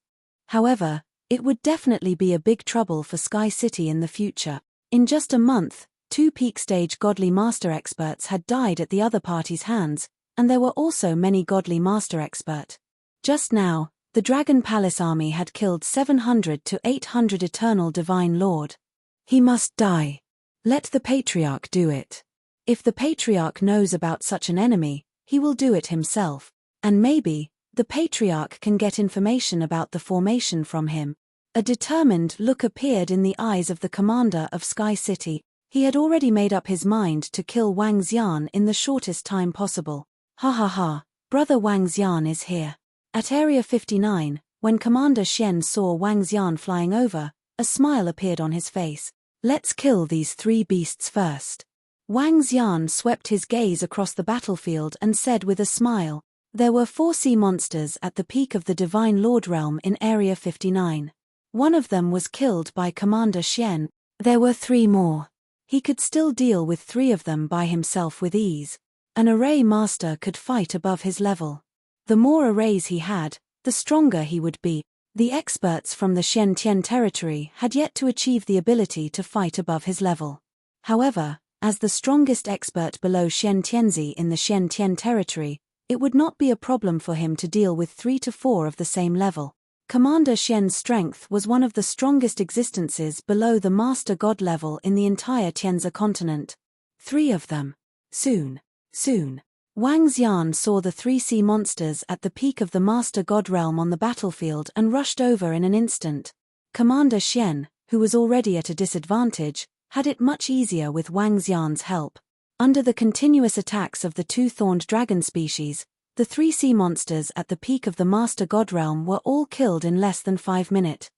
However, it would definitely be a big trouble for Sky City in the future. In just a month, 2 peak stage godly master experts had died at the other party's hands, and there were also many godly master expert. Just now, the Dragon Palace army had killed 700 to 800 Eternal Divine Lord. He must die. Let the Patriarch do it. If the Patriarch knows about such an enemy, he will do it himself. And maybe, the Patriarch can get information about the formation from him. A determined look appeared in the eyes of the commander of Sky City. He had already made up his mind to kill Wang Xian in the shortest time possible. Ha ha ha, brother Wang Xian is here. At Area 59, when Commander Shen saw Wang Xian flying over, a smile appeared on his face. Let's kill these 3 beasts first. Wang Xian swept his gaze across the battlefield and said with a smile. There were 4 sea monsters at the peak of the Divine Lord realm in Area 59. One of them was killed by Commander Shen. There were 3 more. He could still deal with 3 of them by himself with ease. An array master could fight above his level. The more arrays he had, the stronger he would be. The experts from the Shen Tian territory had yet to achieve the ability to fight above his level. However, as the strongest expert below Shen Tianzi in the Shen Tian territory, it would not be a problem for him to deal with 3 to 4 of the same level. Commander Shen's strength was one of the strongest existences below the Master God level in the entire Tianzi continent. 3 of them. Soon. Wang Xian saw the 3 sea monsters at the peak of the Master God realm on the battlefield and rushed over in an instant. Commander Shen, who was already at a disadvantage, had it much easier with Wang Xian's help. Under the continuous attacks of the two-thorned dragon species, the 3 sea monsters at the peak of the Master God Realm were all killed in less than 5 minutes.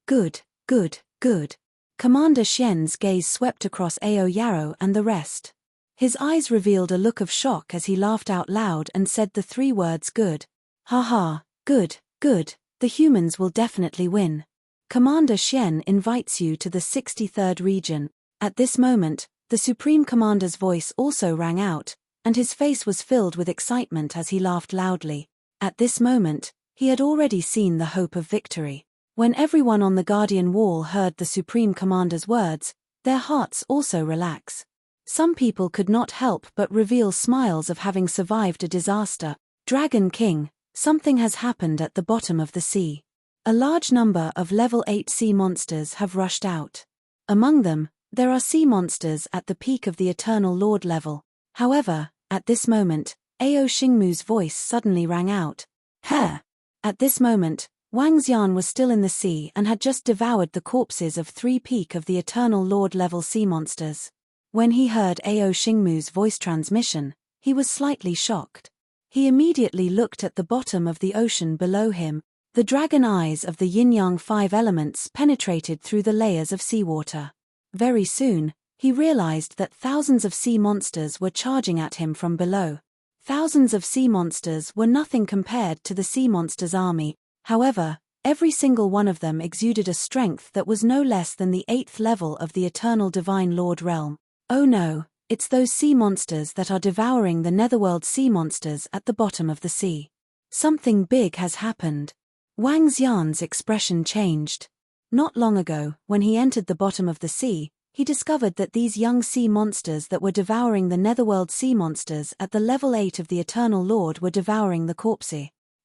Good, good, good. Commander Xian's gaze swept across Ao Yarrow and the rest. His eyes revealed a look of shock as he laughed out loud and said the 3 words good. Ha ha, good, good, the humans will definitely win. Commander Xian invites you to the 63rd region. At this moment, the Supreme Commander's voice also rang out, and his face was filled with excitement as he laughed loudly. At this moment, he had already seen the hope of victory. When everyone on the Guardian Wall heard the Supreme Commander's words, their hearts also relaxed. Some people could not help but reveal smiles of having survived a disaster. Dragon King, something has happened at the bottom of the sea. A large number of level 8 sea monsters have rushed out. Among them, there are sea monsters at the peak of the Eternal Lord level. However, at this moment, Ao Xingmu's voice suddenly rang out. Huh! At this moment, Wang Xian was still in the sea and had just devoured the corpses of 3 peak of the Eternal Lord level sea monsters. When he heard Ao Xingmu's voice transmission, he was slightly shocked. He immediately looked at the bottom of the ocean below him. The dragon eyes of the yin-yang 5 elements penetrated through the layers of seawater. Very soon, he realized that thousands of sea monsters were charging at him from below. Thousands of sea monsters were nothing compared to the sea monsters' army. However, every single one of them exuded a strength that was no less than the 8th level of the Eternal Divine Lord realm. Oh no, it's those sea monsters that are devouring the Netherworld sea monsters at the bottom of the sea. Something big has happened. Wang Xian's expression changed. Not long ago, when he entered the bottom of the sea, he discovered that these young sea monsters that were devouring the Netherworld sea monsters at the level 8 of the Eternal Lord were devouring the corpse.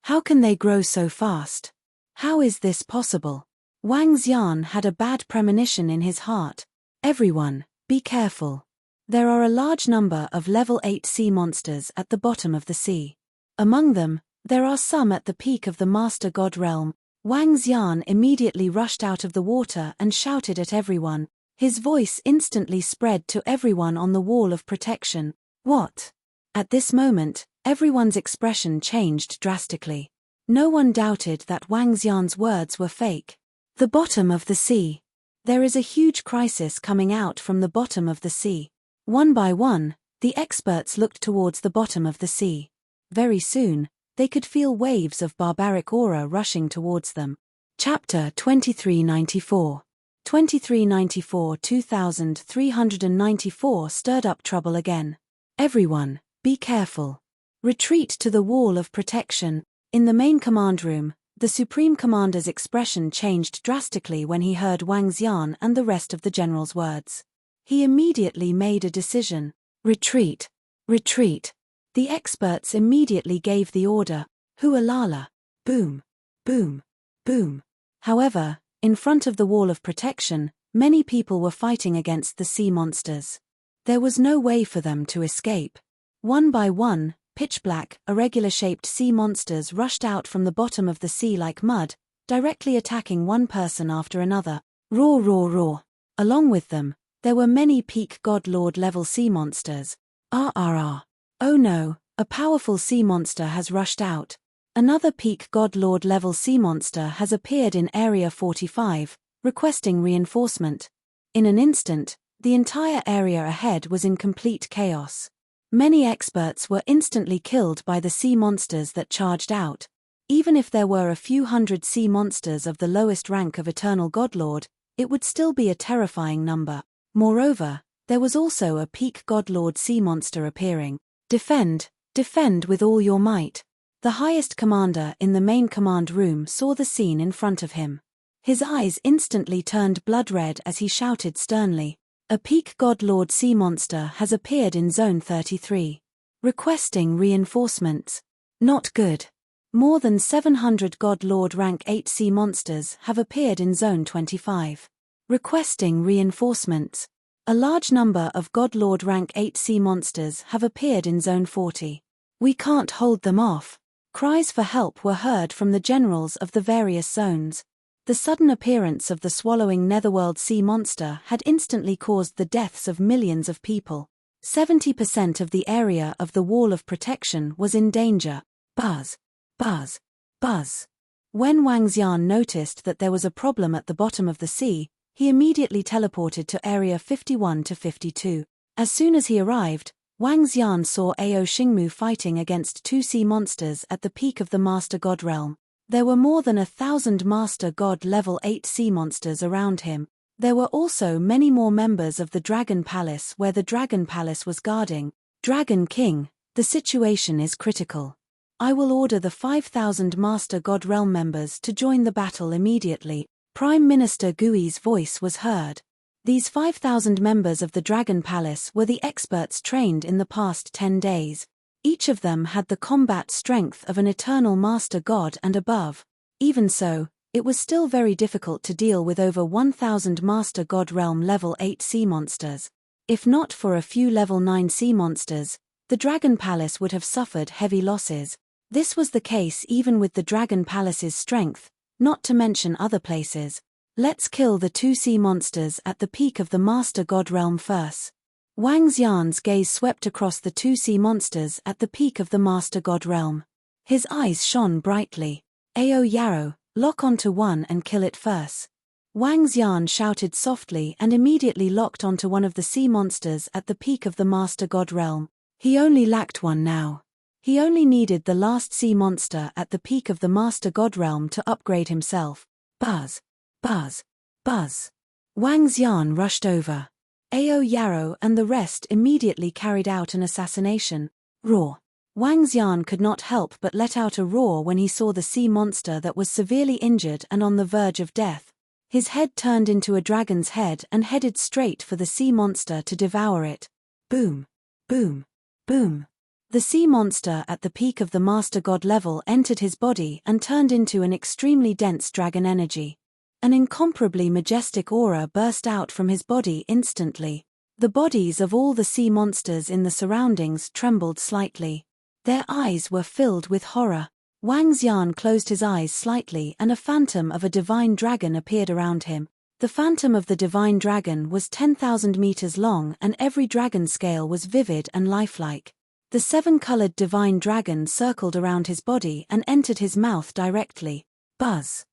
How can they grow so fast? How is this possible? Wang Xian had a bad premonition in his heart. Everyone, be careful. There are a large number of level 8 sea monsters at the bottom of the sea. Among them, there are some at the peak of the Master God realm. Wang Xian immediately rushed out of the water and shouted at everyone. His voice instantly spread to everyone on the wall of protection. What? At this moment, everyone's expression changed drastically. No one doubted that Wang Xian's words were fake. The bottom of the sea. There is a huge crisis coming out from the bottom of the sea. One by one, the experts looked towards the bottom of the sea. Very soon, they could feel waves of barbaric aura rushing towards them. Chapter 2394. 2394 2394 stirred up trouble again. Everyone, be careful. Retreat to the wall of protection. In the main command room, the Supreme Commander's expression changed drastically when he heard Wang Xian and the rest of the general's words. He immediately made a decision. Retreat. Retreat. The experts immediately gave the order. Hualala. Boom. Boom. Boom. However, in front of the wall of protection, many people were fighting against the sea monsters. There was no way for them to escape. One by one, pitch-black, irregular-shaped sea monsters rushed out from the bottom of the sea like mud, directly attacking one person after another. Roar, roar, roar. Along with them, there were many peak God Lord level sea monsters. RRR. Oh no, a powerful sea monster has rushed out. Another peak God Lord level sea monster has appeared in Area 45, requesting reinforcement. In an instant, the entire area ahead was in complete chaos. Many experts were instantly killed by the sea monsters that charged out. Even if there were a few hundred sea monsters of the lowest rank of Eternal Godlord, it would still be a terrifying number. Moreover, there was also a peak Godlord sea monster appearing. Defend, defend with all your might. The highest commander in the main command room saw the scene in front of him. His eyes instantly turned blood red as he shouted sternly. A peak Godlord sea monster has appeared in Zone 33. Requesting reinforcements. Not good. More than 700 Godlord rank 8 sea monsters have appeared in Zone 25. Requesting reinforcements. A large number of Godlord rank 8 sea monsters have appeared in Zone 40. We can't hold them off. Cries for help were heard from the generals of the various zones. The sudden appearance of the swallowing netherworld sea monster had instantly caused the deaths of millions of people. 70% of the area of the wall of protection was in danger. Buzz, buzz, buzz. When Wang Xian noticed that there was a problem at the bottom of the sea, he immediately teleported to Area 51 to 52. As soon as he arrived, Wang Xian saw Ao Xingmu fighting against 2 sea monsters at the peak of the Master God realm. There were more than 1,000 Master God level 8 sea monsters around him. There were also many more members of the Dragon Palace where the Dragon Palace was guarding. Dragon King, the situation is critical. I will order the 5,000 Master God realm members to join the battle immediately. Prime Minister Gui's voice was heard. These 5,000 members of the Dragon Palace were the experts trained in the past 10 days. Each of them had the combat strength of an eternal Master God and above. Even so, it was still very difficult to deal with over 1,000 Master God realm level 8 sea monsters. If not for a few level 9 sea monsters, the Dragon Palace would have suffered heavy losses. This was the case even with the Dragon Palace's strength, not to mention other places. Let's kill the 2 sea monsters at the peak of the Master God realm first. Wang Xian's gaze swept across the 2 sea monsters at the peak of the Master God realm. His eyes shone brightly. Ao Yarrow, lock onto one and kill it first. Wang Xian shouted softly and immediately locked onto one of the sea monsters at the peak of the Master God realm. He only lacked one now. He only needed the last sea monster at the peak of the Master God realm to upgrade himself. Buzz, buzz, buzz. Wang Xian rushed over. Ao Yarrow and the rest immediately carried out an assassination. Roar. Wang Xian could not help but let out a roar when he saw the sea monster that was severely injured and on the verge of death. His head turned into a dragon's head and headed straight for the sea monster to devour it. Boom, boom, boom. The sea monster at the peak of the Master God level entered his body and turned into an extremely dense dragon energy. An incomparably majestic aura burst out from his body instantly. The bodies of all the sea monsters in the surroundings trembled slightly. Their eyes were filled with horror. Wang Xian closed his eyes slightly and a phantom of a divine dragon appeared around him. The phantom of the divine dragon was 10,000 meters long and every dragon scale was vivid and lifelike. The 7-colored divine dragon circled around his body and entered his mouth directly. Buzz.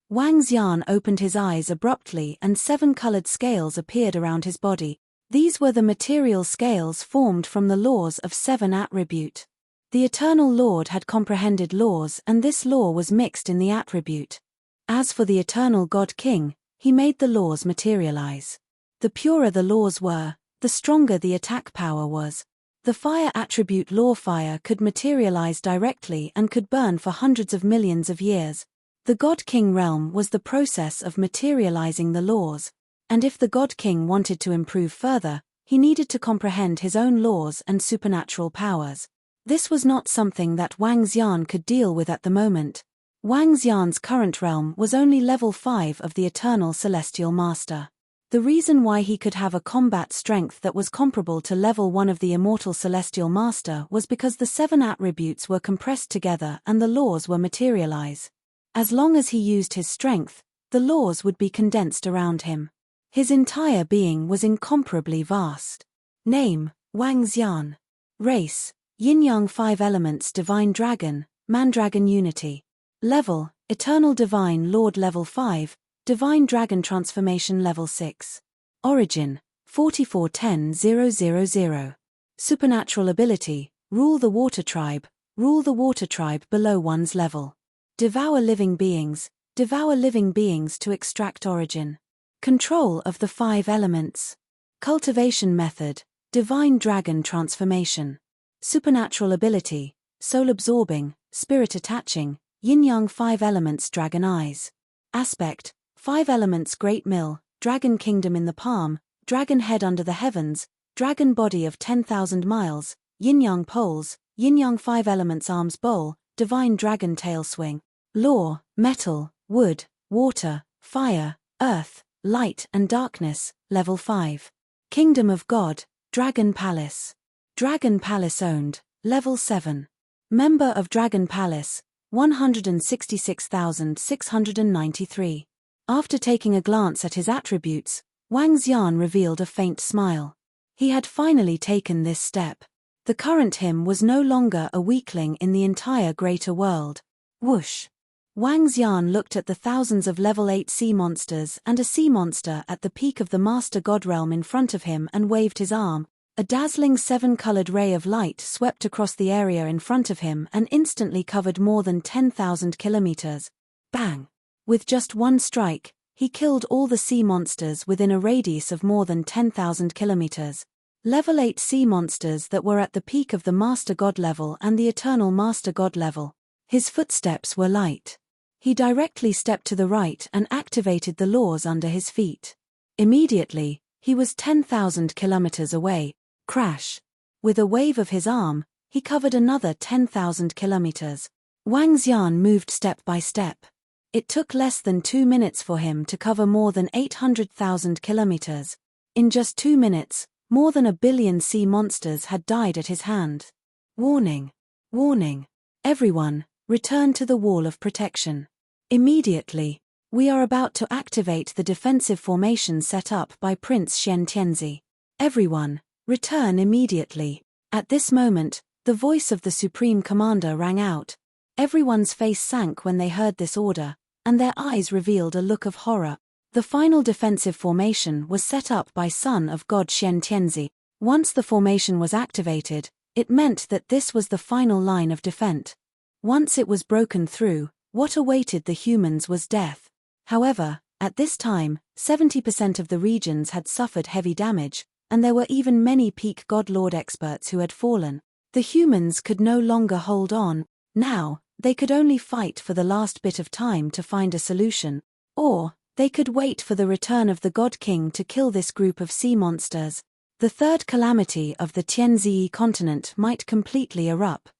Wang Xian opened his eyes abruptly and 7-colored scales appeared around his body. These were the material scales formed from the laws of 7 attribute. The Eternal Lord had comprehended laws and this law was mixed in the attribute. As for the Eternal God King, he made the laws materialize. The purer the laws were, the stronger the attack power was. The fire attribute law fire could materialize directly and could burn for hundreds of millions of years. The God King realm was the process of materializing the laws, and if the God King wanted to improve further, he needed to comprehend his own laws and supernatural powers. This was not something that Wang Xian could deal with at the moment. Wang Xian's current realm was only level 5 of the Eternal Celestial Master. The reason why he could have a combat strength that was comparable to level 1 of the Immortal Celestial Master was because the 7 attributes were compressed together and the laws were materialized. As long as he used his strength, the laws would be condensed around him. His entire being was incomparably vast. Name, Wang Xian. Race, Yin-Yang 5 Elements Divine Dragon, Mandragon Unity. Level, Eternal Divine Lord Level 5, Divine Dragon Transformation Level 6. Origin, 4410-000. Supernatural Ability, Rule the Water Tribe below one's level. Devour living beings to extract origin. Control of the 5 elements. Cultivation method, Divine Dragon Transformation. Supernatural ability, Soul Absorbing, Spirit Attaching, Yin-Yang 5 Elements Dragon Eyes. Aspect, 5 Elements Great Mill, Dragon Kingdom in the palm, Dragon Head under the heavens, Dragon Body of 10,000 miles, Yin-Yang Poles, Yin-Yang 5 Elements Arms Bowl, Divine Dragon Tail Swing. Law, Metal, Wood, Water, Fire, Earth, Light and Darkness, Level 5. Kingdom of God, Dragon Palace. Dragon Palace owned, Level 7. Member of Dragon Palace, 166,693. After taking a glance at his attributes, Wang Xian revealed a faint smile. He had finally taken this step. The current him was no longer a weakling in the entire greater world. Whoosh! Wang Xian looked at the thousands of level 8 sea monsters and a sea monster at the peak of the Master God realm in front of him and waved his arm. A dazzling 7-colored ray of light swept across the area in front of him and instantly covered more than 10,000 kilometers. Bang! With just one strike, he killed all the sea monsters within a radius of more than 10,000 kilometers. Level 8 sea monsters that were at the peak of the Master God level and the Eternal Master God level. His footsteps were light. He directly stepped to the right and activated the laws under his feet. Immediately, he was 10,000 kilometers away. Crash! With a wave of his arm, he covered another 10,000 kilometers. Wang Xian moved step by step. It took less than 2 minutes for him to cover more than 800,000 kilometers. In just 2 minutes, more than 1 billion sea monsters had died at his hand. Warning! Warning! Everyone, return to the wall of protection. Immediately. We are about to activate the defensive formation set up by Prince Shen Tianzi. Everyone, return immediately. At this moment, the voice of the Supreme Commander rang out. Everyone's face sank when they heard this order, and their eyes revealed a look of horror. The final defensive formation was set up by Son of God Shen Tianzi. Once the formation was activated, it meant that this was the final line of defense. Once it was broken through, what awaited the humans was death. However, at this time, 70% of the regions had suffered heavy damage, and there were even many peak God Lord experts who had fallen. The humans could no longer hold on. Now, they could only fight for the last bit of time to find a solution. Or, they could wait for the return of the God King to kill this group of sea monsters. The third calamity of the Tianzi continent might completely erupt.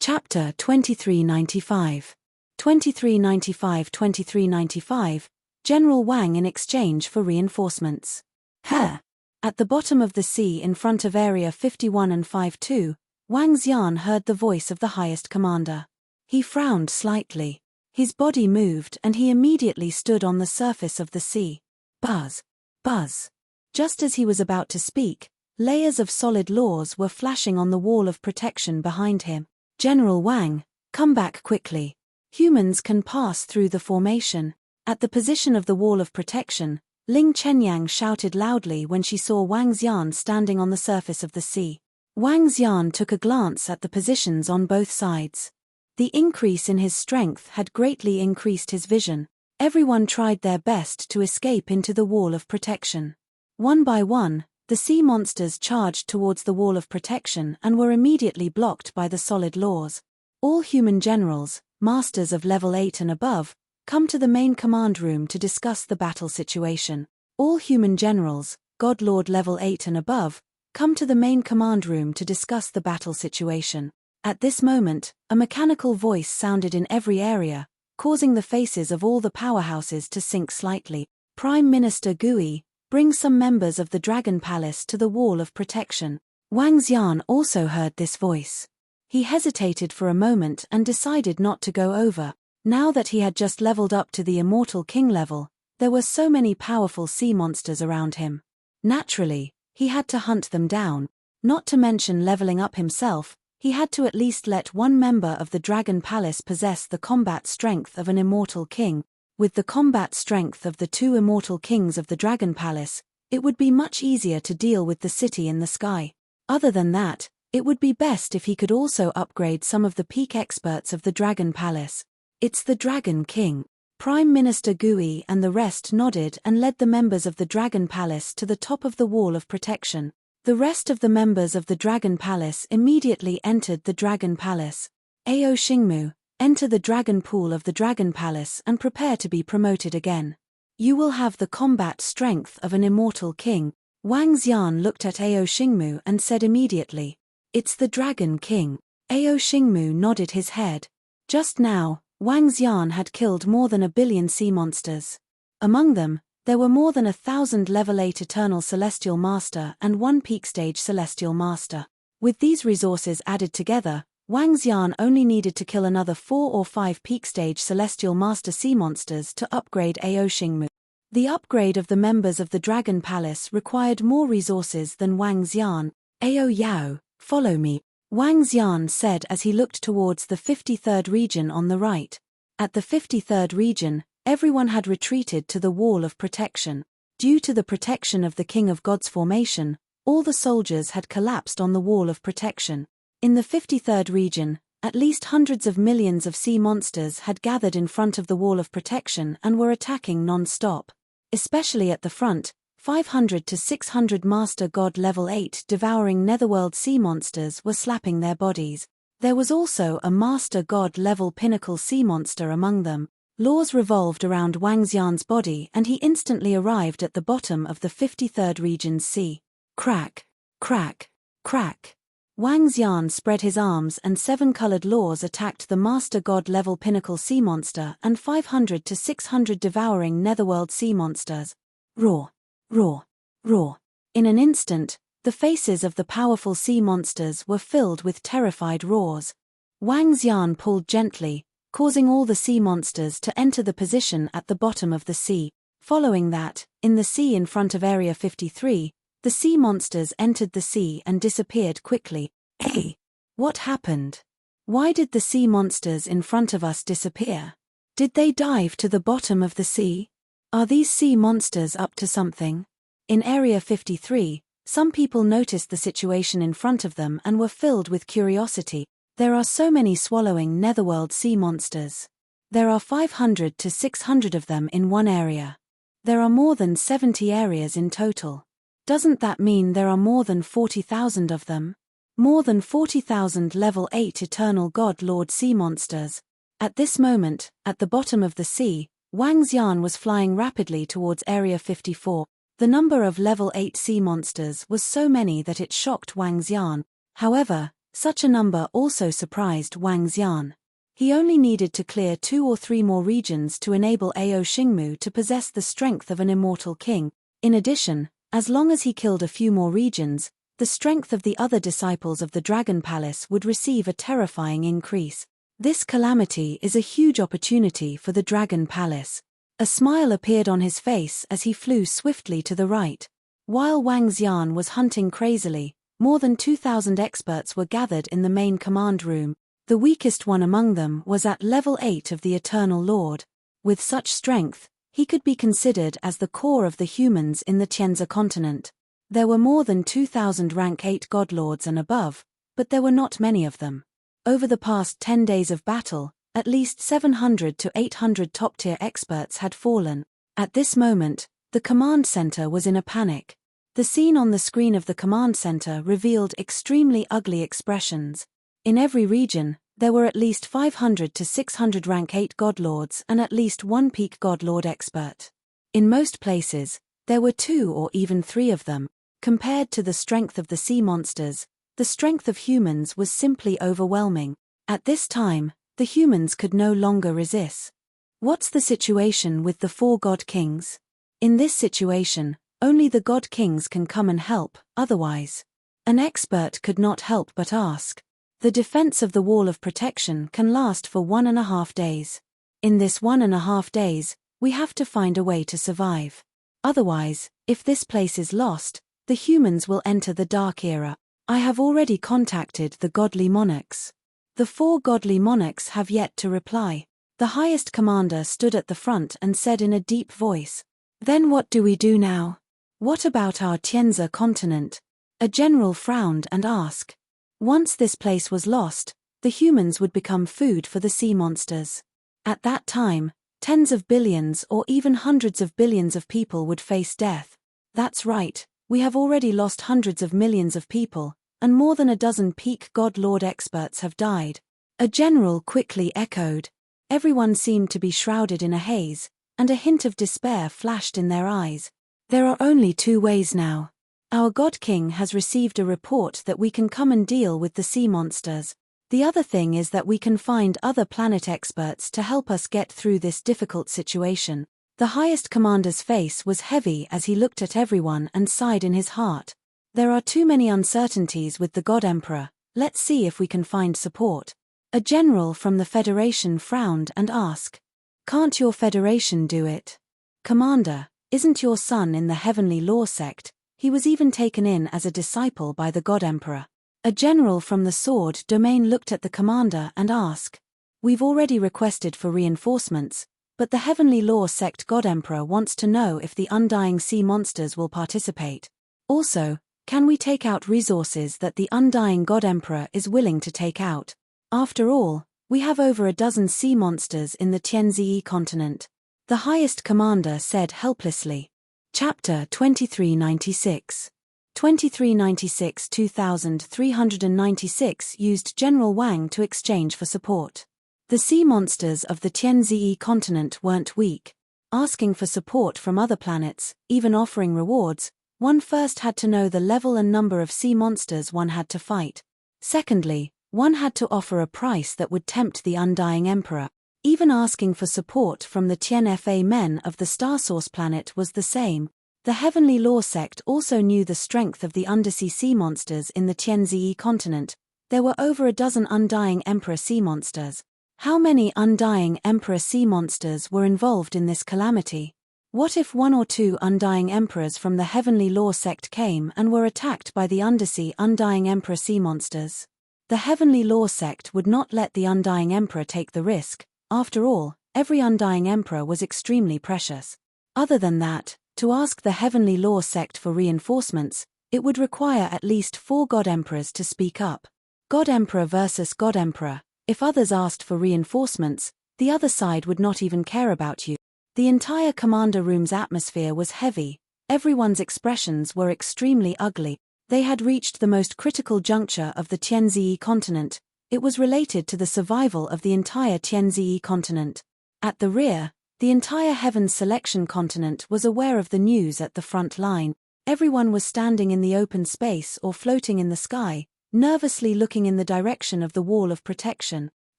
Chapter 2395. 2395 General Wang in exchange for reinforcements. At the bottom of the sea in front of Area 51 and 52, Wang Xian heard the voice of the highest commander. He frowned slightly. His body moved and he immediately stood on the surface of the sea. Buzz! Buzz! Just as he was about to speak, layers of solid laws were flashing on the wall of protection behind him. General Wang, come back quickly. Humans can pass through the formation. At the position of the wall of protection, Ling Chenyang shouted loudly when she saw Wang Xian standing on the surface of the sea. Wang Xian took a glance at the positions on both sides. The increase in his strength had greatly increased his vision. Everyone tried their best to escape into the wall of protection. One by one, the sea monsters charged towards the wall of protection and were immediately blocked by the solid laws. All human generals, masters of level 8 and above, come to the main command room to discuss the battle situation. All human generals, God Lord level 8 and above, come to the main command room to discuss the battle situation. At this moment, a mechanical voice sounded in every area, causing the faces of all the powerhouses to sink slightly. Prime Minister Gui, bring some members of the Dragon Palace to the wall of protection. Wang Xian also heard this voice. He hesitated for a moment and decided not to go over. Now that he had just leveled up to the Immortal King level, there were so many powerful sea monsters around him. Naturally, he had to hunt them down. Not to mention leveling up himself, he had to at least let one member of the Dragon Palace possess the combat strength of an Immortal King. With the combat strength of the 2 Immortal Kings of the Dragon Palace, it would be much easier to deal with the city in the sky. Other than that, it would be best if he could also upgrade some of the peak experts of the Dragon Palace. It's the Dragon King. Prime Minister Gui and the rest nodded and led the members of the Dragon Palace to the top of the wall of protection. The rest of the members of the Dragon Palace immediately entered the Dragon Palace. Ao Xingmu, enter the Dragon Pool of the Dragon Palace and prepare to be promoted again. You will have the combat strength of an Immortal King. Wang Xian looked at Ao Xingmu and said immediately, it's the Dragon King. Ao Xingmu nodded his head. Just now, Wang Xian had killed more than 1 billion sea monsters. Among them, there were more than 1,000 level 8 Eternal Celestial Master and 1 peak stage Celestial Master. With these resources added together, Wang Xian only needed to kill another 4 or 5 peak-stage celestial master sea monsters to upgrade Ao Xingmu. The upgrade of the members of the Dragon Palace required more resources than Wang Xian. Ao Yao, follow me, Wang Xian said as he looked towards the 53rd region on the right. At the 53rd region, everyone had retreated to the wall of protection. Due to the protection of the King of Gods formation, all the soldiers had collapsed on the wall of protection. In the 53rd region, at least hundreds of millions of sea monsters had gathered in front of the wall of protection and were attacking non-stop. Especially at the front, 500 to 600 Master God Level 8 devouring netherworld sea monsters were slapping their bodies. There was also a Master God Level Pinnacle sea monster among them. Laws revolved around Wang Xian's body and he instantly arrived at the bottom of the 53rd region's sea. Crack, crack, crack. Wang Xian spread his arms and 7 colored laws attacked the Master God Level Pinnacle sea monster and 500 to 600 devouring netherworld sea monsters. Roar, roar, roar. In an instant, the faces of the powerful sea monsters were filled with terrified roars. Wang Xian pulled gently, causing all the sea monsters to enter the position at the bottom of the sea. Following that, in the sea in front of Area 53, the sea monsters entered the sea and disappeared quickly. Hey! What happened? Why did the sea monsters in front of us disappear? Did they dive to the bottom of the sea? Are these sea monsters up to something? In Area 53, some people noticed the situation in front of them and were filled with curiosity. There are so many swallowing netherworld sea monsters. There are 500 to 600 of them in one area. There are more than 70 areas in total. Doesn't that mean there are more than 40,000 of them? More than 40,000 level 8 Eternal God Lord sea monsters. At this moment, at the bottom of the sea, Wang Xian was flying rapidly towards Area 54. The number of level 8 sea monsters was so many that it shocked Wang Xian. However, such a number also surprised Wang Xian. He only needed to clear 2 or 3 more regions to enable Ao Xingmu to possess the strength of an immortal king. In addition, as long as he killed a few more regions, the strength of the other disciples of the Dragon Palace would receive a terrifying increase. This calamity is a huge opportunity for the Dragon Palace. A smile appeared on his face as he flew swiftly to the right. While Wang Xian was hunting crazily, more than 2,000 experts were gathered in the main command room. The weakest one among them was at level 8 of the Eternal Lord. With such strength, he could be considered as the core of the humans in the Tianzi continent. There were more than 2,000 rank 8 godlords and above, but there were not many of them. Over the past 10 days of battle, at least 700 to 800 top-tier experts had fallen. At this moment, the command center was in a panic. The scene on the screen of the command center revealed extremely ugly expressions. In every region, there were at least 500 to 600 rank 8 godlords and at least 1 peak godlord expert. In most places, there were 2 or even 3 of them. Compared to the strength of the sea monsters, the strength of humans was simply overwhelming. At this time, the humans could no longer resist. What's the situation with the 4 god kings? In this situation, only the god kings can come and help, otherwise, an expert could not help but ask. The defense of the wall of protection can last for 1.5 days. In this 1.5 days, we have to find a way to survive. Otherwise, if this place is lost, the humans will enter the Dark Era. I have already contacted the godly monarchs. The 4 godly monarchs have yet to reply. The highest commander stood at the front and said in a deep voice, "Then what do we do now? What about our Tianzi continent?" A general frowned and asked. Once this place was lost, the humans would become food for the sea monsters. At that time, tens of billions or even hundreds of billions of people would face death. That's right, we have already lost hundreds of millions of people, and more than a dozen peak god lord experts have died. A general quickly echoed. Everyone seemed to be shrouded in a haze, and a hint of despair flashed in their eyes. There are only 2 ways now. Our God King has received a report that we can come and deal with the sea monsters. The other thing is that we can find other planet experts to help us get through this difficult situation. The highest commander's face was heavy as he looked at everyone and sighed in his heart. There are too many uncertainties with the God Emperor, Let's see if we can find support. A general from the Federation frowned and asked, "Can't your Federation do it?" "Commander, isn't your son in the Heavenly Law sect? He was even taken in as a disciple by the God Emperor." A general from the Sword Domain looked at the commander and asked, "We've already requested for reinforcements, but the Heavenly Law sect God Emperor wants to know if the Undying Sea Monsters will participate. Also, can we take out resources that the Undying God Emperor is willing to take out? After all, we have over a dozen sea monsters in the Tianzi continent." The highest commander said helplessly. Chapter 2396. 2396-2396 used General Wang to exchange for support. The sea monsters of the Tianzi continent weren't weak. Asking for support from other planets, even offering rewards, one first had to know the level and number of sea monsters one had to fight. Secondly, one had to offer a price that would tempt the Undying Emperor. Even asking for support from the Tianfa men of the Star Source planet was the same. The Heavenly Law sect also knew the strength of the undersea sea monsters in the Tianzi continent. There were over a dozen Undying Emperor sea monsters. How many Undying Emperor sea monsters were involved in this calamity? What if one or two Undying Emperors from the Heavenly Law sect came and were attacked by the undersea Undying Emperor sea monsters? The Heavenly Law sect would not let the Undying Emperor take the risk. After all, every Undying Emperor was extremely precious. Other than that, to ask the Heavenly Law sect for reinforcements, it would require at least 4 God Emperors to speak up. God Emperor versus God Emperor. If others asked for reinforcements, the other side would not even care about you. The entire commander room's atmosphere was heavy. Everyone's expressions were extremely ugly. They had reached the most critical juncture of the Tianzi continent. It was related to the survival of the entire Tianzi continent. At the rear, the entire Heaven's Selection continent was aware of the news at the front line. Everyone was standing in the open space or floating in the sky, nervously looking in the direction of the wall of protection.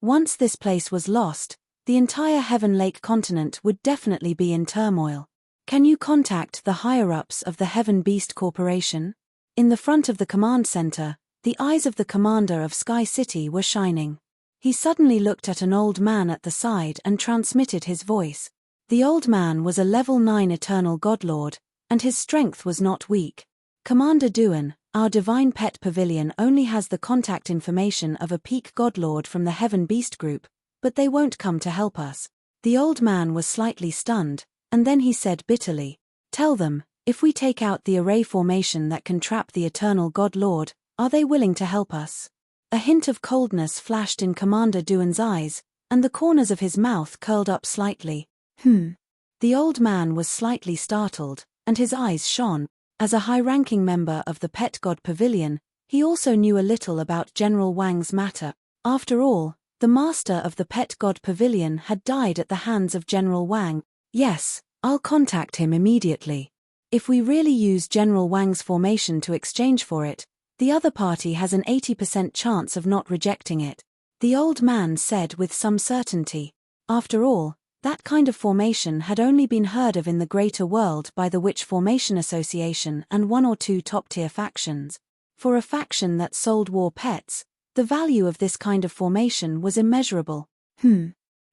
Once this place was lost, the entire Heaven Lake continent would definitely be in turmoil. Can you contact the higher-ups of the Heaven Beast Corporation? In the front of the command center, the eyes of the commander of Sky City were shining. He suddenly looked at an old man at the side and transmitted his voice. The old man was a level 9 Eternal Godlord, and his strength was not weak. "Commander Duan, our Divine Pet Pavilion only has the contact information of a peak Godlord from the Heaven Beast Group, but they won't come to help us." The old man was slightly stunned, and then he said bitterly, "Tell them, if we take out the array formation that can trap the Eternal Godlord, are they willing to help us?" A hint of coldness flashed in Commander Duan's eyes, and the corners of his mouth curled up slightly. The old man was slightly startled, and his eyes shone. As a high-ranking member of the Pet God Pavilion, he also knew a little about General Wang's matter. After all, the master of the Pet God Pavilion had died at the hands of General Wang. "Yes, I'll contact him immediately. If we really use General Wang's formation to exchange for it, the other party has an 80% chance of not rejecting it," the old man said with some certainty. After all, that kind of formation had only been heard of in the greater world by the Witch Formation Association and 1 or 2 top-tier factions. For a faction that sold war pets, the value of this kind of formation was immeasurable.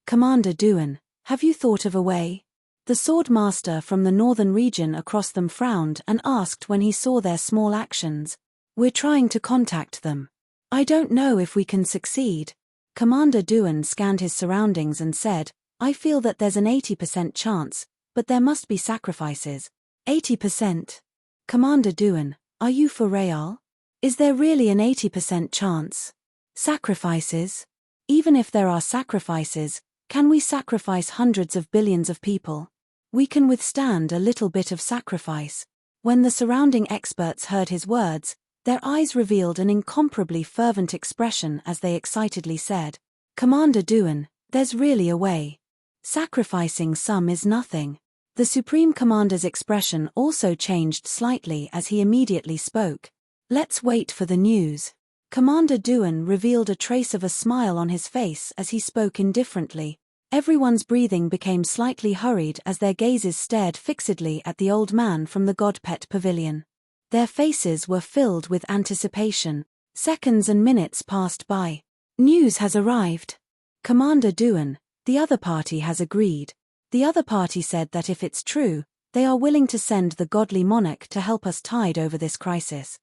Commander Duan, have you thought of a way? The sword master from the northern region across them frowned and asked when he saw their small actions. "We're trying to contact them. I don't know if we can succeed." Commander Duan scanned his surroundings and said, "I feel that there's an 80% chance, but there must be sacrifices." 80%? Commander Duan, are you for real? Is there really an 80% chance? Sacrifices? Even if there are sacrifices, can we sacrifice hundreds of billions of people? We can withstand a little bit of sacrifice. When the surrounding experts heard his words, their eyes revealed an incomparably fervent expression as they excitedly said, "Commander Duan, there's really a way. Sacrificing some is nothing." The Supreme Commander's expression also changed slightly as he immediately spoke. "Let's wait for the news." Commander Duan revealed a trace of a smile on his face as he spoke indifferently. Everyone's breathing became slightly hurried as their gazes stared fixedly at the old man from the God Pet Pavilion. Their faces were filled with anticipation. Seconds and minutes passed by. News has arrived. Commander Duan, the other party has agreed. The other party said that if it's true, they are willing to send the godly monarch to help us tide over this crisis.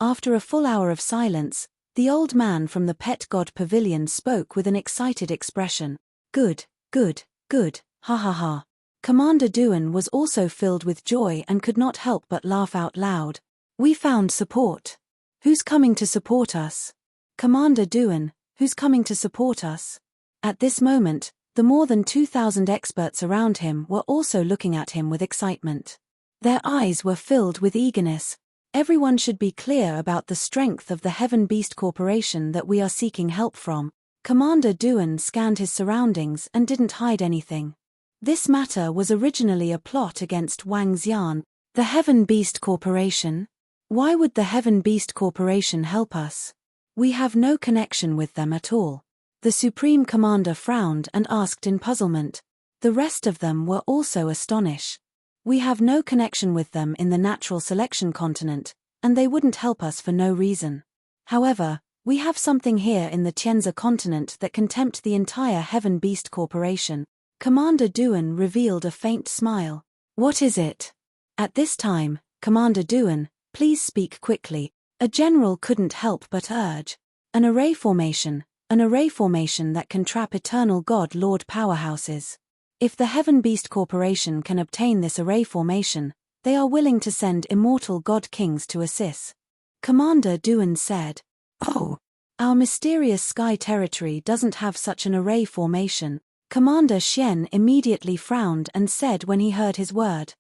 After a full hour of silence, the old man from the pet god pavilion spoke with an excited expression. Good, good, good, ha ha ha. Commander Duan was also filled with joy and could not help but laugh out loud. We found support. Who's coming to support us? Commander Duan, who's coming to support us? At this moment, the more than 2,000 experts around him were also looking at him with excitement. Their eyes were filled with eagerness. Everyone should be clear about the strength of the Heaven Beast Corporation that we are seeking help from. Commander Duan scanned his surroundings and didn't hide anything. This matter was originally a plot against Wang Xian. The Heaven Beast Corporation? Why would the Heaven Beast Corporation help us? We have no connection with them at all. The Supreme Commander frowned and asked in puzzlement. The rest of them were also astonished. We have no connection with them in the natural selection continent, and they wouldn't help us for no reason. However, we have something here in the Tianzi continent that can tempt the entire Heaven Beast Corporation. Commander Duan revealed a faint smile. What is it? At this time, Commander Duan, please speak quickly. A general couldn't help but urge. An array formation that can trap eternal God Lord powerhouses. If the Heaven Beast Corporation can obtain this array formation, they are willing to send immortal God Kings to assist. Commander Duan said. Oh, our mysterious sky territory doesn't have such an array formation. Commander Xian immediately frowned and said when he heard his word.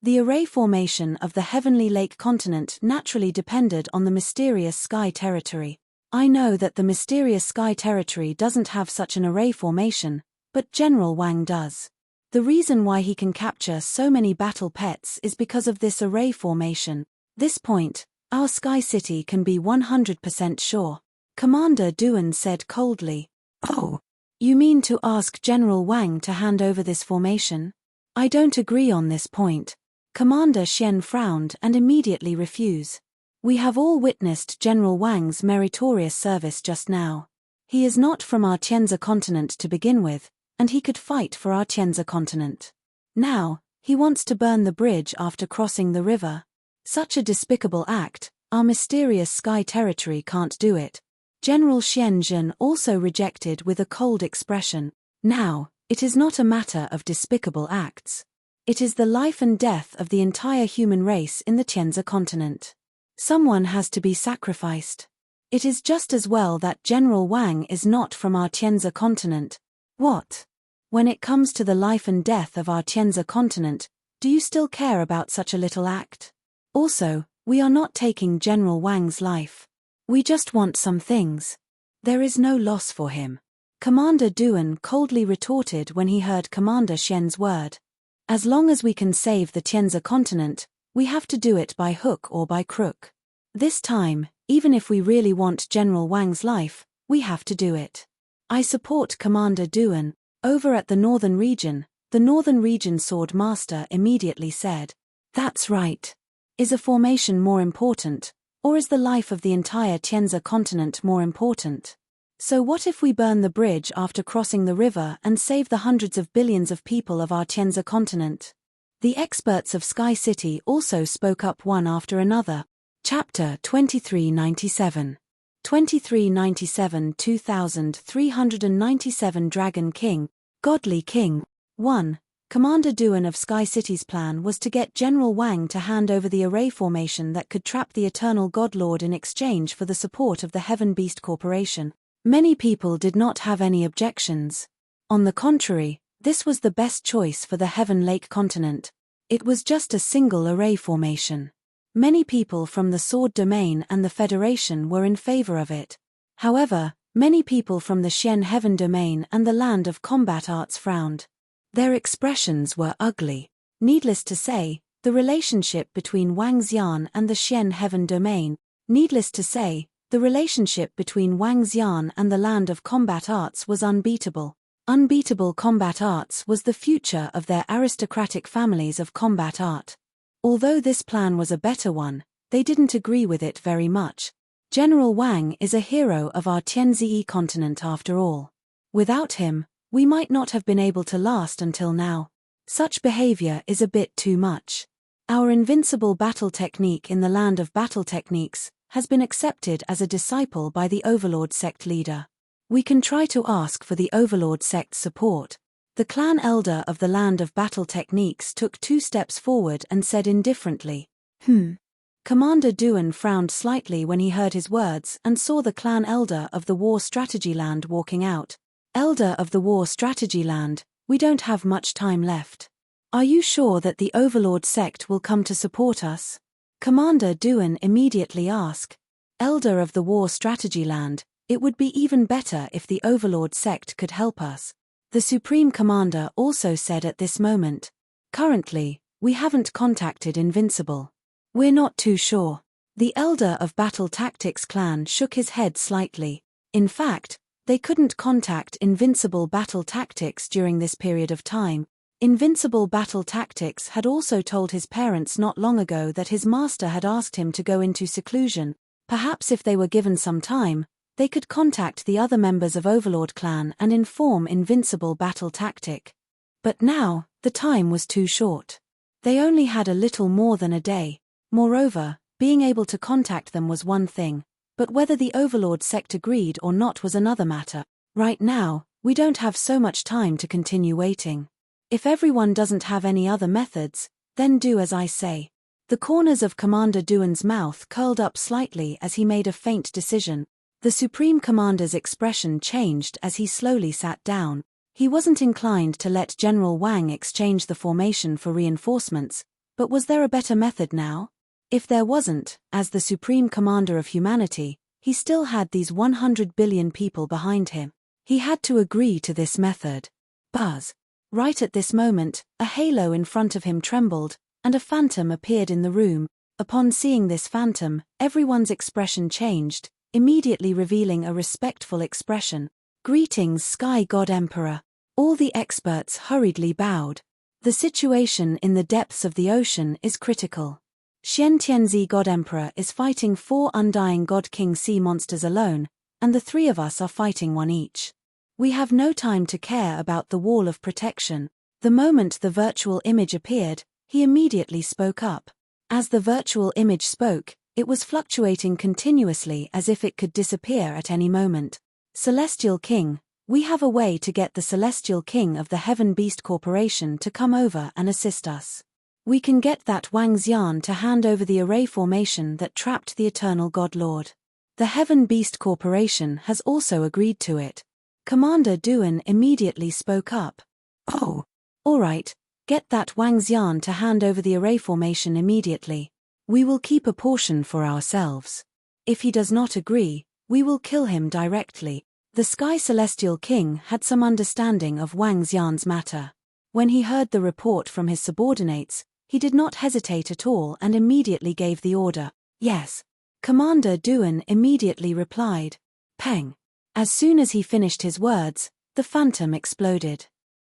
The array formation of the Heavenly Lake continent naturally depended on the mysterious sky territory. I know that the mysterious sky territory doesn't have such an array formation, but General Wang does. The reason why he can capture so many battle pets is because of this array formation. This point, our sky city can be 100% sure. Commander Duan said coldly. Oh. You mean to ask General Wang to hand over this formation? I don't agree on this point. Commander Xian frowned and immediately refused. We have all witnessed General Wang's meritorious service just now. He is not from our Tianzi continent to begin with, and he could fight for our Tianzi continent. Now, he wants to burn the bridge after crossing the river. Such a despicable act, our mysterious sky territory can't do it. General Xian Zhen also rejected with a cold expression. Now, it is not a matter of despicable acts. It is the life and death of the entire human race in the Tianzi continent. Someone has to be sacrificed. It is just as well that General Wang is not from our Tianzi continent. What? When it comes to the life and death of our Tianzi continent, do you still care about such a little act? Also, we are not taking General Wang's life. We just want some things. There is no loss for him. Commander Duan coldly retorted when he heard Commander Xian's word. As long as we can save the Tianzi continent, we have to do it by hook or by crook. This time, even if we really want General Wang's life, we have to do it. I support Commander Duan. Over at the Northern Region Sword Master immediately said. That's right. Is a formation more important? Or is the life of the entire Tianzi continent more important? So what if we burn the bridge after crossing the river and save the hundreds of billions of people of our Tianzi continent? The experts of Sky City also spoke up one after another. Chapter 2397. 2397 2397 Dragon King, Godly King. 1. Commander Duan of Sky City's plan was to get General Wang to hand over the array formation that could trap the Eternal Godlord in exchange for the support of the Heaven Beast Corporation. Many people did not have any objections. On the contrary, this was the best choice for the Heaven Lake continent. It was just a single array formation. Many people from the Sword Domain and the Federation were in favor of it. However, many people from the Xian Heaven Domain and the Land of Combat Arts frowned. Their expressions were ugly. Needless to say, the relationship between Wang Xian and the Xian Heaven Domain, the relationship between Wang Xian and the Land of Combat Arts was unbeatable. Unbeatable combat arts was the future of their aristocratic families of combat art. Although this plan was a better one, they didn't agree with it very much. General Wang is a hero of our Tianzi continent after all. Without him, we might not have been able to last until now. Such behavior is a bit too much. Our invincible battle technique in the land of battle techniques has been accepted as a disciple by the Overlord sect leader. We can try to ask for the Overlord sect's support. The clan elder of the land of battle techniques took 2 steps forward and said indifferently, Commander Duan frowned slightly when he heard his words and saw the clan elder of the War Strategy Land walking out. Elder of the War Strategy Land, we don't have much time left. Are you sure that the Overlord sect will come to support us? Commander Duan immediately asked. Elder of the War Strategy Land, it would be even better if the Overlord sect could help us. The Supreme Commander also said at this moment. Currently, we haven't contacted Invincible. We're not too sure. The Elder of Battle Tactics clan shook his head slightly. In fact, they couldn't contact Invincible Battle Tactics during this period of time. Invincible Battle Tactics had also told his parents not long ago that his master had asked him to go into seclusion. Perhaps if they were given some time, they could contact the other members of Overlord clan and inform Invincible Battle Tactic. But now, the time was too short. They only had a little more than a day. Moreover, being able to contact them was one thing, but whether the Overlord sect agreed or not was another matter. Right now, we don't have so much time to continue waiting. If everyone doesn't have any other methods, then do as I say. The corners of Commander Duan's mouth curled up slightly as he made a faint decision. The Supreme Commander's expression changed as he slowly sat down. He wasn't inclined to let General Wang exchange the formation for reinforcements, but was there a better method now? If there wasn't, as the Supreme Commander of humanity, he still had these 100 billion people behind him. He had to agree to this method. Buzz. Right at this moment, a halo in front of him trembled, and a phantom appeared in the room. Upon seeing this phantom, everyone's expression changed, immediately revealing a respectful expression. Greetings, Sky God Emperor. All the experts hurriedly bowed. The situation in the depths of the ocean is critical. Xian Tianzi God Emperor is fighting 4 undying God King sea monsters alone, and the 3 of us are fighting 1 each. We have no time to care about the wall of protection. The moment the virtual image appeared, he immediately spoke up. As the virtual image spoke, it was fluctuating continuously as if it could disappear at any moment. Celestial King, we have a way to get the Celestial King of the Heaven Beast Corporation to come over and assist us. We can get that Wang Xian to hand over the array formation that trapped the Eternal God Lord. The Heaven Beast Corporation has also agreed to it. Commander Duan immediately spoke up. Oh, all right, get that Wang Xian to hand over the array formation immediately. We will keep a portion for ourselves. If he does not agree, we will kill him directly. The Sky Celestial King had some understanding of Wang Xian's matter. When he heard the report from his subordinates, he did not hesitate at all and immediately gave the order. Yes. Commander Duan immediately replied. Peng. As soon as he finished his words, the phantom exploded.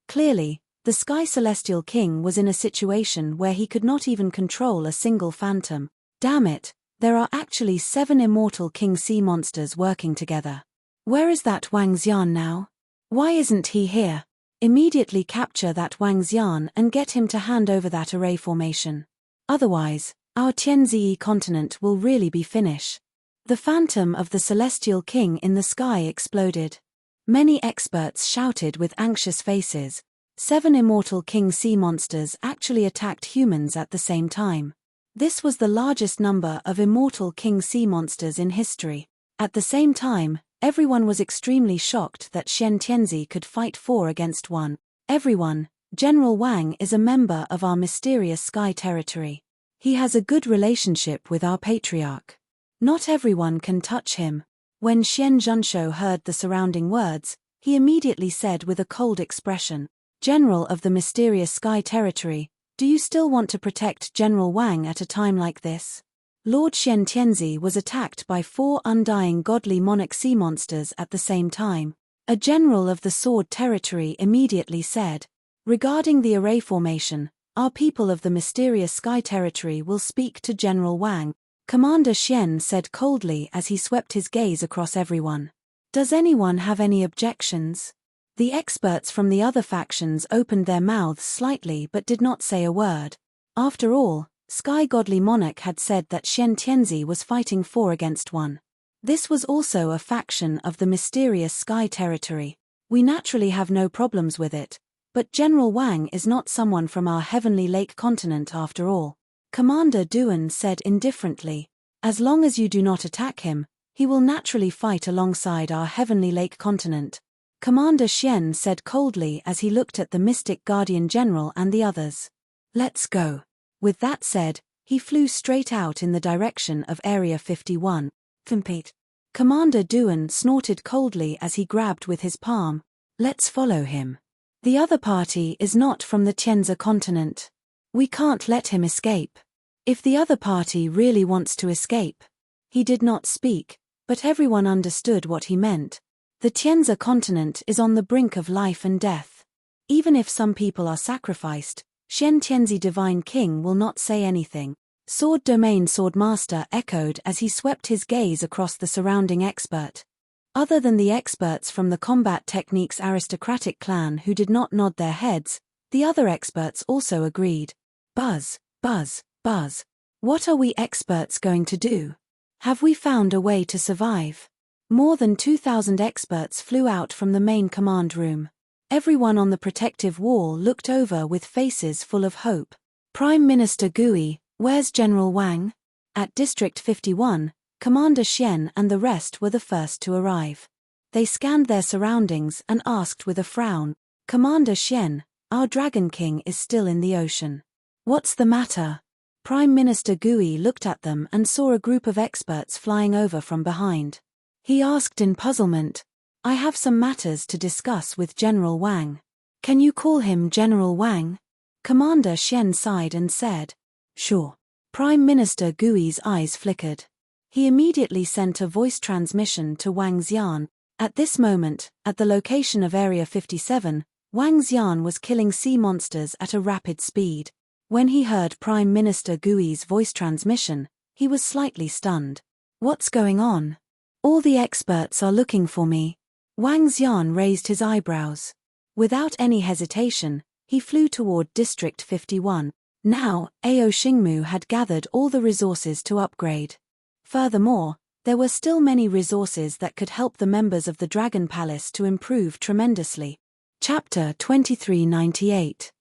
Clearly, the Sky Celestial King was in a situation where he could not even control a single phantom. Damn it, there are actually 7 immortal King Sea monsters working together. Where is that Wang Xian now? Why isn't he here? Immediately capture that Wang Xian and get him to hand over that array formation. Otherwise, our Tianzi continent will really be finished. The phantom of the Celestial King in the sky exploded. Many experts shouted with anxious faces. 7 immortal King Sea monsters actually attacked humans at the same time. This was the largest number of immortal King Sea monsters in history. At the same time, everyone was extremely shocked that Xian Tianzi could fight 4 against 1. Everyone, General Wang is a member of our mysterious sky territory. He has a good relationship with our patriarch. Not everyone can touch him. When Xian Zhenshou heard the surrounding words, he immediately said with a cold expression, General of the mysterious sky territory, do you still want to protect General Wang at a time like this? Lord Xian Tianzi was attacked by 4 undying godly monarch sea monsters at the same time. A general of the Sword Territory immediately said, regarding the array formation, our people of the mysterious Sky Territory will speak to General Wang. Commander Xian said coldly as he swept his gaze across everyone. Does anyone have any objections? The experts from the other factions opened their mouths slightly but did not say a word. After all, Sky Godly Monarch had said that Shen Tianzi was fighting 4 against 1. This was also a faction of the mysterious Sky Territory. We naturally have no problems with it, but General Wang is not someone from our Heavenly Lake continent after all. Commander Duan said indifferently. As long as you do not attack him, he will naturally fight alongside our Heavenly Lake continent. Commander Xian said coldly as he looked at the Mystic Guardian General and the others. Let's go. With that said, he flew straight out in the direction of Area 51. Compete. Commander Duan snorted coldly as he grabbed with his palm. Let's follow him. The other party is not from the Tianzi continent. We can't let him escape. If the other party really wants to escape. He did not speak, but everyone understood what he meant. The Tianzi continent is on the brink of life and death. Even if some people are sacrificed, Shen Tianzi Divine King will not say anything. Sword Domain Swordmaster echoed as he swept his gaze across the surrounding expert. Other than the experts from the Combat Techniques aristocratic clan who did not nod their heads, the other experts also agreed. Buzz, buzz, buzz. What are we experts going to do? Have we found a way to survive? More than 2,000 experts flew out from the main command room. Everyone on the protective wall looked over with faces full of hope. Prime Minister Gui, where's General Wang? At District 51, Commander Xian and the rest were the first to arrive. They scanned their surroundings and asked with a frown, Commander Xian, our Dragon King is still in the ocean. What's the matter? Prime Minister Gui looked at them and saw a group of experts flying over from behind. He asked in puzzlement, I have some matters to discuss with General Wang. Can you call him General Wang? Commander Xian sighed and said, Sure. Prime Minister Gui's eyes flickered. He immediately sent a voice transmission to Wang Xian. At this moment, at the location of Area 57, Wang Xian was killing sea monsters at a rapid speed. When he heard Prime Minister Gui's voice transmission, he was slightly stunned. What's going on? All the experts are looking for me. Wang Xian raised his eyebrows. Without any hesitation, he flew toward District 51. Now, Ao Xingmu had gathered all the resources to upgrade. Furthermore, there were still many resources that could help the members of the Dragon Palace to improve tremendously. Chapter 2398.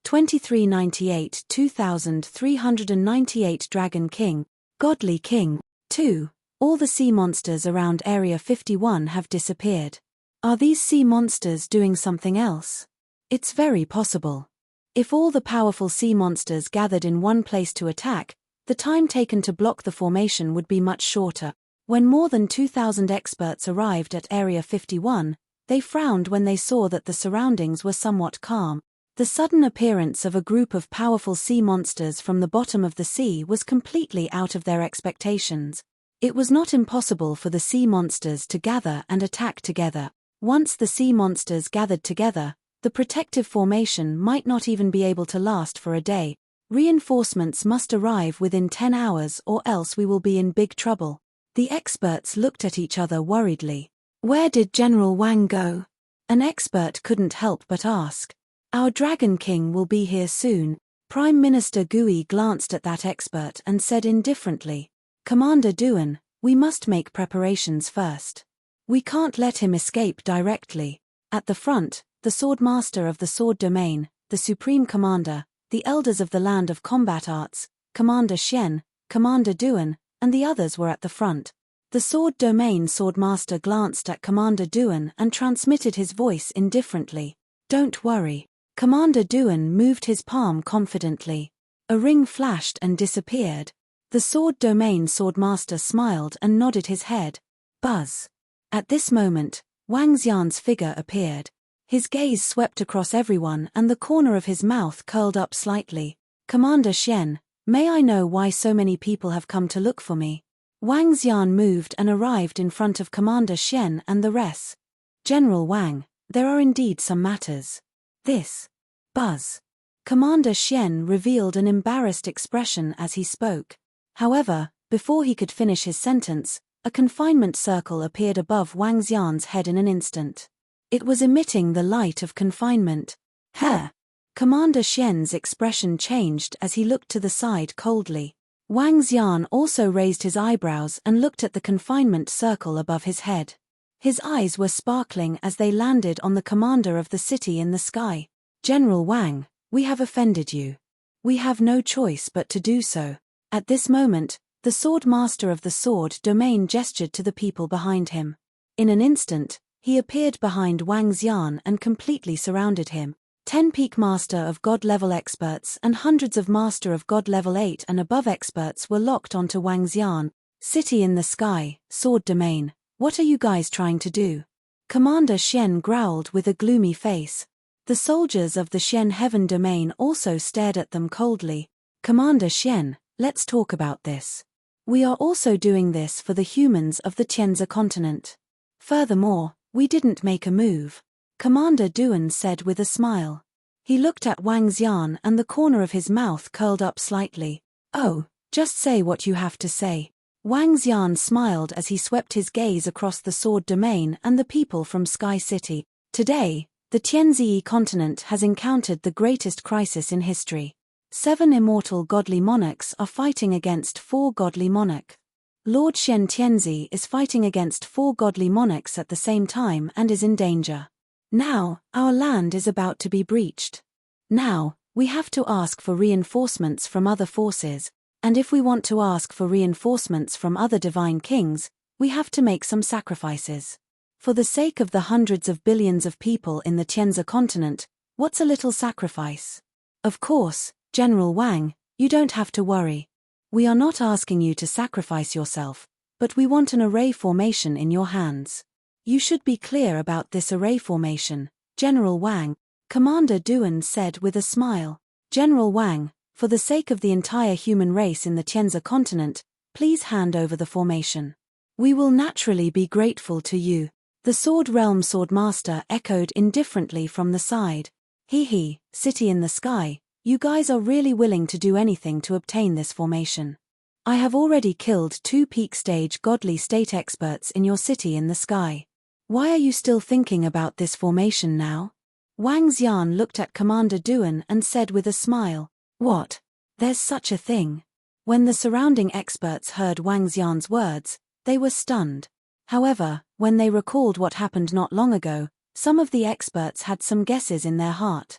2398 2398 Dragon King, Godly King. 2. All the sea monsters around Area 51 have disappeared. Are these sea monsters doing something else? It's very possible. If all the powerful sea monsters gathered in one place to attack, the time taken to block the formation would be much shorter. When more than 2,000 experts arrived at Area 51, they frowned when they saw that the surroundings were somewhat calm. The sudden appearance of a group of powerful sea monsters from the bottom of the sea was completely out of their expectations. It was not impossible for the sea monsters to gather and attack together. Once the sea monsters gathered together, the protective formation might not even be able to last for a day. Reinforcements must arrive within 10 hours or else we will be in big trouble. The experts looked at each other worriedly. Where did General Wang go? An expert couldn't help but ask. Our Dragon King will be here soon. Prime Minister Gui glanced at that expert and said indifferently, Commander Duan, we must make preparations first. We can't let him escape directly. At the front, the Swordmaster of the Sword Domain, the Supreme Commander, the Elders of the Land of Combat Arts, Commander Xian, Commander Duan, and the others were at the front. The Sword Domain Swordmaster glanced at Commander Duan and transmitted his voice indifferently. Don't worry. Commander Duan moved his palm confidently. A ring flashed and disappeared. The Sword Domain Swordmaster smiled and nodded his head. Buzz. At this moment, Wang Xian's figure appeared. His gaze swept across everyone and the corner of his mouth curled up slightly. Commander Xian, may I know why so many people have come to look for me? Wang Xian moved and arrived in front of Commander Xian and the rest. General Wang, there are indeed some matters. This. Buzz. Commander Xian revealed an embarrassed expression as he spoke. However, Before he could finish his sentence, a confinement circle appeared above Wang Xian's head in an instant. It was emitting the light of confinement. Huh! Commander Xian's expression changed as he looked to the side coldly. Wang Xian also raised his eyebrows and looked at the confinement circle above his head. His eyes were sparkling as they landed on the commander of the city in the sky. General Wang, we have offended you. We have no choice but to do so. At this moment, the sword master of the sword domain gestured to the people behind him. In an instant, he appeared behind Wang Xian and completely surrounded him. 10 peak master of God level experts and hundreds of master of God level 8 and above experts were locked onto Wang Xian. City in the sky, sword domain. What are you guys trying to do? Commander Xian growled with a gloomy face. The soldiers of the Xian heaven domain also stared at them coldly. Commander Xian, let's talk about this. We are also doing this for the humans of the Tianzi continent. Furthermore, we didn't make a move. Commander Duan said with a smile. He looked at Wang Xian and the corner of his mouth curled up slightly. Oh, just say what you have to say. Wang Xian smiled as he swept his gaze across the sword domain and the people from Sky City. Today, the Tianzi continent has encountered the greatest crisis in history. 7 immortal godly monarchs are fighting against 4 godly monarchs. Lord Shen Tianzi is fighting against 4 godly monarchs at the same time and is in danger. Now, our land is about to be breached. Now, we have to ask for reinforcements from other forces, and if we want to ask for reinforcements from other divine kings, we have to make some sacrifices. For the sake of the hundreds of billions of people in the Tianzi continent, what's a little sacrifice? Of course, General Wang, you don't have to worry. We are not asking you to sacrifice yourself, but we want an array formation in your hands. You should be clear about this array formation, General Wang, Commander Duan said with a smile. General Wang, for the sake of the entire human race in the Tianzi continent, please hand over the formation. We will naturally be grateful to you. The Sword Realm Swordmaster echoed indifferently from the side. Hee, city in the sky, you guys are really willing to do anything to obtain this formation. I have already killed 2 peak stage godly state experts in your city in the sky. Why are you still thinking about this formation now? Wang Xian looked at Commander Duan and said with a smile, What? There's such a thing. When the surrounding experts heard Wang Xian's words, they were stunned. However, when they recalled what happened not long ago, some of the experts had some guesses in their heart.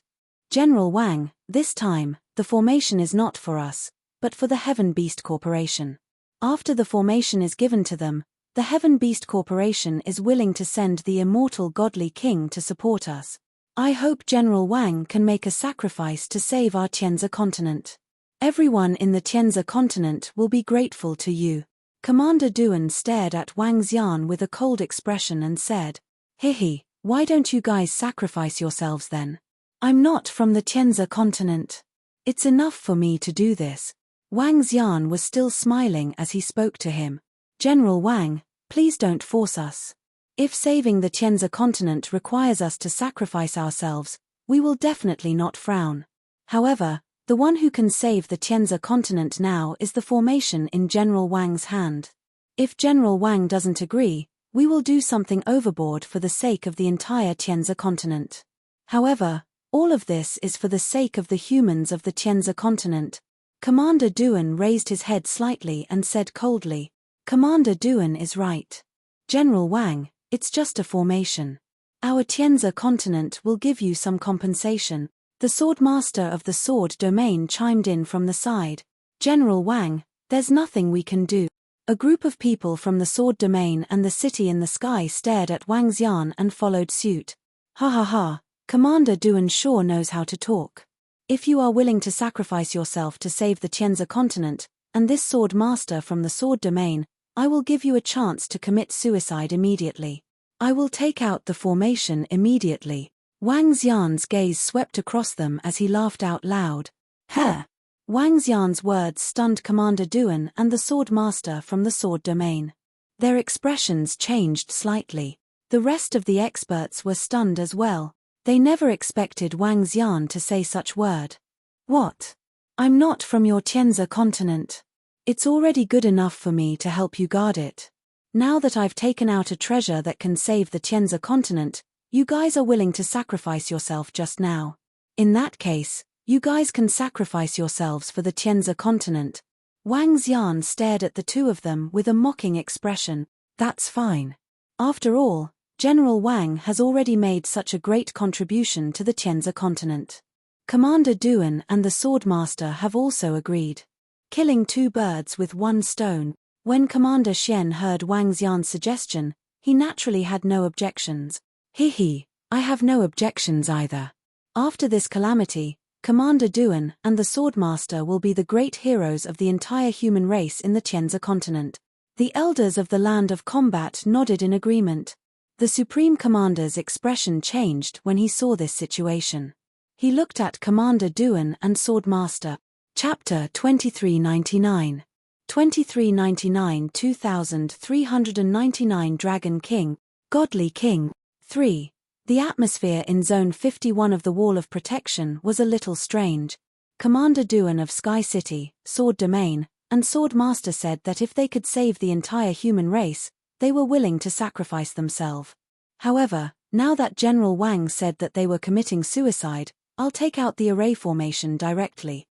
General Wang, this time, the formation is not for us, but for the Heaven Beast Corporation. After the formation is given to them, the Heaven Beast Corporation is willing to send the immortal godly king to support us. I hope General Wang can make a sacrifice to save our Tianzi continent. Everyone in the Tianzi continent will be grateful to you. Commander Duan stared at Wang Xian with a cold expression and said, Hee, why don't you guys sacrifice yourselves then? I'm not from the Tianzi continent. It's enough for me to do this. Wang Xian was still smiling as he spoke to him. General Wang, please don't force us. If saving the Tianzi continent requires us to sacrifice ourselves, we will definitely not frown. However, the one who can save the Tianzi continent now is the formation in General Wang's hand. If General Wang doesn't agree, we will do something overboard for the sake of the entire Tianzi continent. However, all of this is for the sake of the humans of the Tianzi continent. Commander Duan raised his head slightly and said coldly, Commander Duan is right. General Wang, it's just a formation. Our Tianzi continent will give you some compensation. The Swordmaster of the Sword Domain chimed in from the side. General Wang, there's nothing we can do. A group of people from the Sword Domain and the city in the sky stared at Wang Xian and followed suit. Ha, Commander Duan sure knows how to talk. If you are willing to sacrifice yourself to save the Tianzi continent, and this Sword Master from the Sword Domain, I will give you a chance to commit suicide immediately. I will take out the formation immediately. Wang Xian's gaze swept across them as he laughed out loud. Huh! Wang Xian's words stunned Commander Duan and the Sword Master from the Sword Domain. Their expressions changed slightly. The rest of the experts were stunned as well. They never expected Wang Xian to say such word. What? I'm not from your Tianzi continent. It's already good enough for me to help you guard it. Now that I've taken out a treasure that can save the Tianzi continent, you guys are willing to sacrifice yourself just now. In that case, you guys can sacrifice yourselves for the Tianzi continent. Wang Xian stared at the two of them with a mocking expression. That's fine. After all, General Wang has already made such a great contribution to the Tianzi continent. Commander Duan and the Swordmaster have also agreed. Killing two birds with one stone. When Commander Xian heard Wang Xian's suggestion, he naturally had no objections. I have no objections either. After this calamity, Commander Duan and the Swordmaster will be the great heroes of the entire human race in the Tianzi continent. The elders of the land of combat nodded in agreement. The Supreme Commander's expression changed when he saw this situation. He looked at Commander Duan and Swordmaster. Chapter 2399. 2399 2399 Dragon King, Godly King. 3. The atmosphere in Zone 51 of the Wall of Protection was a little strange. Commander Duan of Sky City, Sword Domain, and Swordmaster said that if they could save the entire human race, they were willing to sacrifice themselves. However, now that General Wang said that they were committing suicide, I'll take out the array formation directly.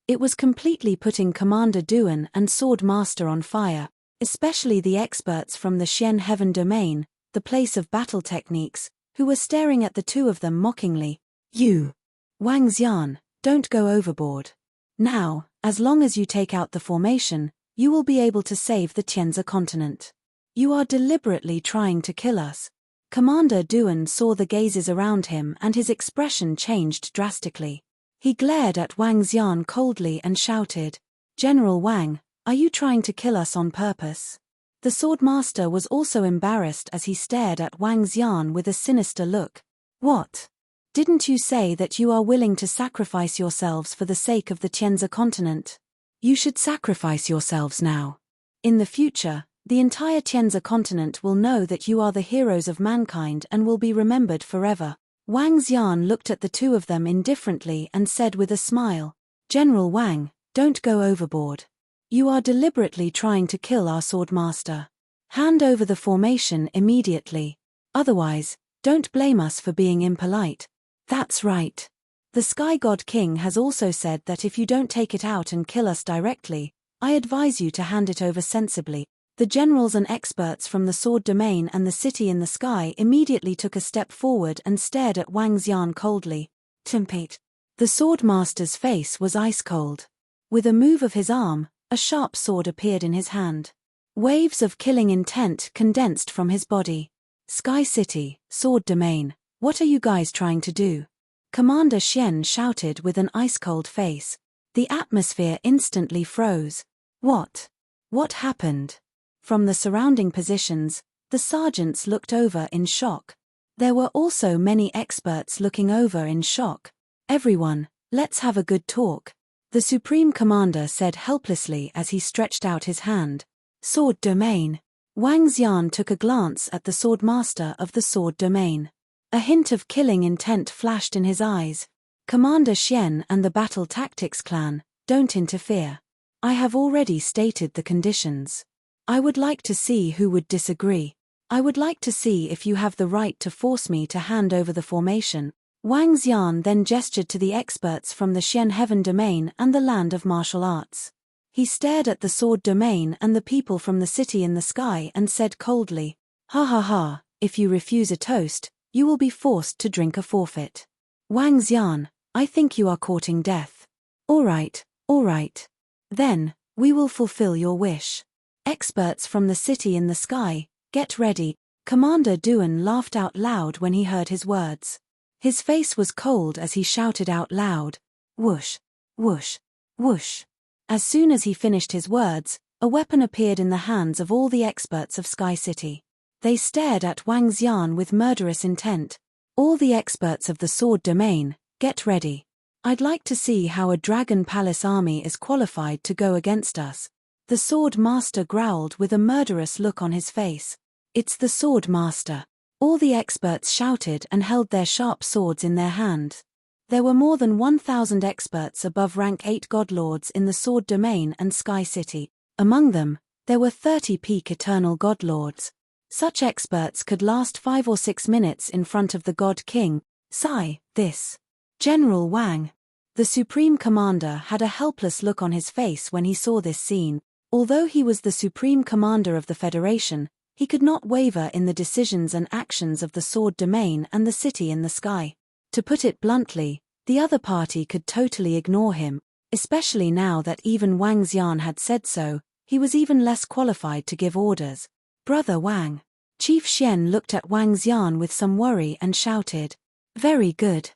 It was completely putting Commander Duan and Swordmaster on fire, especially the experts from the Xian Heaven Domain, the place of battle techniques, who were staring at the two of them mockingly. You, Wang Xian, don't go overboard. Now, as long as you take out the formation, you will be able to save the Tianzi continent. You are deliberately trying to kill us. Commander Duan saw the gazes around him and his expression changed drastically. He glared at Wang Xian coldly and shouted, General Wang, are you trying to kill us on purpose? The Swordmaster was also embarrassed as he stared at Wang Xian with a sinister look. What? Didn't you say that you are willing to sacrifice yourselves for the sake of the Tianzi continent? You should sacrifice yourselves now. In the future, the entire Tianzi continent will know that you are the heroes of mankind and will be remembered forever. Wang Xian looked at the two of them indifferently and said with a smile, General Wang, don't go overboard. You are deliberately trying to kill our Swordmaster. Hand over the formation immediately. Otherwise, don't blame us for being impolite. That's right. The Sky God King has also said that if you don't take it out and kill us directly, I advise you to hand it over sensibly. The generals and experts from the Sword Domain and the City in the Sky immediately took a step forward and stared at Wang Xian coldly. Timpate. The Swordmaster's face was ice cold. With a move of his arm, a sharp sword appeared in his hand. Waves of killing intent condensed from his body. Sky City, Sword Domain, what are you guys trying to do? Commander Xian shouted with an ice-cold face. The atmosphere instantly froze. What? What happened? From the surrounding positions, the sergeants looked over in shock. There were also many experts looking over in shock. Everyone, let's have a good talk. The Supreme Commander said helplessly as he stretched out his hand. Sword Domain. Wang Xian took a glance at the Swordmaster of the Sword Domain. A hint of killing intent flashed in his eyes. Commander Xian and the Battle Tactics clan, don't interfere. I have already stated the conditions. I would like to see who would disagree. I would like to see if you have the right to force me to hand over the formation. Wang Xian then gestured to the experts from the Xian Heaven Domain and the Land of Martial Arts. He stared at the Sword Domain and the people from the City in the Sky and said coldly, Ha ha ha, if you refuse a toast, you will be forced to drink a forfeit. Wang Xian, I think you are courting death. All right. Then, we will fulfill your wish. Experts from the City in the Sky, get ready. Commander Duan laughed out loud when he heard his words. His face was cold as he shouted out loud, whoosh, whoosh, whoosh. As soon as he finished his words, a weapon appeared in the hands of all the experts of Sky City. They stared at Wang Xian with murderous intent. All the experts of the Sword Domain, get ready. I'd like to see how a Dragon Palace army is qualified to go against us. The Sword Master growled with a murderous look on his face. It's the Sword Master. All the experts shouted and held their sharp swords in their hand. There were more than 1,000 experts above rank 8 godlords in the Sword Domain and Sky City. Among them, there were 30 peak eternal godlords. Such experts could last 5 or 6 minutes in front of the God King. This. General Wang. The Supreme Commander had a helpless look on his face when he saw this scene. Although he was the Supreme Commander of the Federation, he could not waver in the decisions and actions of the Sword Domain and the City in the Sky. To put it bluntly, the other party could totally ignore him, especially now that even Wang Xian had said so. He was even less qualified to give orders. Brother Wang. Chief Xian looked at Wang Xian with some worry and shouted, "Very good.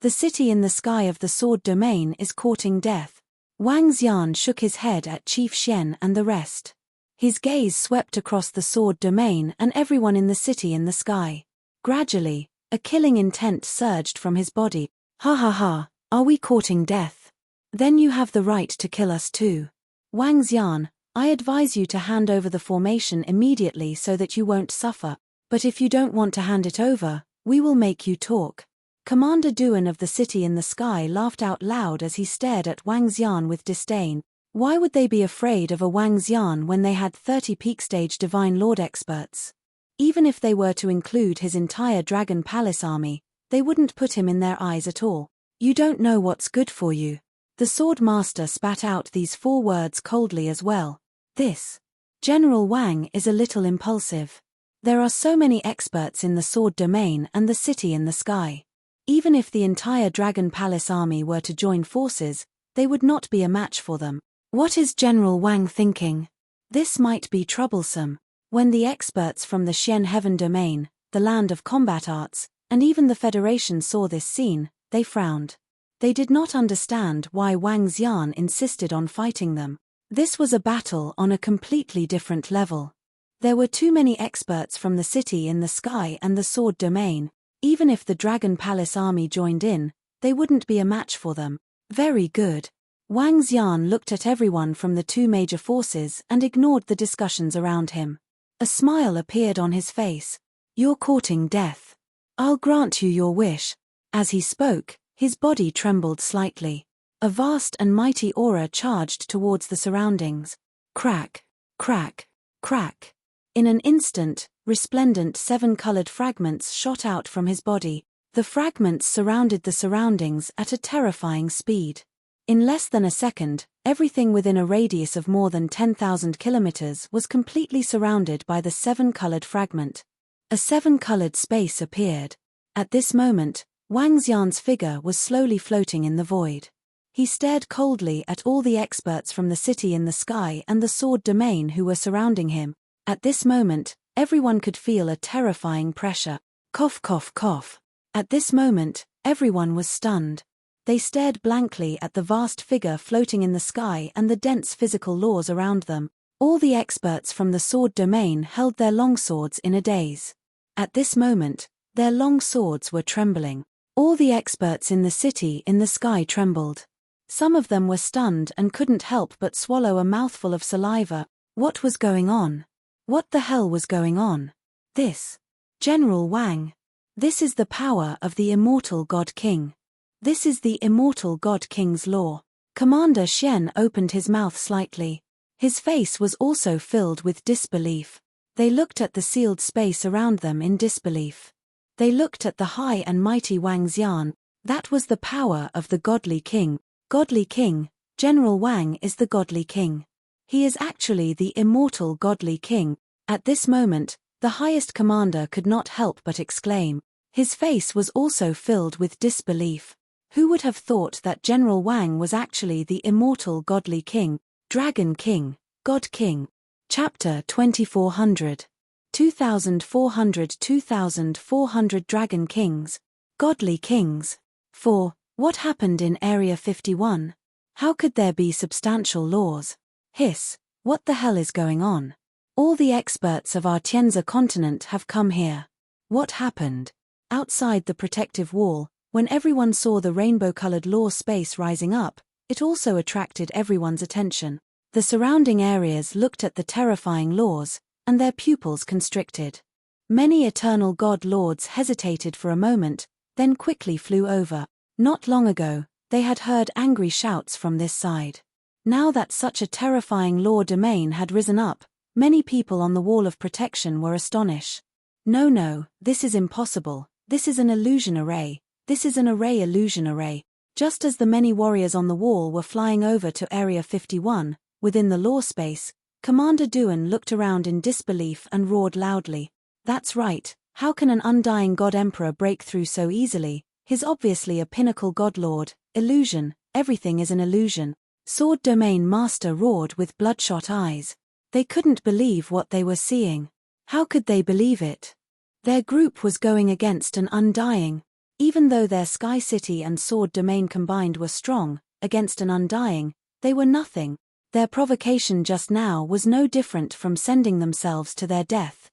The city in the sky of the Sword Domain is courting death." Wang Xian shook his head at Chief Xian and the rest. His gaze swept across the Sword Domain and everyone in the city in the sky. Gradually, a killing intent surged from his body. "Ha ha ha, are we courting death? Then you have the right to kill us too. Wang Xian, I advise you to hand over the formation immediately so that you won't suffer, but if you don't want to hand it over, we will make you talk." Commander Duan of the City in the Sky laughed out loud as he stared at Wang Xian with disdain. Why would they be afraid of a Wang Xian when they had 30 peak stage Divine Lord experts? Even if they were to include his entire Dragon Palace army, they wouldn't put him in their eyes at all. "You don't know what's good for you." The Sword Master spat out these 4 words coldly as well. This. General Wang is a little impulsive. There are so many experts in the Sword Domain and the City in the Sky. Even if the entire Dragon Palace army were to join forces, they would not be a match for them. What is General Wang thinking? This might be troublesome. When the experts from the Xian Heaven Domain, the land of combat arts, and even the Federation saw this scene, they frowned. They did not understand why Wang Xian insisted on fighting them. This was a battle on a completely different level. There were too many experts from the City in the Sky and the Sword Domain. Even if the Dragon Palace army joined in, they wouldn't be a match for them. Very good. Wang Xian looked at everyone from the 2 major forces and ignored the discussions around him. A smile appeared on his face. "You're courting death. I'll grant you your wish." As he spoke, his body trembled slightly. A vast and mighty aura charged towards the surroundings. Crack, crack, crack. In an instant, resplendent 7-colored fragments shot out from his body. The fragments surrounded the surroundings at a terrifying speed. In less than a second, everything within a radius of more than 10,000 kilometers was completely surrounded by the 7-colored fragment. A 7-colored space appeared. At this moment, Wang Xian's figure was slowly floating in the void. He stared coldly at all the experts from the City in the Sky and the Sword Domain who were surrounding him. At this moment, everyone could feel a terrifying pressure. Cough cough cough. At this moment, everyone was stunned. They stared blankly at the vast figure floating in the sky and the dense physical laws around them. All the experts from the Sword Domain held their longswords in a daze. At this moment, their long swords were trembling. All the experts in the City in the Sky trembled. Some of them were stunned and couldn't help but swallow a mouthful of saliva. What was going on? What the hell was going on? This. General Wang. This is the power of the immortal God King. This is the immortal God King's law. Commander Xian opened his mouth slightly. His face was also filled with disbelief. They looked at the sealed space around them in disbelief. They looked at the high and mighty Wang Xian. That was the power of the Godly King. Godly King, General Wang is the Godly King. He is actually the immortal Godly King. At this moment, the highest commander could not help but exclaim. His face was also filled with disbelief. Who would have thought that General Wang was actually the immortal Godly King, Dragon King, God King? Chapter 2400. 2400 Dragon Kings. Godly Kings. 4. What happened in Area 51? How could there be substantial laws? Hiss, what the hell is going on? All the experts of our Tianzi continent have come here. What happened? Outside the protective wall, when everyone saw the rainbow-colored law space rising up, it also attracted everyone's attention. The surrounding areas looked at the terrifying laws, and their pupils constricted. Many eternal god lords hesitated for a moment, then quickly flew over. Not long ago, they had heard angry shouts from this side. Now that such a terrifying law domain had risen up, many people on the wall of protection were astonished. No, this is impossible. This is an illusion array. This is an illusion array. Just as the many warriors on the wall were flying over to Area 51, within the law space, Commander Duan looked around in disbelief and roared loudly. That's right, how can an undying God Emperor break through so easily? He's obviously a pinnacle God Lord. Illusion, everything is an illusion. Sword Domain Master roared with bloodshot eyes. They couldn't believe what they were seeing. How could they believe it? Their group was going against an undying. Even though their Sky City and Sword Domain combined were strong, against an undying, they were nothing. Their provocation just now was no different from sending themselves to their death.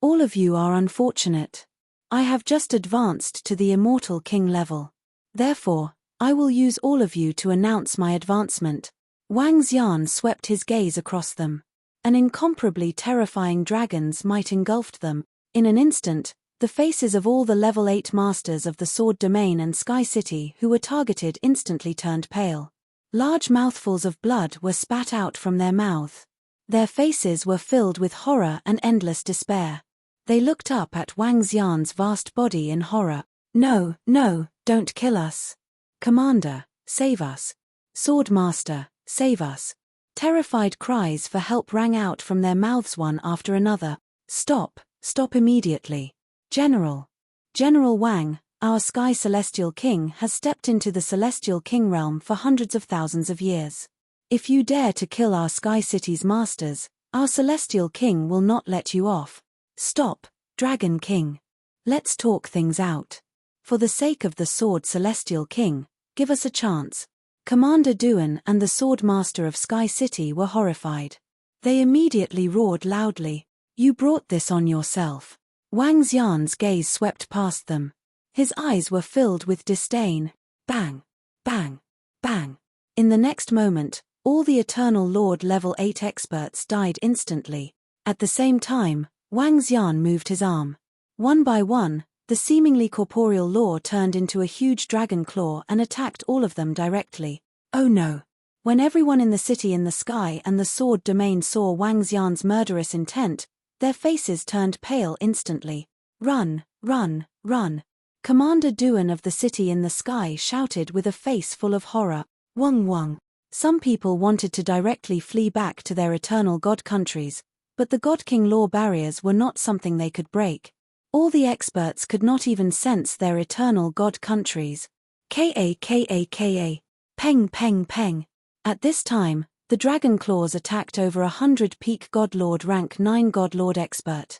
All of you are unfortunate. I have just advanced to the Immortal King level. Therefore, I will use all of you to announce my advancement. Wang Xian swept his gaze across them. An incomparably terrifying dragon's might engulfed them. In an instant, the faces of all the level 8 masters of the Sword Domain and Sky City who were targeted instantly turned pale. Large mouthfuls of blood were spat out from their mouths. Their faces were filled with horror and endless despair. They looked up at Wang Xian's vast body in horror. No, don't kill us. Commander, save us. Swordmaster, save us. Terrified cries for help rang out from their mouths one after another. Stop immediately. General Wang, our Sky Celestial King has stepped into the Celestial King realm for hundreds of thousands of years. If you dare to kill our Sky City's masters, our Celestial King will not let you off. Stop, Dragon King. Let's talk things out. For the sake of the Sword Celestial King, give us a chance. Commander Duan and the Sword Master of Sky City were horrified. They immediately roared loudly. You brought this on yourself. Wang Xian's gaze swept past them. His eyes were filled with disdain. Bang, bang, bang. In the next moment, all the Eternal Lord level 8 experts died instantly. At the same time, Wang Xian moved his arm. One by one, the seemingly corporeal law turned into a huge dragon claw and attacked all of them directly. Oh no! When everyone in the city in the sky and the Sword Domain saw Wang Xian's murderous intent, their faces turned pale instantly. Run, run, run! Commander Duan of the city in the sky shouted with a face full of horror. Wang. Some people wanted to directly flee back to their eternal god countries, but the God King law barriers were not something they could break. All the experts could not even sense their eternal god countries. Ka. Peng. At this time, the dragon claws attacked over 100 peak Godlord rank 9 Godlord expert.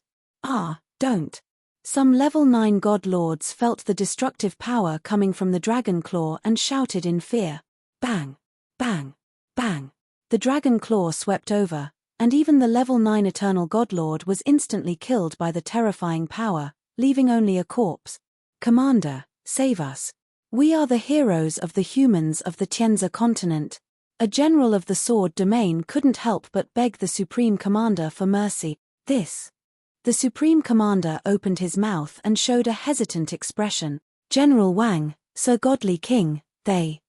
Don't. Some level 9 Godlords felt the destructive power coming from the dragon claw and shouted in fear. Bang, bang, bang. The dragon claw swept over, and even the level 9 Eternal Godlord was instantly killed by the terrifying power, leaving only a corpse. Commander, save us. We are the heroes of the humans of the Tianzi continent. A general of the Sword Domain couldn't help but beg the Supreme Commander for mercy. The Supreme Commander opened his mouth and showed a hesitant expression. General Wang, Sir Godly King, The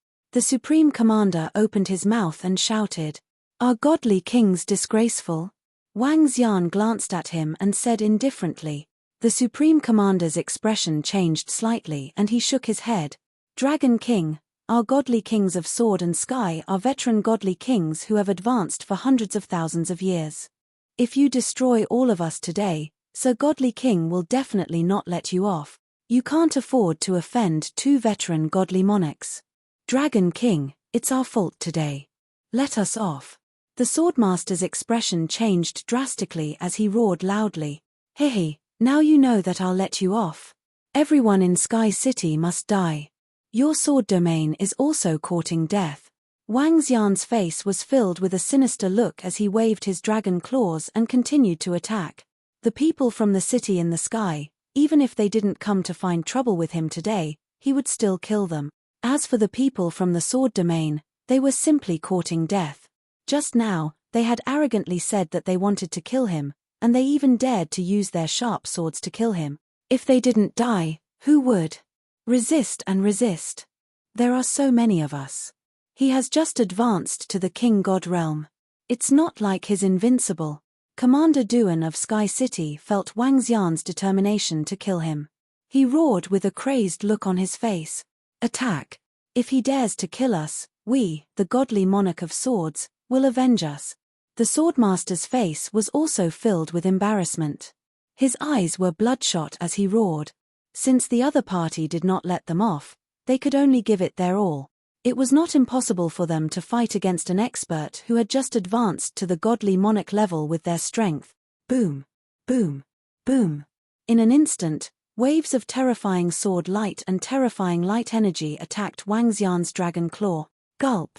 Supreme Commander opened his mouth and shouted. Are Godly Kings disgraceful? Wang Xian glanced at him and said indifferently. The Supreme Commander's expression changed slightly and he shook his head. Dragon King, our Godly Kings of Sword and Sky are veteran Godly Kings who have advanced for hundreds of thousands of years. If you destroy all of us today, Sir Godly King will definitely not let you off. You can't afford to offend 2 veteran godly monarchs. Dragon King, it's our fault today. Let us off. The Swordmaster's expression changed drastically as he roared loudly. Hehe, now you know that I'll let you off. Everyone in Sky City must die. Your Sword Domain is also courting death. Wang Xian's face was filled with a sinister look as he waved his dragon claws and continued to attack. The people from the city in the sky, even if they didn't come to find trouble with him today, he would still kill them. As for the people from the Sword Domain, they were simply courting death. Just now, they had arrogantly said that they wanted to kill him, and they even dared to use their sharp swords to kill him. If they didn't die, who would? Resist and resist. There are so many of us. He has just advanced to the King God realm. It's not like he's invincible. Commander Duan of Sky City felt Wang Xian's determination to kill him. He roared with a crazed look on his face. Attack! If he dares to kill us, we, the godly monarch of swords, will avenge us. The swordmaster's face was also filled with embarrassment. His eyes were bloodshot as he roared. Since the other party did not let them off, they could only give it their all. It was not impossible for them to fight against an expert who had just advanced to the godly monarch level with their strength. Boom! Boom! Boom! In an instant, waves of terrifying sword light and terrifying light energy attacked Wang Xian's dragon claw. Gulp!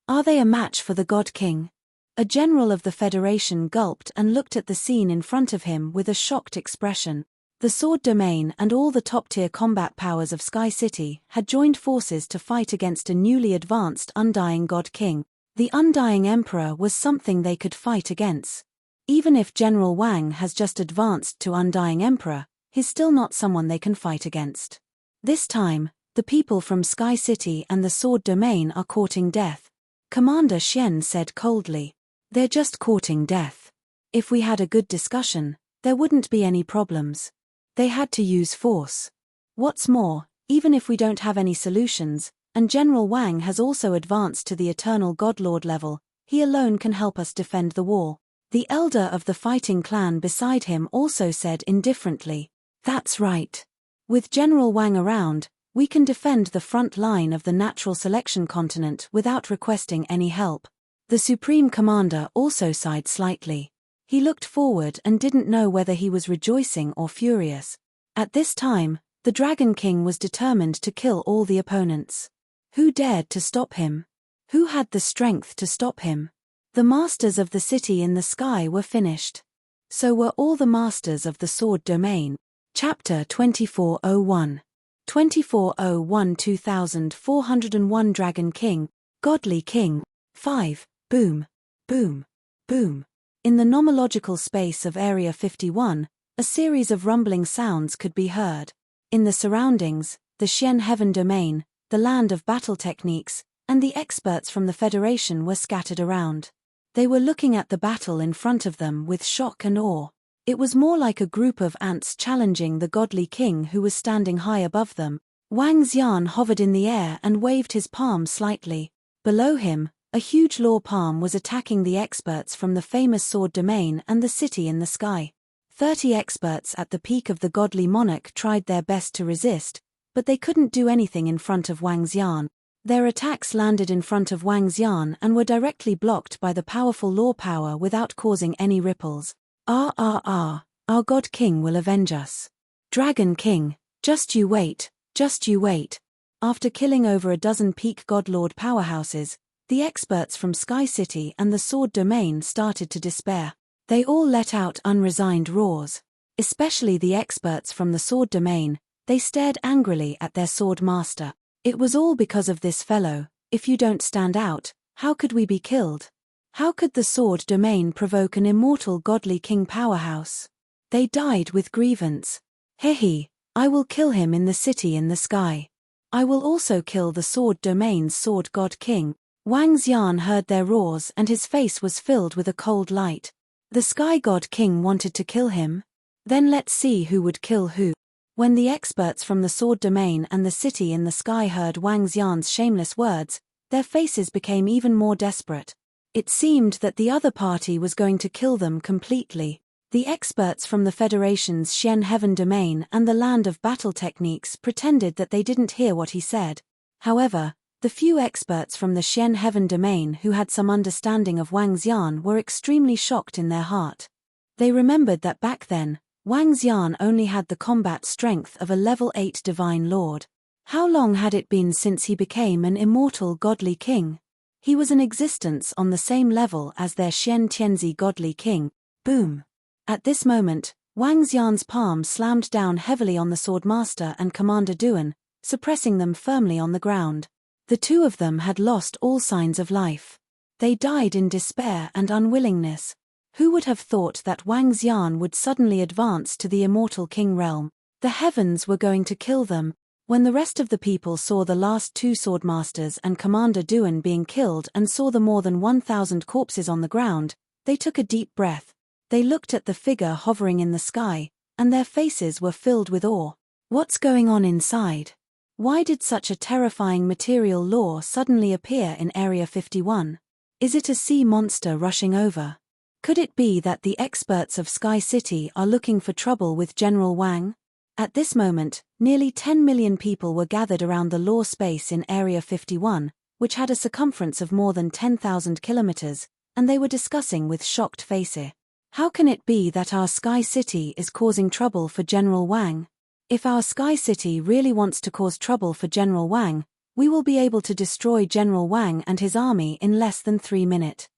Are they a match for the God King? A general of the Federation gulped and looked at the scene in front of him with a shocked expression. The Sword Domain and all the top-tier combat powers of Sky City had joined forces to fight against a newly advanced Undying God King. The Undying Emperor was something they could fight against. Even if General Wang has just advanced to Undying Emperor, he's still not someone they can fight against. This time, the people from Sky City and the Sword Domain are courting death. Commander Xian said coldly. They're just courting death. If we had a good discussion, there wouldn't be any problems. They had to use force. What's more, even if we don't have any solutions, and General Wang has also advanced to the Eternal Godlord level, he alone can help us defend the wall. The elder of the fighting clan beside him also said indifferently. That's right. With General Wang around, we can defend the front line of the natural selection continent without requesting any help. The Supreme Commander also sighed slightly. He looked forward and didn't know whether he was rejoicing or furious. At this time, the Dragon King was determined to kill all the opponents. Who dared to stop him? Who had the strength to stop him? The masters of the city in the sky were finished. So were all the masters of the Sword Domain. Chapter 2401. 2401 2401 Dragon King, Godly King, 5. Boom, boom, boom. In the nomological space of Area 51, a series of rumbling sounds could be heard. In the surroundings, the Xian Heaven Domain, the land of battle techniques, and the experts from the Federation were scattered around. They were looking at the battle in front of them with shock and awe. It was more like a group of ants challenging the godly king who was standing high above them. Wang Xian hovered in the air and waved his palm slightly. Below him, a huge law palm was attacking the experts from the famous Sword Domain and the city in the sky. 30 experts at the peak of the godly monarch tried their best to resist, but they couldn't do anything in front of Wang Xian. Their attacks landed in front of Wang Xian and were directly blocked by the powerful law power without causing any ripples. Our God King will avenge us. Dragon King, just you wait, just you wait. After killing over a dozen peak Godlord powerhouses, the experts from Sky City and the Sword Domain started to despair. They all let out unresigned roars. Especially the experts from the Sword Domain, they stared angrily at their sword master. It was all because of this fellow. If you don't stand out, how could we be killed? How could the Sword Domain provoke an immortal godly king powerhouse? They died with grievance. Hehe, I will kill him in the city in the sky. I will also kill the Sword Domain's Sword God King. Wang Xian heard their roars and his face was filled with a cold light. The Sky God King wanted to kill him? Then let's see who would kill who. When the experts from the Sword Domain and the city in the sky heard Wang Xian's shameless words, their faces became even more desperate. It seemed that the other party was going to kill them completely. The experts from the Federation's Xian Heaven Domain and the land of battle techniques pretended that they didn't hear what he said. However, the few experts from the Xian Heaven Domain who had some understanding of Wang Xian were extremely shocked in their heart. They remembered that back then, Wang Xian only had the combat strength of a level 8 divine lord. How long had it been since he became an immortal godly king? He was in existence on the same level as their Xian Tianzi godly king. Boom! At this moment, Wang Xian's palm slammed down heavily on the Swordmaster and Commander Duan, suppressing them firmly on the ground. The two of them had lost all signs of life. They died in despair and unwillingness. Who would have thought that Wang Xian would suddenly advance to the immortal king realm? The heavens were going to kill them. When the rest of the people saw the last two swordmasters and Commander Duan being killed and saw the more than 1,000 corpses on the ground, they took a deep breath. They looked at the figure hovering in the sky, and their faces were filled with awe. What's going on inside? Why did such a terrifying material law suddenly appear in Area 51? Is it a sea monster rushing over? Could it be that the experts of Sky City are looking for trouble with General Wang? At this moment, nearly 10 million people were gathered around the law space in Area 51, which had a circumference of more than 10,000 kilometers, and they were discussing with shocked faces. How can it be that our Sky City is causing trouble for General Wang? If our Sky City really wants to cause trouble for General Wang, we will be able to destroy General Wang and his army in less than 3 minutes.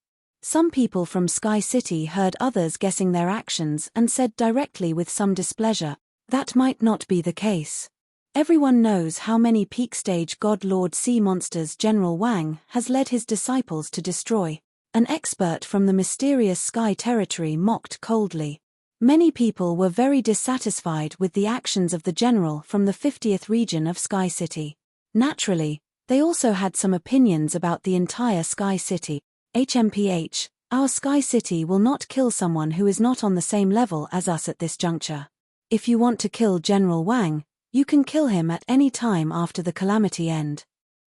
Some people from Sky City heard others guessing their actions and said directly with some displeasure, that might not be the case. Everyone knows how many peak stage God Lord sea monsters General Wang has led his disciples to destroy. An expert from the mysterious Sky territory mocked coldly. Many people were very dissatisfied with the actions of the general from the 50th region of Sky City. Naturally, they also had some opinions about the entire Sky City. HMPH, our Sky City will not kill someone who is not on the same level as us at this juncture. If you want to kill General Wang, you can kill him at any time after the calamity end.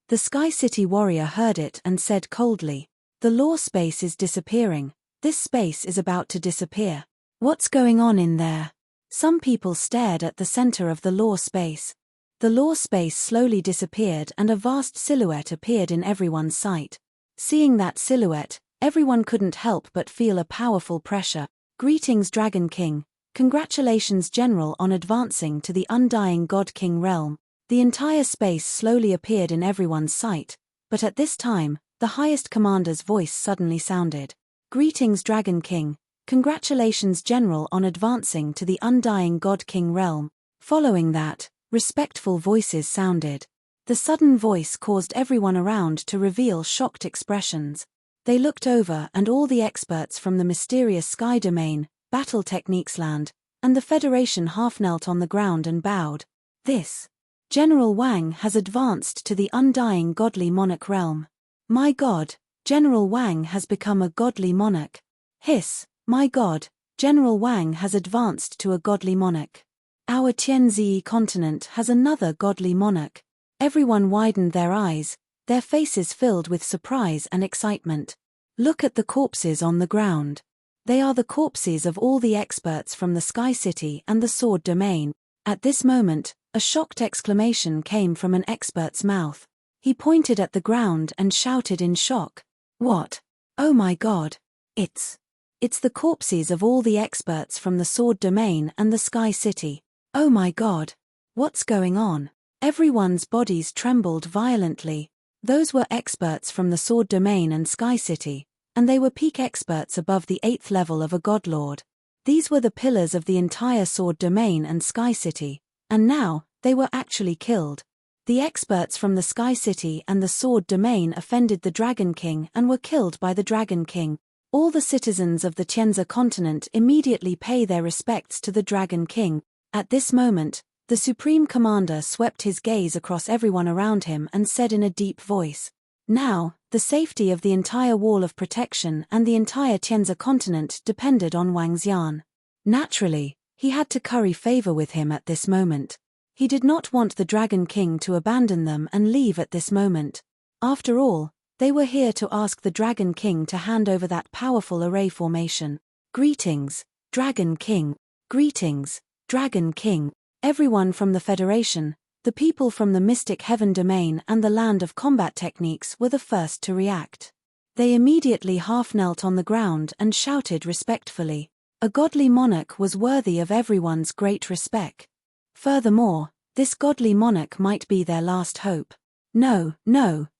The Sky City warrior heard it and said coldly, the law space is disappearing. This space is about to disappear. What's going on in there? Some people stared at the center of the law space. The law space slowly disappeared and a vast silhouette appeared in everyone's sight. Seeing that silhouette, everyone couldn't help but feel a powerful pressure. Greetings, Dragon King. Congratulations, General, on advancing to the undying God King realm. The entire space slowly appeared in everyone's sight, but at this time, the highest commander's voice suddenly sounded. Greetings, Dragon King. Congratulations, General, on advancing to the undying God King realm. Following that, respectful voices sounded. The sudden voice caused everyone around to reveal shocked expressions. They looked over and all the experts from the mysterious Sky Domain, Battle Techniques Land, and the Federation half knelt on the ground and bowed. This General Wang has advanced to the undying godly monarch realm. My God, General Wang has become a godly monarch. Hiss, my God, General Wang has advanced to a godly monarch. Our Tianzi continent has another godly monarch. Everyone widened their eyes, their faces filled with surprise and excitement. Look at the corpses on the ground. They are the corpses of all the experts from the Sky City and the Sword Domain. At this moment, a shocked exclamation came from an expert's mouth. He pointed at the ground and shouted in shock. What? Oh my God. It's the corpses of all the experts from the Sword Domain and the Sky City. Oh my God. What's going on? Everyone's bodies trembled violently. Those were experts from the Sword Domain and Sky City, and they were peak experts above the 8th level of a godlord. These were the pillars of the entire Sword Domain and Sky City, and now, they were actually killed. The experts from the Sky City and the Sword Domain offended the Dragon King and were killed by the Dragon King. All the citizens of the Tianzi continent immediately pay their respects to the Dragon King. At this moment, the Supreme Commander swept his gaze across everyone around him and said in a deep voice, now, the safety of the entire wall of protection and the entire Tianzi continent depended on Wang Xian. Naturally, he had to curry favor with him at this moment. He did not want the Dragon King to abandon them and leave at this moment. After all, they were here to ask the Dragon King to hand over that powerful array formation. Greetings, Dragon King. Greetings, Dragon King. Everyone from the Federation, the people from the Mystic Heaven Domain and the Land of Combat Techniques were the first to react. They immediately half-knelt on the ground and shouted respectfully. A godly monarch was worthy of everyone's great respect. Furthermore, this godly monarch might be their last hope. No,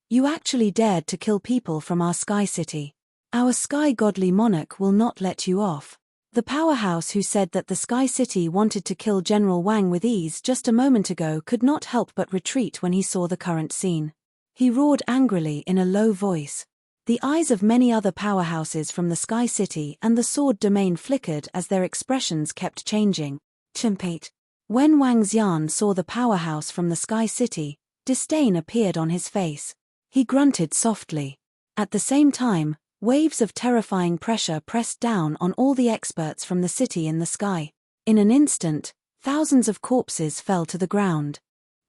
you actually dared to kill people from our Sky City. Our Sky Godly Monarch will not let you off. The powerhouse who said that the Sky City wanted to kill General Wang with ease just a moment ago could not help but retreat when he saw the current scene. He roared angrily in a low voice. The eyes of many other powerhouses from the Sky City and the Sword Domain flickered as their expressions kept changing. Chimpate. When Wang Xian saw the powerhouse from the Sky City, disdain appeared on his face. He grunted softly. At the same time, waves of terrifying pressure pressed down on all the experts from the city in the sky. In an instant, thousands of corpses fell to the ground.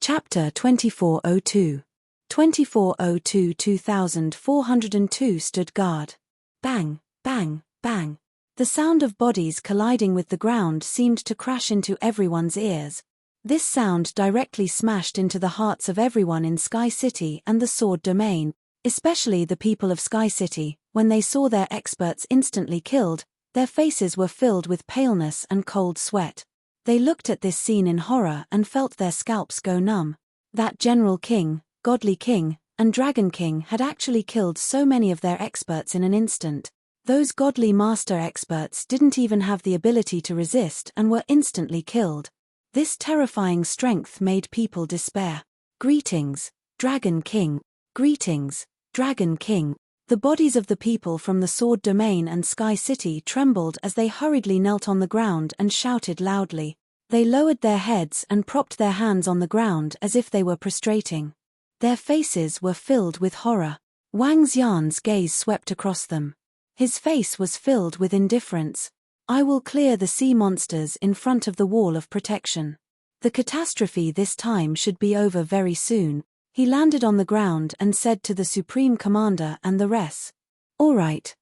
Chapter 2402. 2402-2402 stood guard. Bang, bang, bang. The sound of bodies colliding with the ground seemed to crash into everyone's ears. This sound directly smashed into the hearts of everyone in Sky City and the Sword Domain, especially the people of Sky City. When they saw their experts instantly killed, their faces were filled with paleness and cold sweat. They looked at this scene in horror and felt their scalps go numb. That General King, Godly King, and Dragon King had actually killed so many of their experts in an instant. Those Godly Master experts didn't even have the ability to resist and were instantly killed. This terrifying strength made people despair. Greetings, Dragon King. Greetings, Dragon King. The bodies of the people from the Sword Domain and Sky City trembled as they hurriedly knelt on the ground and shouted loudly. They lowered their heads and propped their hands on the ground as if they were prostrating. Their faces were filled with horror. Wang Xian's gaze swept across them. His face was filled with indifference. I will clear the sea monsters in front of the wall of protection. The catastrophe this time should be over very soon. He landed on the ground and said to the Supreme Commander and the rest, all right.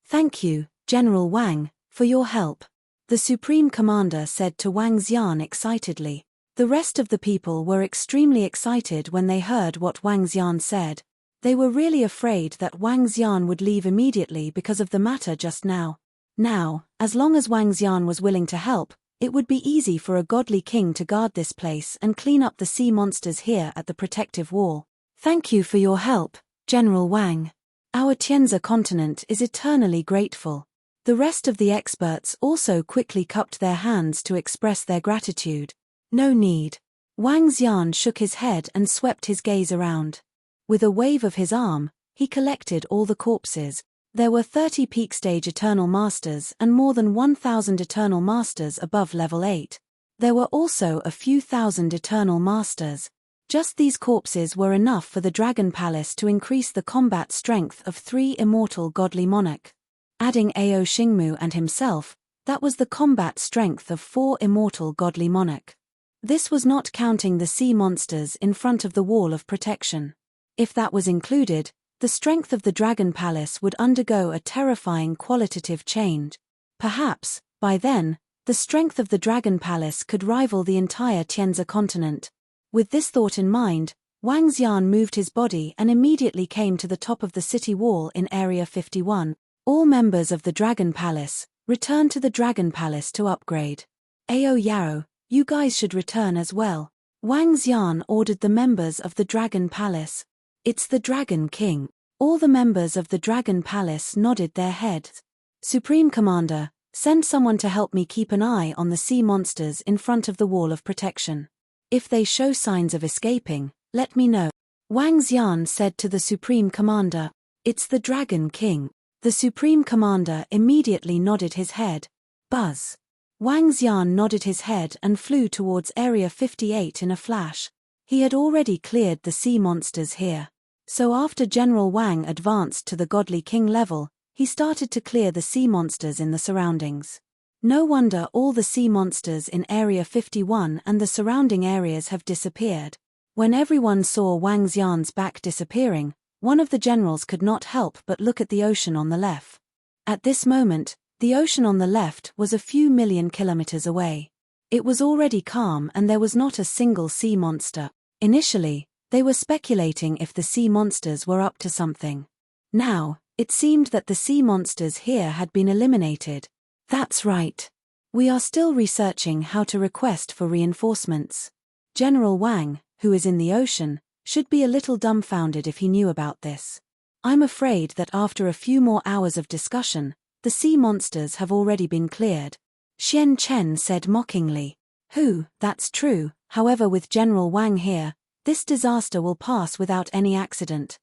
Thank you, General Wang, for your help. The Supreme Commander said to Wang Xian excitedly. The rest of the people were extremely excited when they heard what Wang Xian said. They were really afraid that Wang Xian would leave immediately because of the matter just now. Now, as long as Wang Xian was willing to help, it would be easy for a godly king to guard this place and clean up the sea monsters here at the protective wall. Thank you for your help, General Wang. Our Tianzi continent is eternally grateful. The rest of the experts also quickly cupped their hands to express their gratitude. No need. Wang Xian shook his head and swept his gaze around. With a wave of his arm, he collected all the corpses. There were 30 peak stage Eternal Masters and more than 1,000 Eternal Masters above level 8. There were also a few thousand Eternal Masters. Just these corpses were enough for the Dragon Palace to increase the combat strength of 3 immortal godly monarchs. Adding Ao Xingmu and himself, that was the combat strength of 4 immortal godly monarchs. This was not counting the sea monsters in front of the wall of protection. If that was included, the strength of the Dragon Palace would undergo a terrifying qualitative change. Perhaps, by then, the strength of the Dragon Palace could rival the entire Tianzi continent. With this thought in mind, Wang Xian moved his body and immediately came to the top of the city wall in Area 51. All members of the Dragon Palace, return to the Dragon Palace to upgrade. Ao Yao, you guys should return as well. Wang Xian ordered the members of the Dragon Palace. It's the Dragon King. All the members of the Dragon Palace nodded their heads. Supreme Commander, send someone to help me keep an eye on the sea monsters in front of the wall of protection. If they show signs of escaping, let me know. Wang Xian said to the Supreme Commander. It's the Dragon King. The Supreme Commander immediately nodded his head. Buzz. Wang Xian nodded his head and flew towards Area 58 in a flash. He had already cleared the sea monsters here. So after General Wang advanced to the Godly King level, he started to clear the sea monsters in the surroundings. No wonder all the sea monsters in Area 51 and the surrounding areas have disappeared. When everyone saw Wang Xian's back disappearing, one of the generals could not help but look at the ocean on the left. At this moment, the ocean on the left was a few million kilometers away. It was already calm and there was not a single sea monster. Initially, they were speculating if the sea monsters were up to something. Now, it seemed that the sea monsters here had been eliminated. That's right. We are still researching how to request for reinforcements. General Wang, who is in the ocean, should be a little dumbfounded if he knew about this. I'm afraid that after a few more hours of discussion, the sea monsters have already been cleared. Xian Chen said mockingly. That's true, however with General Wang here, this disaster will pass without any accident.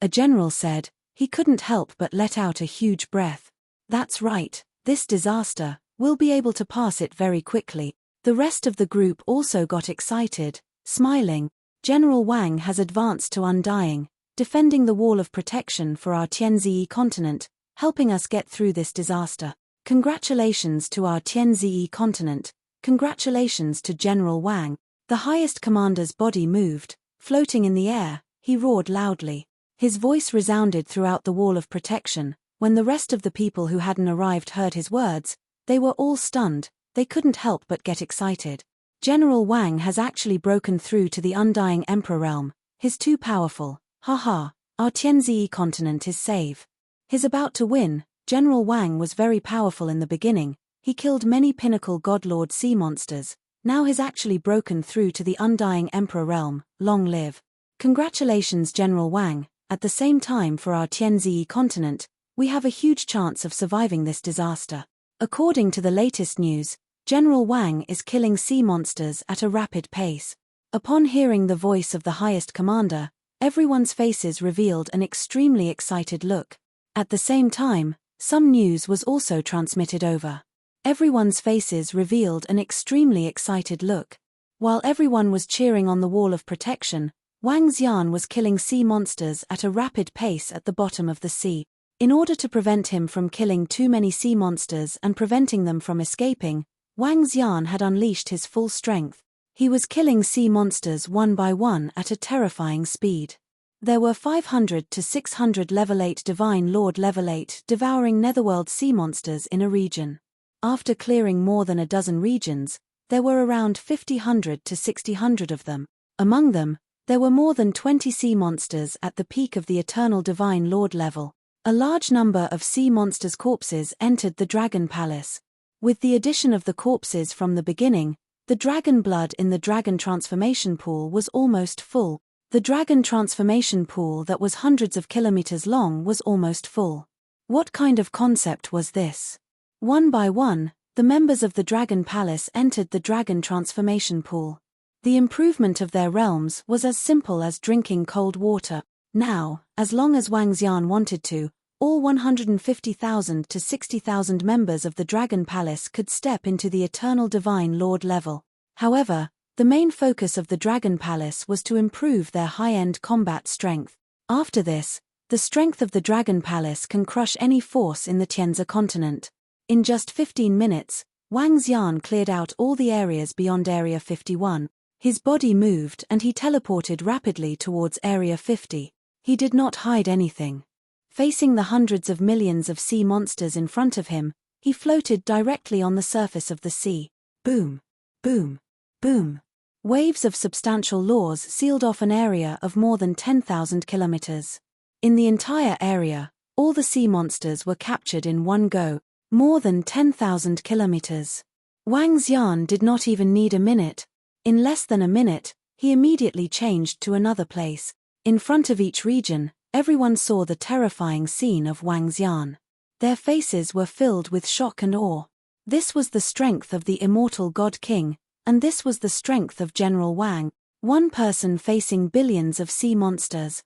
A general said. He couldn't help but let out a huge breath. That's right, this disaster, we'll be able to pass it very quickly. The rest of the group also got excited, smiling. General Wang has advanced to Undying, defending the wall of protection for our Tianzi continent, helping us get through this disaster. Congratulations to our Tianzi continent, congratulations to General Wang. The highest commander's body moved, floating in the air, he roared loudly. His voice resounded throughout the wall of protection. When the rest of the people who hadn't arrived heard his words, they were all stunned, they couldn't help but get excited. General Wang has actually broken through to the Undying Emperor realm, he's too powerful, haha, our Tianzi continent is safe. He's about to win. General Wang was very powerful in the beginning, he killed many pinnacle godlord sea monsters, now he's actually broken through to the Undying Emperor realm, long live. Congratulations General Wang, at the same time for our Tianzi continent, we have a huge chance of surviving this disaster. According to the latest news, General Wang is killing sea monsters at a rapid pace. Upon hearing the voice of the highest commander, everyone's faces revealed an extremely excited look. At the same time, some news was also transmitted over. Everyone's faces revealed an extremely excited look. While everyone was cheering on the wall of protection, Wang Xian was killing sea monsters at a rapid pace at the bottom of the sea. In order to prevent him from killing too many sea monsters and preventing them from escaping, Wang Xian had unleashed his full strength. He was killing sea monsters one by one at a terrifying speed. There were 500 to 600 level 8 Divine Lord level 8 devouring netherworld sea monsters in a region. After clearing more than a dozen regions, there were around 50 to 60 of them. Among them, there were more than 20 sea monsters at the peak of the Eternal Divine Lord level. A large number of sea monsters' corpses entered the Dragon Palace. With the addition of the corpses from the beginning, the dragon blood in the dragon transformation pool was almost full. The dragon transformation pool that was hundreds of kilometers long was almost full. What kind of concept was this? One by one, the members of the Dragon Palace entered the dragon transformation pool. The improvement of their realms was as simple as drinking cold water. Now, as long as Wang Xian wanted to, all 150,000 to 60,000 members of the Dragon Palace could step into the Eternal Divine Lord level. However, the main focus of the Dragon Palace was to improve their high-end combat strength. After this, the strength of the Dragon Palace can crush any force in the Tianzi continent. In just 15 minutes, Wang Xian cleared out all the areas beyond Area 51. His body moved and he teleported rapidly towards Area 50. He did not hide anything. Facing the hundreds of millions of sea monsters in front of him, he floated directly on the surface of the sea. Boom, boom, boom. Waves of substantial laws sealed off an area of more than 10,000 kilometers. In the entire area, all the sea monsters were captured in one go, more than 10,000 kilometers. Wang Xian did not even need a minute. In less than a minute, he immediately changed to another place. In front of each region, everyone saw the terrifying scene of Wang Xian. Their faces were filled with shock and awe. This was the strength of the immortal God King, and this was the strength of General Wang, one person facing billions of sea monsters.